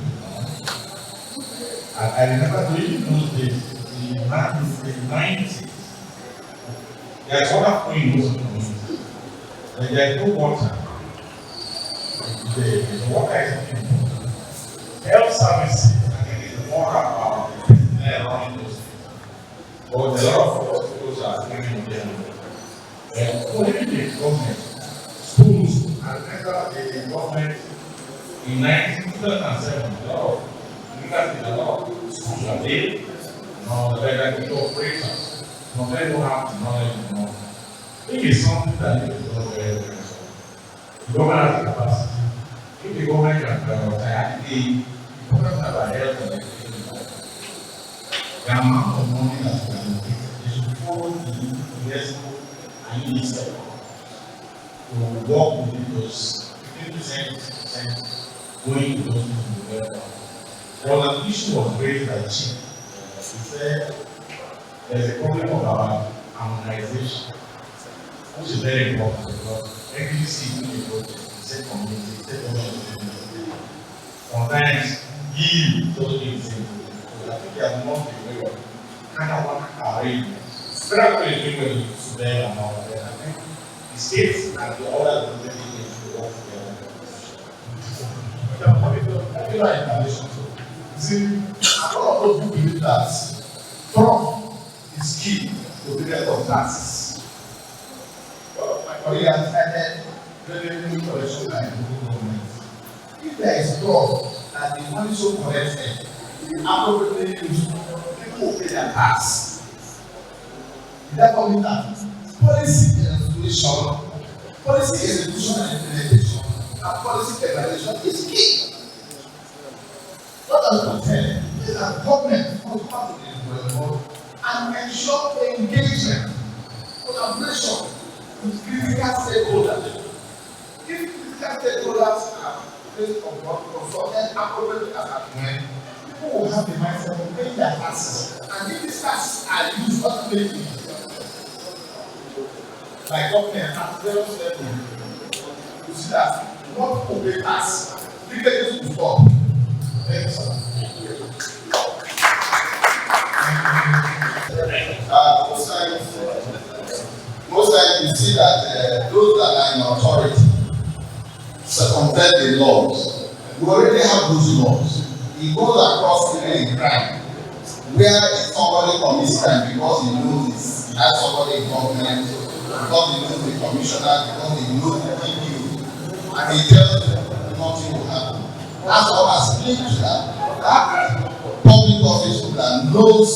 S5: I remember during those days, in the 90s, there's water flowing in those communities. But there's no water. The water is important. Health services, I think, is more about the personnel running those things. But a lot of hospitals are living in general. Only the government, schools, and the government in 2007, a lot of schools are there. They're good operators. They don't have the knowledge anymore. I think it's something that is very, very important. The government has the capacity. If the government can prioritize the important about health and education, the amount of money that we can get, they should follow the UNESCO and UNICEF to work within those 50% going to those people to develop. There was an issue was raised by Chief. He said there's a problem about harmonization, which is very important because every city in the project, state community, state community, sometimes give those things in. I think they are not the way of kind of one arrangement. Federal is doing very today and all that. I think the states and the other really need to work together. I feel like information. See, a lot of people believe that fraud is key to the death of taxes. But my colleague has started revenue collection by the government. If there is fraud that the money so collected is appropriately used, people will pay their tax. Is that coming that? Policy execution and implementation, and policy evaluation is key. What I was saying is that government must come to the involved and ensure engagement, collaboration with critical stakeholders. If critical stakeholders are based on what consulted appropriately as at when, people will have the mindset of paying their taxes. And if these taxes are used automatically, like government at various levels, you see that what people pay tax, leakages will stop. Thank you, sir.
S6: Most times you see that those that are in authority circumvent the laws. We already have those laws. It goes across even in crime. Where if somebody commits crime because he knows he has somebody in government, because he knows the commissioner, because he knows the DPO, and he tells them nothing will happen. That's what has linked to that public official that knows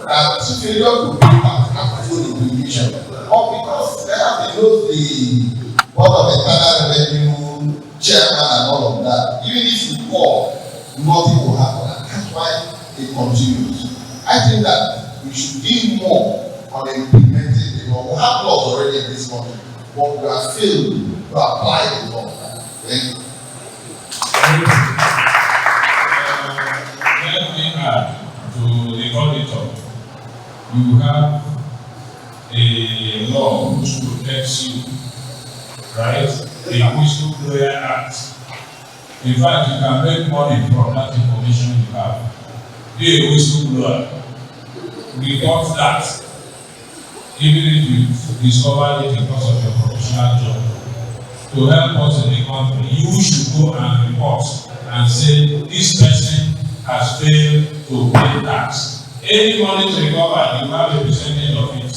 S6: that failure to pay tax has to do with implication. Or because they know the Board of Internal Revenue chairman and all of that. Even if you call, nothing will happen. That's why it continues. I think that we should do more on implementing the law. We have laws already in this country, but we are failed to apply the law. Thank you.
S1: Let me add to the auditor, you have a law which protects you, right? The Whistleblower Act. In fact, you can make money from that information you have. Be a whistleblower. report that, even if you discover it because of your professional job, to help us in the country, you should go and report and say this person has failed to pay tax. Any money to recover, you have a percentage of it.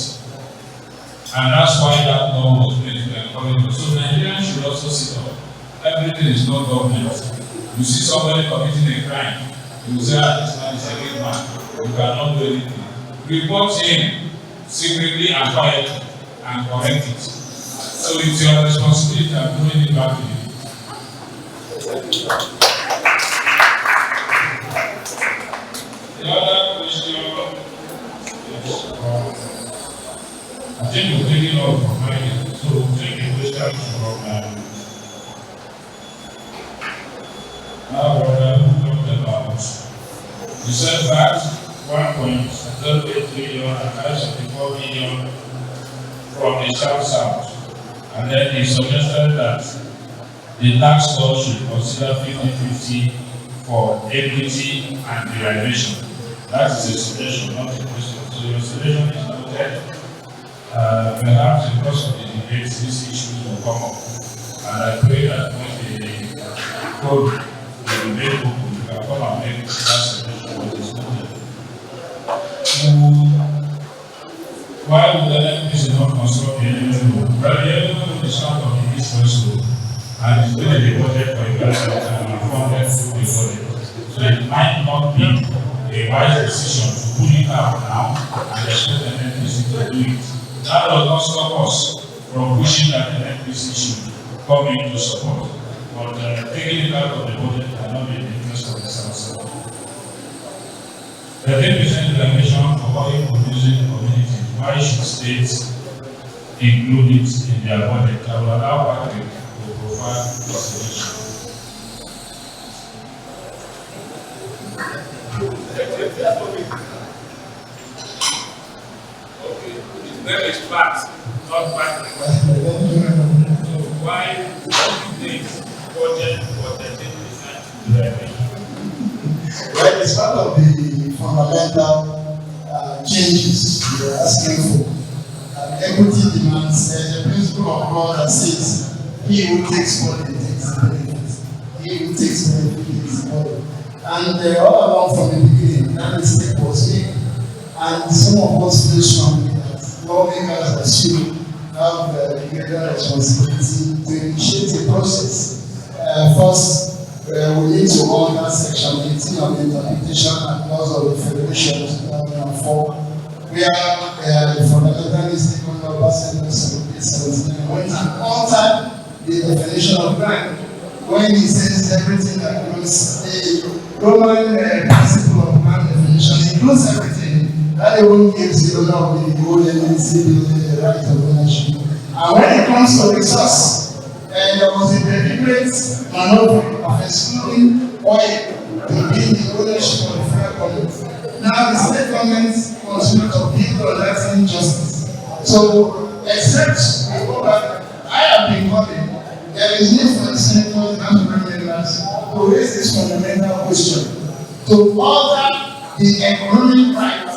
S1: And that's why that law was made to encourage us. So Nigerians should also sit up. Everything is not government. You see somebody committing a crime, you say, this man is a good man. You cannot do anything. Report him secretly and quietly and correct it. So it's your responsibility and doing it back to you. The other question is, I think we're taking off from mine, so we'll take a question from our brother who talked about. He said that 1.08 trillion and 574 million from the South. And then he suggested that the tax law should consider 50-50 for equity and derivation. That is a suggestion, not a question. So your suggestion is noted. Perhaps because of the debate, these issues will come up. And I pray that when the code will be made open, you can come and make that suggestion what is noted. Why would the NPC not construct the enemy road? Well, the enemy road is not on the East West Road, and it's been a budget for investment and funded through the budget. So it might not be a wise decision to pull it out now and expect the NPC to do it. That does not stop us from wishing that the NPC should come into support. But taking it out of the budget cannot be in the interest of the South. The 10% reservation for oil producing communities. Why should states include it in their budget? I will allow Patrick to provide the solution.
S9: Okay, his name is Pat, not Patrick. So why do you think budget for 13% reservation?
S8: Well, it's part of the fundamental changes we are asking for. Equity demands, there's a principle of law that says, he who takes money takes benefit. He who takes benefit takes money. And all along from the beginning, that mistake was made. And some of us feel strongly that lawmakers assume have the greater responsibility to initiate a process. First, we need to honor section 18 of the interpretation and laws of the Federation 2004, where the fundamentalists take on the percent of 1779 went and altered the definition of crime when he says everything that includes the Roman principle of crime definition includes everything. That alone gives the owner of the gold and the right of ownership. And when it comes to resource, there was a deliberate maneuver of excluding oil to be the ownership of the federal government. Now the state government continues to build on that injustice. So, except we go back, I have been calling, there is need for the senators and national members to raise this fundamental question, to alter the economic rights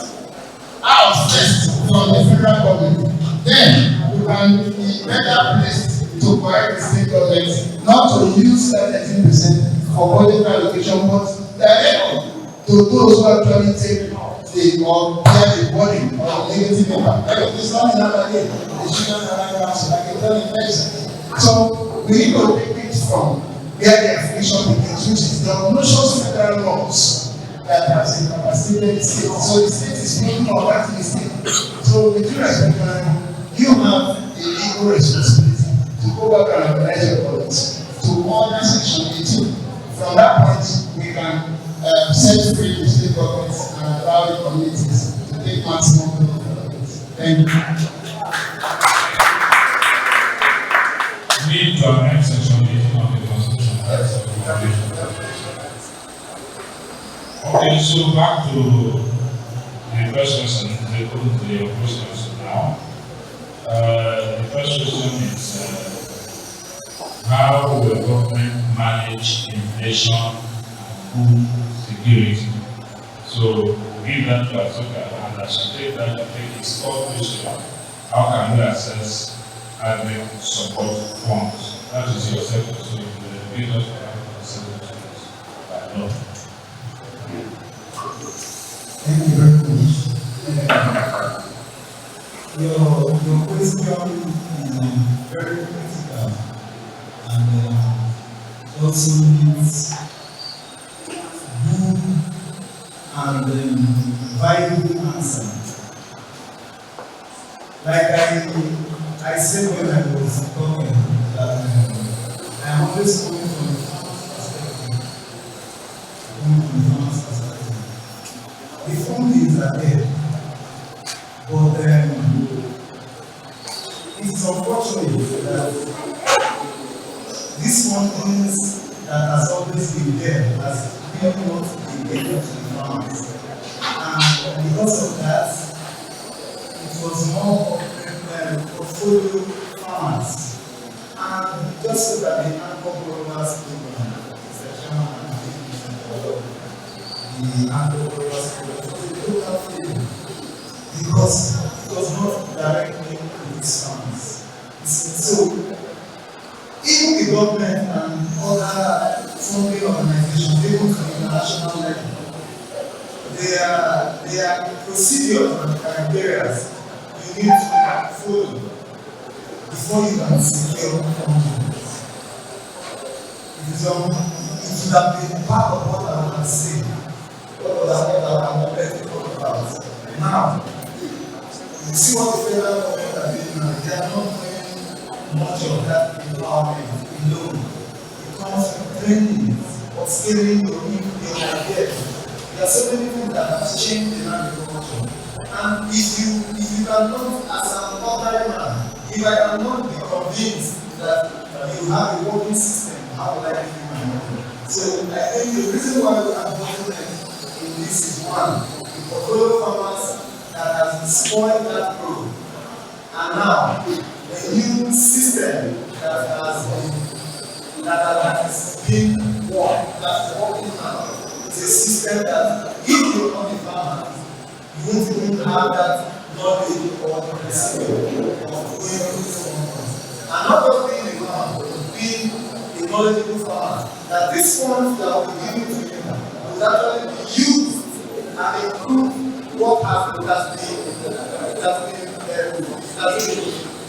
S8: out first from the federal government. Then we can be better placed to correct the state government not to use that 13% for budget allocation, but directly to those who actually take the or bear the burden of negative impact. Like it's not in another day, the children are not council, like it's done in Texas. So we need to take it from where the affiliation begins, which is the notions of federal laws that has incapacitated the state. So the state is making all that mistake. So with due respect, you have a legal responsibility to go back and organize your politics, to order section 18. From that point, we can set free the state governments and allow the communities to take maximum benefit. Thank you.
S1: We need to amend section 18 of the Constitution. That's the foundation. Okay, so back to the first question, they put the questions now. The first question is how will government manage inflation and food security? So give that to Azuka, and I should take that to take his third question. How can we access admin support funds? That is your second question. The leaders will have to second questions by law.
S8: Thank you very much. Your question is very critical and also needs good and viable answer. Like I said when I was talking that I am always coming from the farmer's perspective. The fundings are there, but it's unfortunate that this fundings that has always been there has really not been given to the farmers. And because of that, it was more portfolio farmers. And just so that the anchor growers program, Mr. Chairman, the anchor growers program was a total failure because it was not directly to these farmers. So, even the government and other funding organizations, even to international level, there are procedures and criteria you need to follow before you can secure funding. It should have been part of what I was saying. What I wanted to talk about. Now, you see what the federal government are doing now. They are not doing much of that empowerment alone. It comes from training, upscaling your ideas. There are so many things that have changed in agriculture. And if you cannot, as an ordinary man, if I cannot be convinced that you have a working system, how will I give you my money? So I think the reason why we are bottleneck in this is one, the portfolio farmers that has spoiled that growth. And now, a new system that has been worked, that's working now. It's a system that if you're not a farmer, you won't even have that knowledge or the procedure of going through someone. And not just being a farmer, but being a knowledgeable farmer, that this funds that will be given to you will actually be used and improve what has been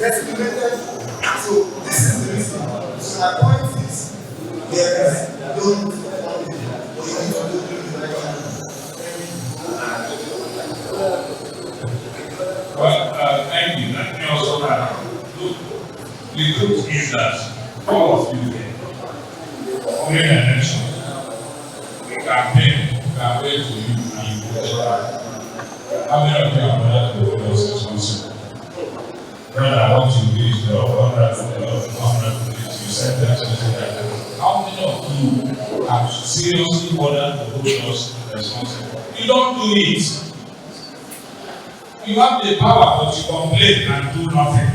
S8: estimated for. So this is the reason. So my point is, yes, don't fund it, but you need to do the right thing.
S1: Well, thank you. Let me also add, look, the truth is that all of you here, only an election, we campaign to you and you vote. How many of you have heard the vote of responsible? Brother, what you do is the honorable you said that. How many of you have seriously ordered the voters responsible? You don't do it. You have the power, but you complain and do nothing.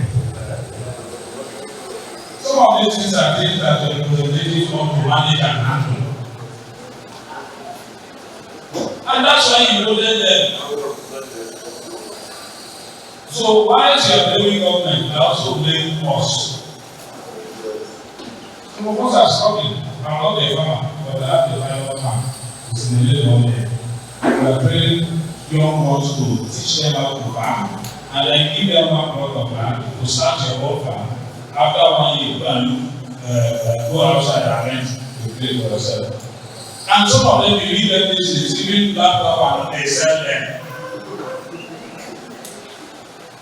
S1: Some of these things are things that the representatives want to manage and handle. And that's why you voted them. So whilst you are blaming government, you also blame us. Some of us are struggling. I'm not a farmer, but I have the final farm. It's in the middle of there. We are training young ones to teach them how to farm, and then give them one plot of land to start your own farm. After 1 year, you can go outside and rent to play for yourself. And some of them believe that this is even laptop and they sell them.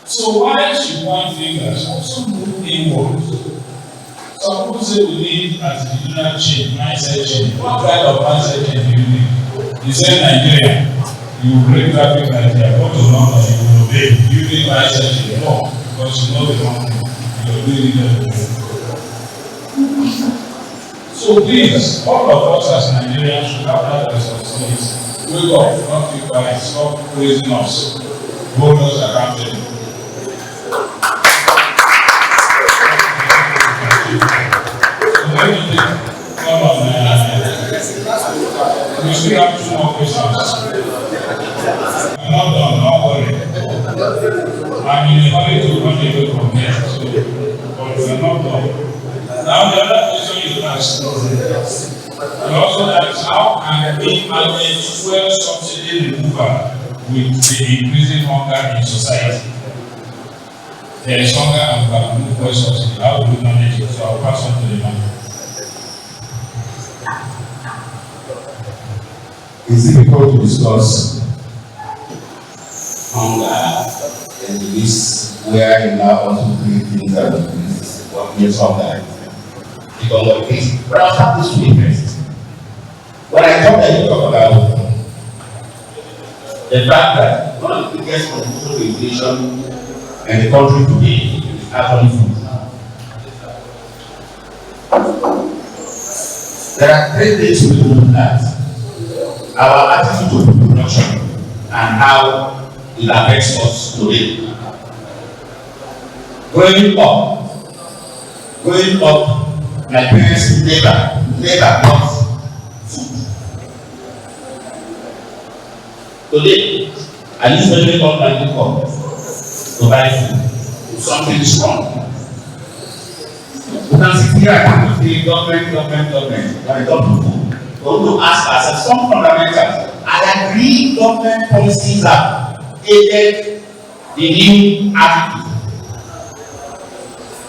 S1: So why should one fingers also move inwards? Some people say we need attitudinal change, mindset change. What kind of mindset change do you need? You say Nigeria, you break traffic Nigeria, go to London, you will obey. You need mindset change, no, because you know the wrong thing. You're doing it. So please, all of us as Nigerians should have that responsibility. Wake up, not keep quiet, stop praising us. Hold us accountable. We still have 2 more questions. I'm not done, don't worry. I'm in a hurry to run away from here, so, but we're not done. Now, the other question you asked, you also asked, how can we manage fuel subsidy removal with the increasing hunger in society? There is hunger and we have no fuel subsidy. How do we manage it? So I'll pass on to the man.
S7: It's difficult to discuss hunger and this where you now also create things that will increase what makes hunger. Because what it is, but I'll start this way first. When I talk about the fact that one of the biggest contributions to inflation in the country today is actually food. There are 3 things we do that. Our attitude to production and how it affects us today. Growing up, my parents never got food. Today, I use very long and income to buy food. Something is wrong. You can sit here and say government, when it comes to food. We want to ask ourselves some fundamentals. I agree government policies have aided the new attitude.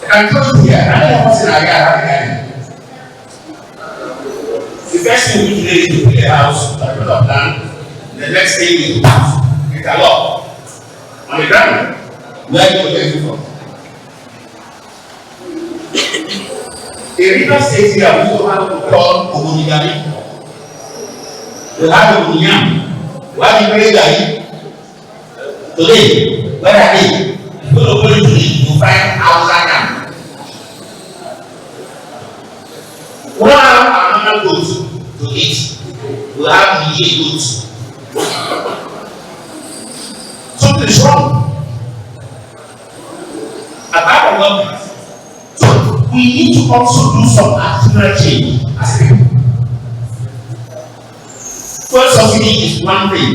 S7: I can tell you here, I don't know what's in our yard. The first thing we do today is to build a house, a plot of land. The next thing is to put interlock on the ground. Where do you get it from? A river state here, we also have to call Ogunigari. We have a Munyam. Why do you pray that? Today, where are they? You go to today, you find outside camp. We don't have another goat to eat. We have the goats. Something is wrong. Apart from government, so we need to also do some attitudinal change as a people. Fuel subsidy is one thing.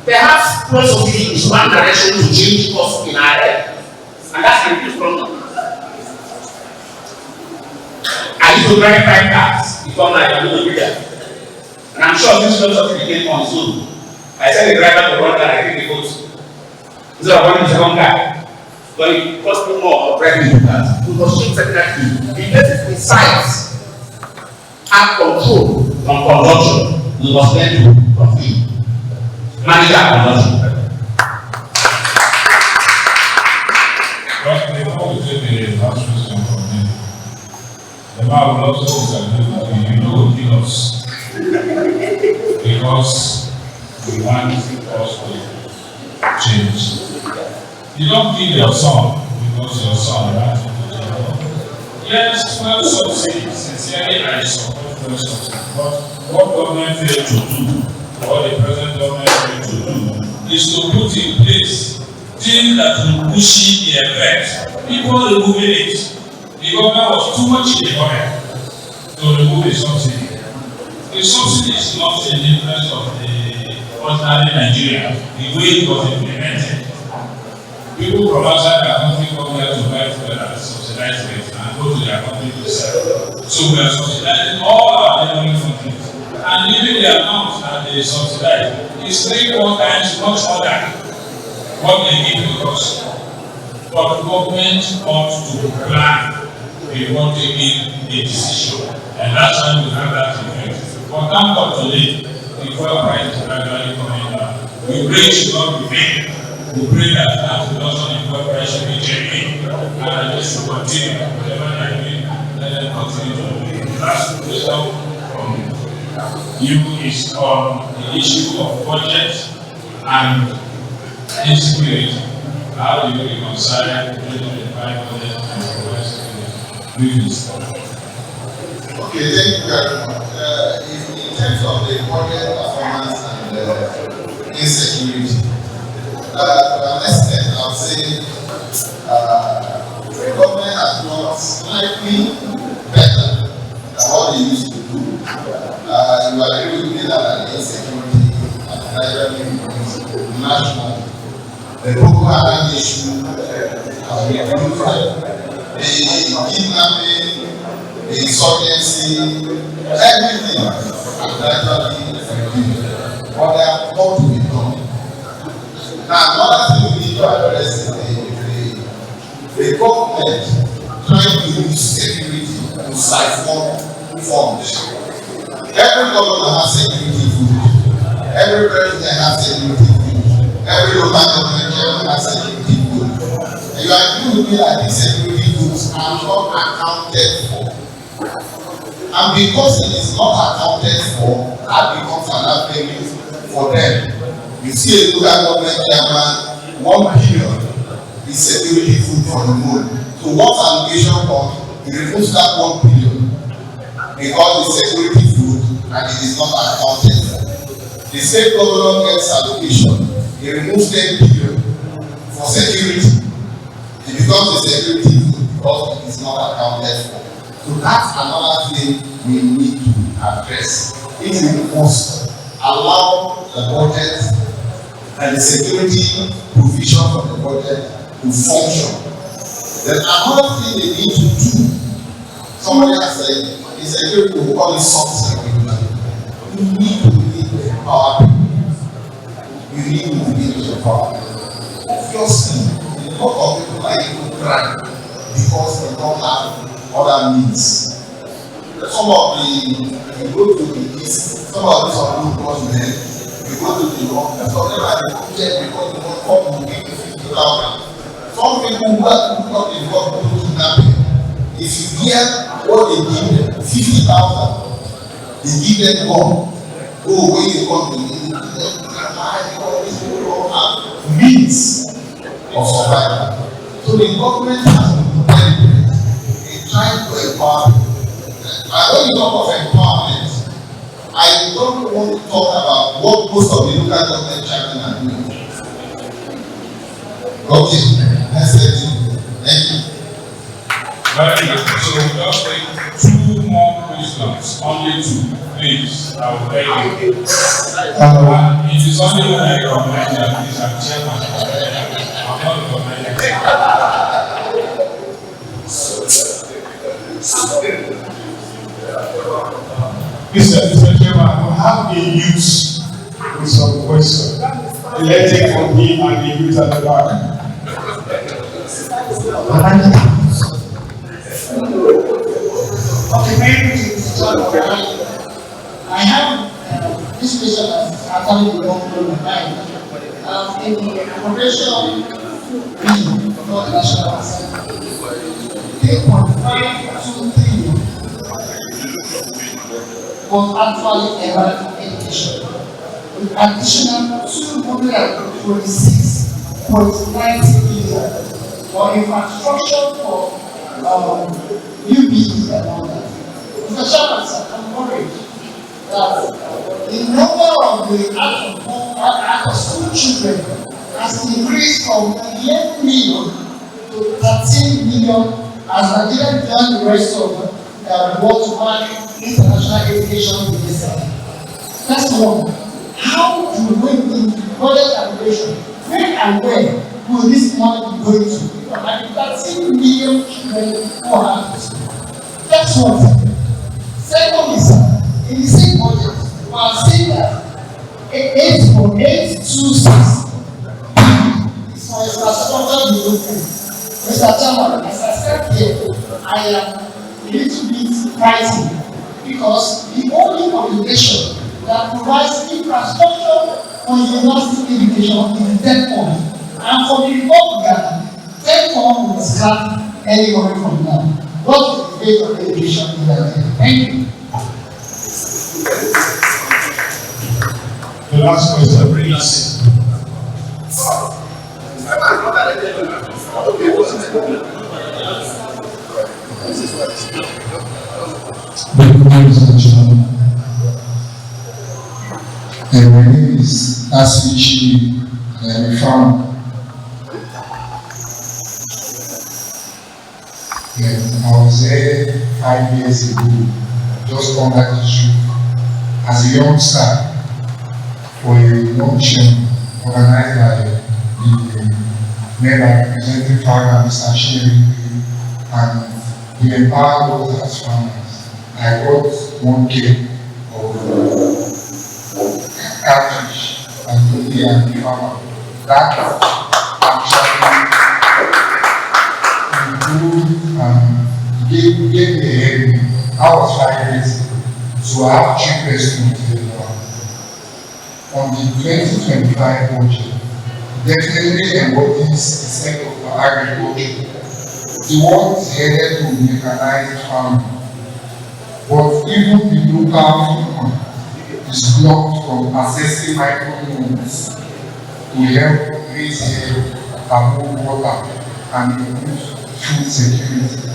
S7: Perhaps fuel subsidy is one direction to change costs in our head. And that's the reduced problem. I used to drive 5 cars before I can do the bigger. And I'm sure this fuel subsidy came on soon. I said the driver to run that I think the goes. Instead of running the second car. But it cost me more of driving the cars. We must change that thing. The places with sites have control on consumption. We must learn to compete. Manage our consumption.
S1: But before we take the last question from me, the man will also disagree with you. You know who kill us. Because we want us to change. You don't kill your son because your son wants to change. Yes, fuel subsidy, sincerely I support fuel subsidy. But what government failed to do, what the present government failed to do, is to put in place things that will cushion the effect. People removing it. The government was too much in the hurry to remove the subsidy. The subsidy is not in the interest of the ordinary Nigeria, the way it was implemented. People from outside their country come here to buy fuel at subsidized rates and go to their country to sell. So we are subsidizing all our neighboring countries. And even the amount that they subsidize is 3-4 times much more than what they give to us. But the government ought to plan before taking a decision. And that's why we have that effect. But thank God today, the fuel price is gradually coming down. We pray to God with faith. We pray that that reduction in fuel price should be genuine. And this should continue. Whatever they are doing, let them continue to do it. The last question from you is on the issue of budget and insecurity. How do you reconcile the 2025 budget and provide security?
S6: Okay, thank you very much. In terms of the budget performance and insecurity, to an extent, I would say the government has done slightly better than what they used to do. You are agree with me that the insecurity Nigerian nationally. The Boko Haram issue has been different. The kidnapping, the insurgency, everything has gradually reduced. But there are more to be done. Now, another thing we need to address is the government trying to use security to siphon funds. Every government has security food. Every president has security food. Every local government chairman has security food. And you agree with me that these security foods are not accounted for. And because it is not accounted for, that becomes an avenue for them. You see a local government chairman, 1 billion is security food for the moon. So what allocation comes, he removes that 1 billion because it's security food and it is not accounted for. The state government gets allocation, he removes 10 billion for security. It becomes a security food because it is not accounted for. So that's another thing we need to address. If we must allow the budget and the security provision for the budget to function. Then another thing they need to do, somebody has said, is security, we call it soft security. You need to empower people. You need to empower people. Obviously, a lot of people are even crying because they don't have other means. Some of you go to the east, some of these are blue cross men, you go to the north, and some of them are the because they want to come to give you 50,000. Some people who are not involved in kidnapping, if you hear what they give them, 50,000, they give them gun. Oh, when you come to me, means of survival. So the government has to be deliberate in trying to empower people. And when you talk of empowerment, I don't want to talk about what most of the local government chairmen are doing. Okay, that's it. Thank you.
S1: Very good. So we'll just take 2 more questions, only 2, please. I will beg you. It is only when I recognize that this is chairman. I'm not recognizing.
S5: Mr. Chairman, we have a youth with some questions. Let's take from him and the youth at the back.
S8: Okay, very good. I have this question that's actually belongs to my mind. In the accommodation region for the National Assembly, 8.523 was actually ever education, with additional 246.90 billion for infrastructure for UBE and all that. Mr. Chairman, I'm worried that the number of the school children has increased from 11 million to 13 million as Nigeria joined the rest of the world to buy international education in this area. That's one. How do we in budget calculation, when and where will this money be going to? Like 13 million children who are at school. That's one thing. Second is, in the same budget, we are saying that 8.826 is for infrastructure development. Mr. Chairman, as I said here, I am a little bit frightened because the only organization that provides infrastructure for university education is DEFCON. And for the report Ghana, DEFCON will start any money from now. What is the rate of education in Nigeria? Thank you.
S5: The last question, please.
S10: My name is Asmichi Farm. I was there 5 years ago, just on that issue. As a youngster, for a luncheon organized by the member representing Farmer, Mr. Shiri, and we empower those as farmers. I got 1K of catfish and the farmer. That actually improved and gave me a hearing. I was 5 days, so I have 3 questions on the 2025 budget. Definitely embodies the set of agriculture. The one is headed to mechanized farming, but even the local farmer is blocked from accessing microloans to help raise hair, above water, and improve food security.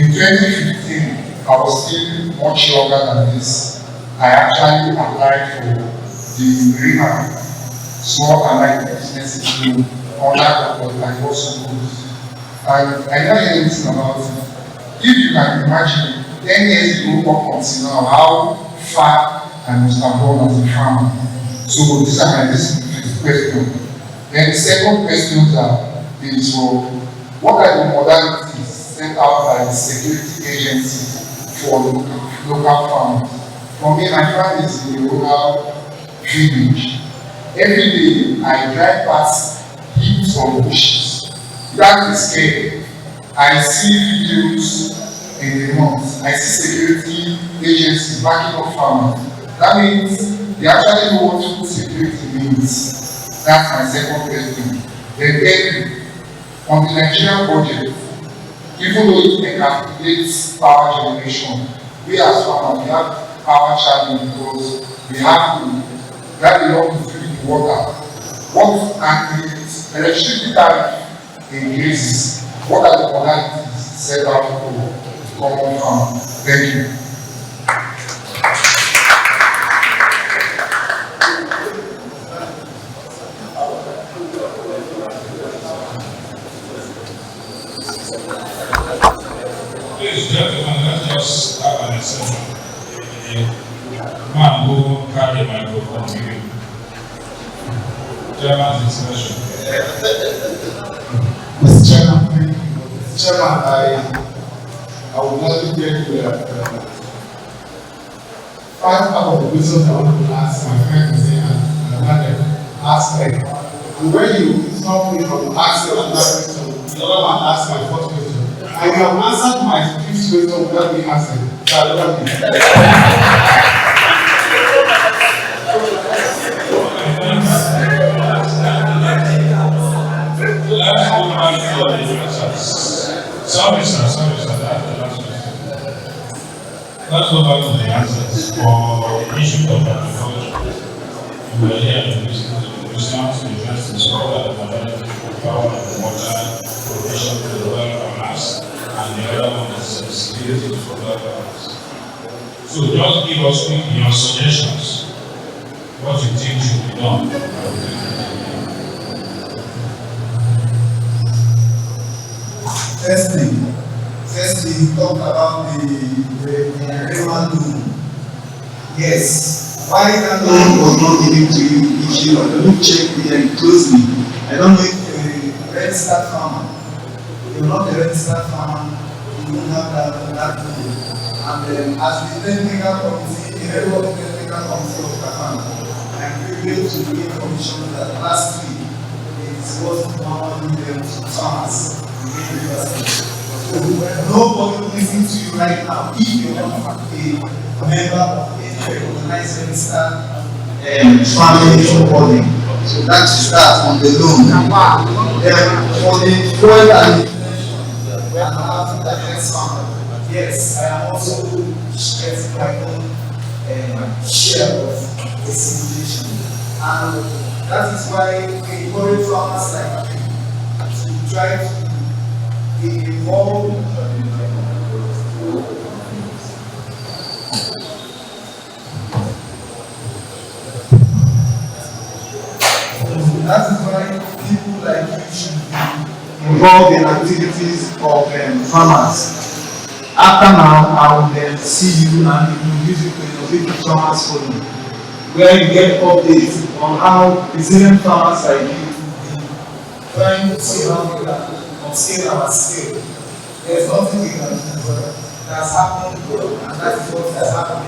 S10: In 2015, I was still much younger than this. I actually applied for the rehab small and light businesses loan under the also goes. And I don't hear anything about it. If you can imagine 10 years ago up until now, how far I must have gone as a farmer. So these are my first questions. Then the second question is what are the modalities set out by the security agencies for local farmers? For me, my farm is in a rural village. Every day I drive past heaps of bushes. That is scary. I see videos in the month. I see security agencies backing up farmers. That means they actually know what food security means. That's my second question. Then on the Nigerian budget, even though it encapsulates power generation, we as farmers, we have power challenge because we have a lot to fill the water. What and the electricity tariff increases, what are the modalities set out for common farm? Thank you.
S1: Please, gentlemen, let's just have an exception. Man who carry microphone to you. Chairman's expression.
S8: Mr. Chairman, thank you. Mr. Chairman, I would like to get to 5 out of the questions I want to ask my friend and I want to ask them. And when you stop me from asking another question, the other one ask my first question. I have answered my 5th question without me asking. So I love you.
S1: Let's go back to the answers. Sorry, sir, that's the last question. Let's go back to the answers for the issue of agriculture. We were here in Christians to invest in solar, power and water, provision to the rural farmers, and the other one is security for rural farmers. So just give us your suggestions, what you think should be done.
S11: Firstly, talk about the Rema loan. Yes. Why that loan was not given to you each year? Don't check very closely. I don't know if you're a registered farmer. If you're not a registered farmer, you don't have that loan. And as the technical committee, the head of the technical committee of Kafan, I'm privileged to give information that last week it was 1 million farmers. Nobody listening to you right now, if you're not a member of a organized registered farming body. So that is that on the loan. For the fuel and the next farmer, yes, I am also getting my own share of the simulation. And that is why we encourage farmers like you to try to involved. That is why people like you should be involved in activities of farmers. After now, I will then see you and introduce you to the Innovative Farmers Forum, where you get updates on how resilient farmers like you trying to see how we can upscale our skill. There's nothing we can do, but that's happened, and that is what has happened.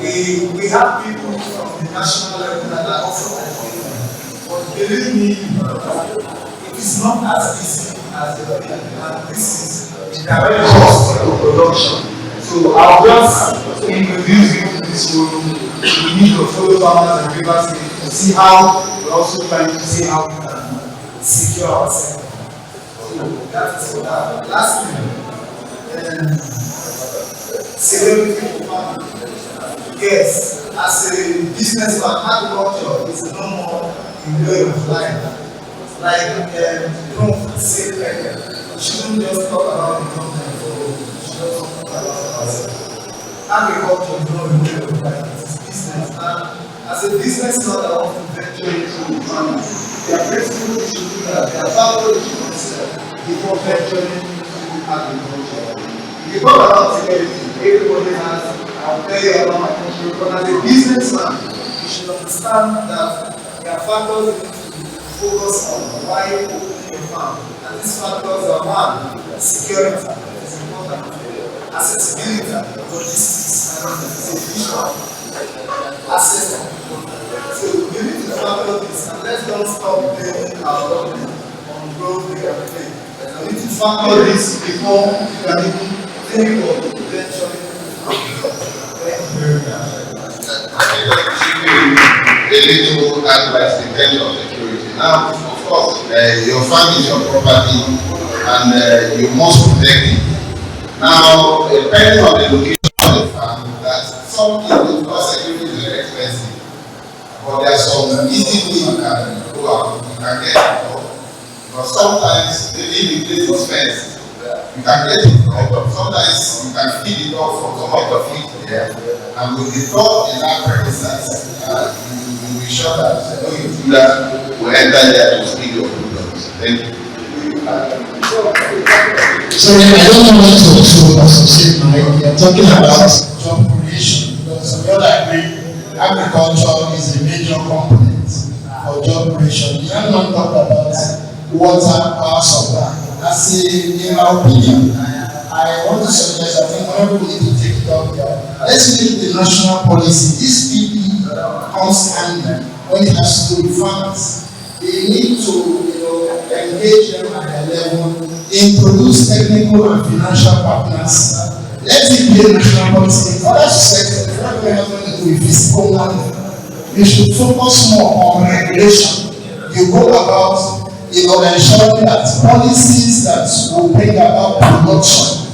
S11: We have people from the national level that are also complaining, but believe me, it is not as easy as the and this is the direct cost of production. So I'll just introduce you to this room. We need to follow farmers and rivers to see how we're also trying to see how we can secure ourselves. So that's what that. Lastly, security for farming. Yes, as a businessman, agriculture is no more in way of life. Like don't say you shouldn't just talk about the government, or you should just talk about ourselves. Agriculture is not a way of life, it's business. And as a businessman that wants to venture into farming, there are principles you should do that, there are values you should consider before venturing into agriculture. If you talk about security, everybody has, I'll tell you about my country, but as a businessman, you should understand that there are factors you need to focus on while opening a farm. And these factors are one, security, is important. Accessibility, logistics, and visual access. So we need to factor this, and let's not stop blaming our government on growth we can make. We need to factor this before we can even think of eventually. Thank you very much.
S6: A little advice in terms of security. Now, of course, your farm is your property, and you must protect it. Now, depending on the location of the farm, that some people, because security is very expensive, but there are some easy ways you can go out, you can get it. But sometimes, maybe the place is fenced, you can get it. Sometimes you can feed it off from some other feed there, and with the dog in that premises, you will be sure that no intruder will enter there to steal your products. Thank you.
S8: So I don't want to associate my idea talking about job creation, because we all agree agriculture is a major component for job creation. You have not talked about water power supply. In my opinion, I want to suggest, I think whenever we need to take it up there, let's make the national policy. This PP comes handy when it has to do with farmers. They need to, engage them at their level, introduce technical and financial partners. Let it be a national policy. In other sectors, what we have to do with physical land, you should focus more on regulation. You go about, ensuring that policies that will bring about production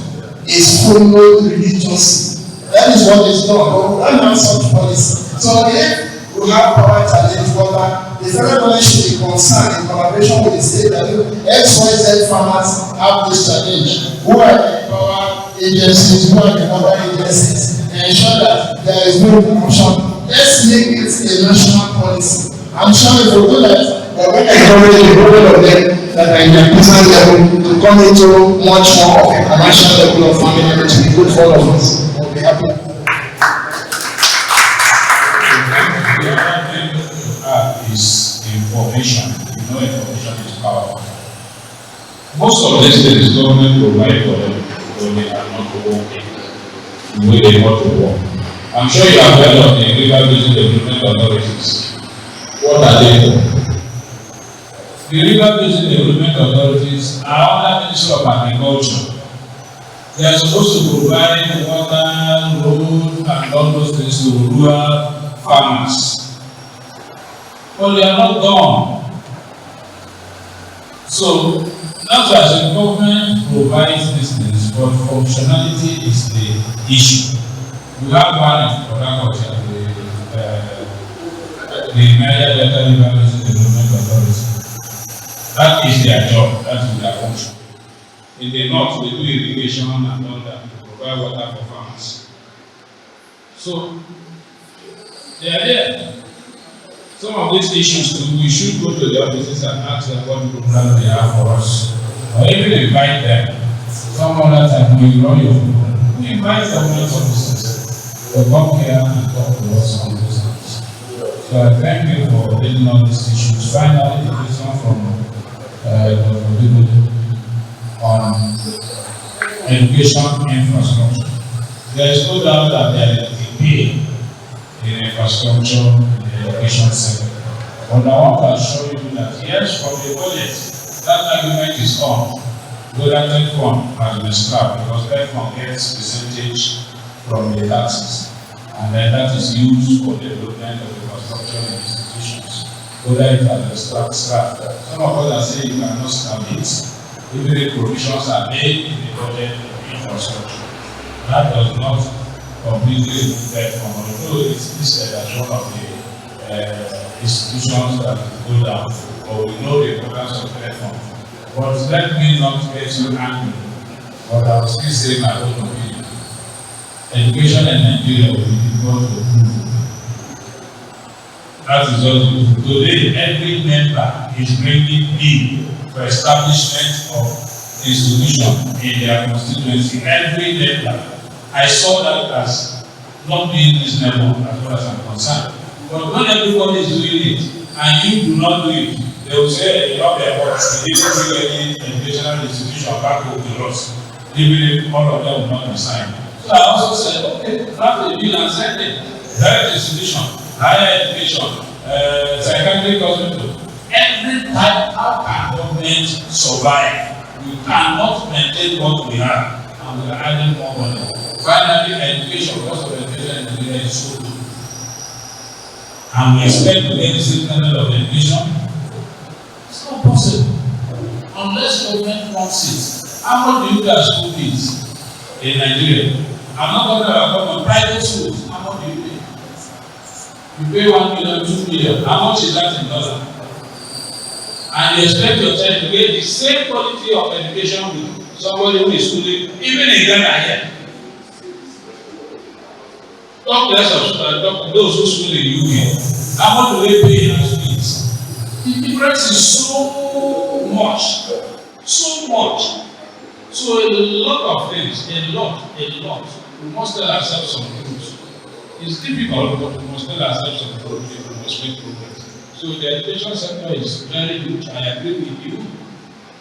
S8: is followed religiously. That is what is done. But we don't have such policy. So if we have power challenge water, the federal government should be concerned in collaboration with the state that XYZ farmers have this challenge. Who are the power agencies, who are the other agencies, and ensure that there is no promotion. Let's make it a national policy. I'm sure if we do that, we're going to encourage the whole of them that are in their business level to come into much more of a commercial level of farming, and to be good for all of us. We'll be happy.
S1: Is information. Information is power. Most of these things government provide for them, but they are not working the way they want to work. I'm sure you have heard of the River Basin Development Authorities. What are they for? The River Basin Development Authorities are under Ministry of Agriculture. They are supposed to provide water, road, and all those things to rural farmers. But they are not done. So, not as the government provides these things, but functionality is the issue. We have one in Agriculture, the Niger Delta River Basin Development Authority. That is their job, that is their function. In the north, they do irrigation and all that to provide water for farmers. So, they are there. Some of these issues too, we should go to the offices and ask them what program they have for us. Or even invite them. Some other time when you run your program, we invite government officers to come here and talk to us on those things. So I thank you for raising all these issues. Finally, the question from Dr. Bibu on education infrastructure. There is no doubt that there is a delay in infrastructure in the education sector. But I want to assure you that yes, from the budget, that argument is on. Whether TECFON has been scrapped because TECFON gets percentage from the taxes, and then that is used for the development of infrastructure and institutions. Whether it has been scrapped. Some of us are saying you cannot scrap it, even if provisions are made in the budget of infrastructure. That does not completely remove TECFON, although it's listed as one of the institutions that go down, but we know the importance of TECFON. But let me not get you angry, but I will still say my own opinion. Education in Nigeria will be difficult to improve. That is all it is. Today, every member is bringing bill for establishment of institution in their constituency. Every member. I saw that as not being reasonable as far as I'm concerned. But when everybody is doing it and you do not do it, they will say you have their words. They didn't bring any educational institution back to us, even if all of them will not be signed. So I also said, okay, have the bill and send it. Direct institution, higher education, psychiatric hospital. Every type, how can government survive? We cannot maintain what we have, and we are adding more money. Finally, education, cost of education in Nigeria is so good. And we expect to get the same level of education. It's not possible. Unless government wants it. How much do you pay school fees in Nigeria? I'm not talking about private schools. How much do you pay? You pay 1 million, 2 million. How much is that in dollars? And you expect your child to get the same quality of education with somebody who is schooling, even in Ghana here. Talk less of those who school in UK. How much do they pay in our schools? The difference is so much. So much. So a lot of things, a lot. We must tell ourselves some truths. It's difficult, but we must tell ourselves some truths if we must make progress. So the education sector is very good. I agree with you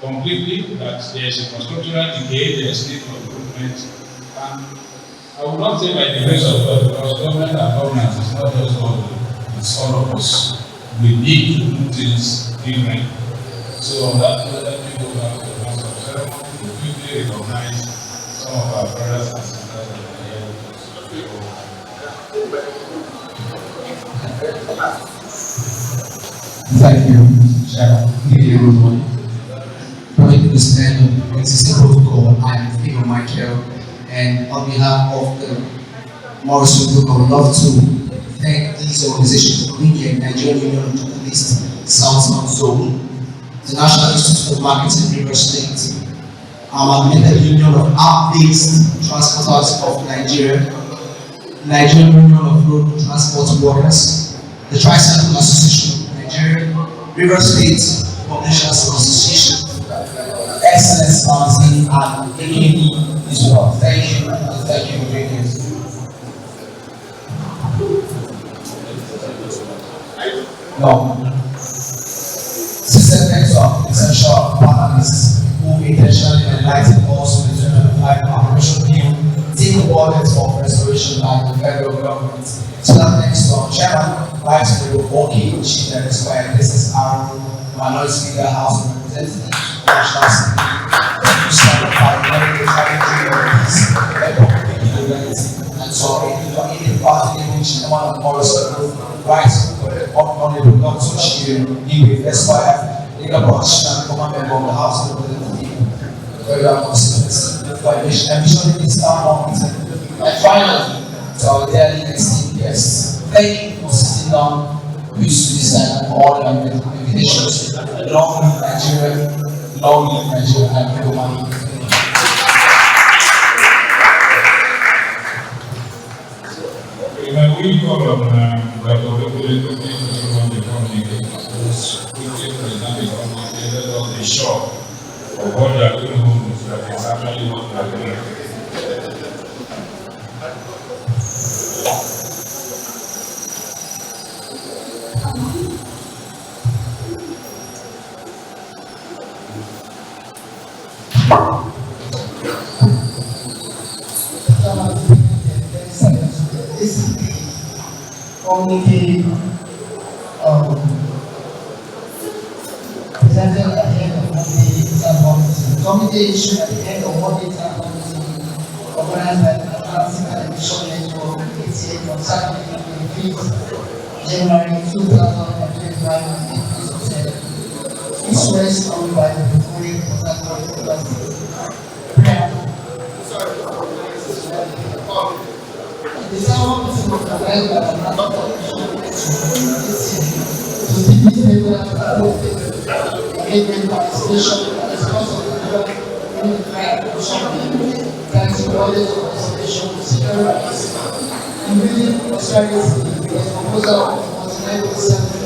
S1: completely that there is a structural decay, there is need for improvement. And I would not say by the grace of God, because government and governance is not just God, it's all of us. We need to do things different. So on that note, let me go back to the master of ceremony to quickly recognize some of our brothers and sisters that are here with us.
S12: Thank you, Chair. Good evening, everyone. According to the standard of existing protocol, I am Theo Michael, and on behalf of the Morrison Group, I would love to thank these organizations for being here: Nigerian Union of Journalists, Southern Zone, the National Institute of Marketing, River State, Amalgamated Union of Art-Based Transporters of Nigeria, Nigerian Union of Road Transport Workers, the Tricycle Association of Nigeria, River State Publishers Association, Excellence Magazine, and AKB as well. Thank you, and thank you for being here. No. System network, essential partners who intentionally enlighten us with the 2025 appropriation bill, take the wallet of restoration by the federal government. So that next one, Chairman, Vice President Oki, Chief Justice, this is our Minority Leader House of Representatives, National Assembly. And so, if you are in the party, which the one of Morrison Group, right, Honorable Dr. Chief, Esquire, legal practitioner, common member of the House of Representatives, very well considered for ambition in Star Mountain. And finally, to our dearly esteemed guests, thank you for sitting down with Susan all the invitations. Long live Nigeria, long live Nigeria, and everyone.
S1: When we call on Dr. Bebe to run the communication, those quickly present the communication on the shore of what they are doing home is that it's actually what they are doing.
S8: Community presented at the end of the committee issue at the end of one committee organized by the Atlantic Television Network ATA from Saturday 25th January 2025 in East West owned by the Victoria the sound is organized by the Atlantic Television Network participation and response of the thanks to all the participation, securities, and building prosperity, the proposal of continental assembly.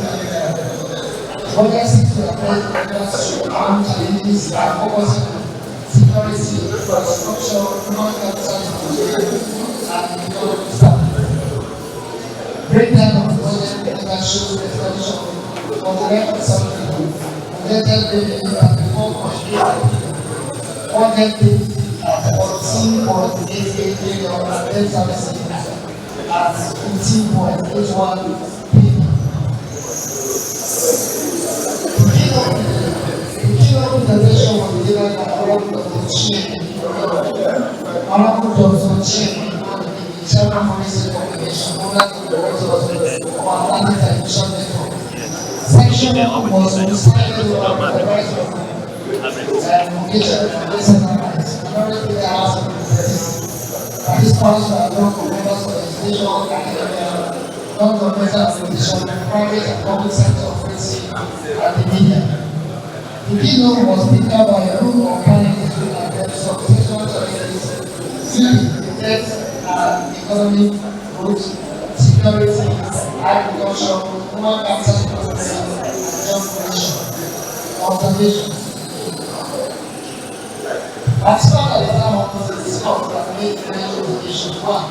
S8: What seeks to address the armed challenges are focusing on security, infrastructure, human capital, and economic stability. Breakdown of budget that shows the establishment of continental assembly, projected revenue at 4.8 budget at 14.88 billion and debt servicing at 15.81 billion. The keynote presentation was delivered by Honorable Johnson Chairman, the Chairman for Research Communication, owner of the Directors of Atlantic Television Network. Section was decided on the right of location and listeners. Minority House of Representatives. Participants were drawn from members of the educational, academia, non-governmental organization, private and public sector operating and the media. The keynote was picked up by a group of panelists who addressed some sexual challenges, the debt and economic growth, security, agriculture, human capital development, and job creation. Observations. As part of the time of the discourse that made financial education one,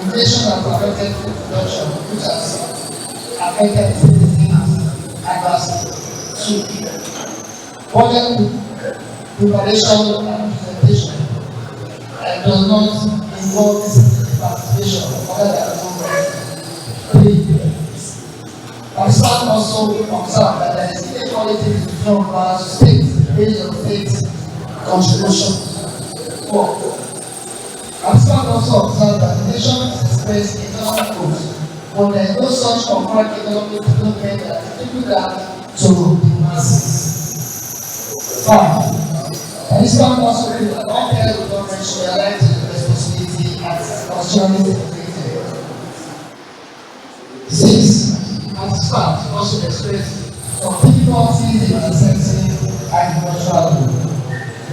S8: inflation has affected food production, which has affected citizens adversely. Two, budget preparation and presentation does not involve participation other than government. 3, participants also observe that there is inequality between various states based on state contribution. 4, participants also observe that the nation is experiencing economic growth, but there is no such concurrent economic development that people that to the masses. 5, participants also feel that all players of government should realize the responsibility as constitutionally created. 6, participants also express some difficulties in assessing agricultural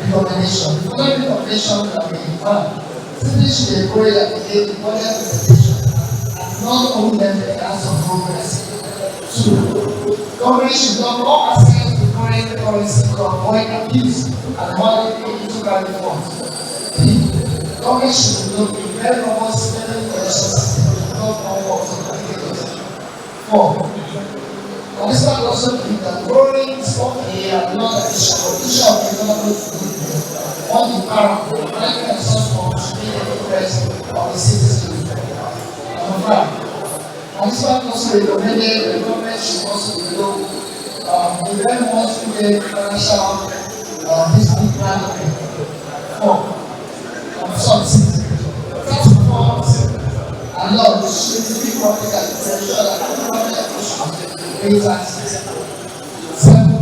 S8: recommendation. The following recommendation that we found simply should encourage and engage in budget presentation and not only them the chance of progress. 2, government should not all access to foreign currency to avoid abuse and money into private funds. 3, government should develop a very robust spending collection system to help all works of indicators. 4, participants also believe that growing sport area and not additional issue of development on the power of planning and such forms should be the interest of the citizens. Number 5, participants also recommended the government should also develop a very much needed financial district planning. 6, tax reforms and laws should be practical to ensure that economic efficiency pay taxes. 7,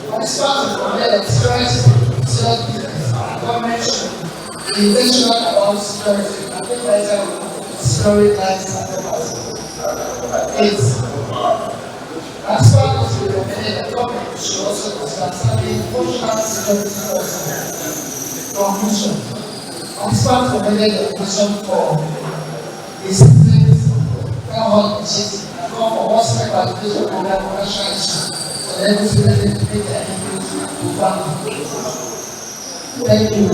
S8: participants recommended express serious business and government should be intentional about security and take better security lives and property. 8, participants also recommended that government should also consider serving functional security forces. Conclusion. Participants recommended the commission for a citizens town hall initiative and call for widespread participation program for national issues so that every citizen to make their input to family. Thank you.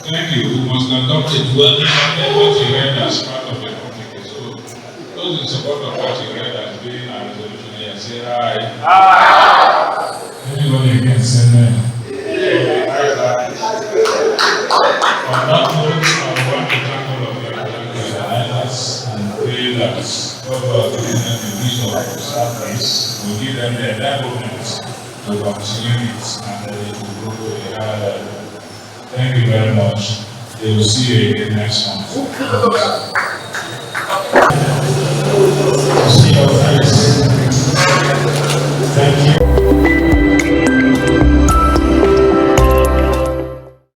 S1: Thank you. We must adopt it well, what you read as part of the communique. So Those in support of what you read as being a resolution here, say aye. Anybody against, say no. On that note, I want to thank all of you and pray that God will give them the wisdom to start this, will give them the enablement to continue it and it will grow to a higher level. Thank you very much. They will see you again next month.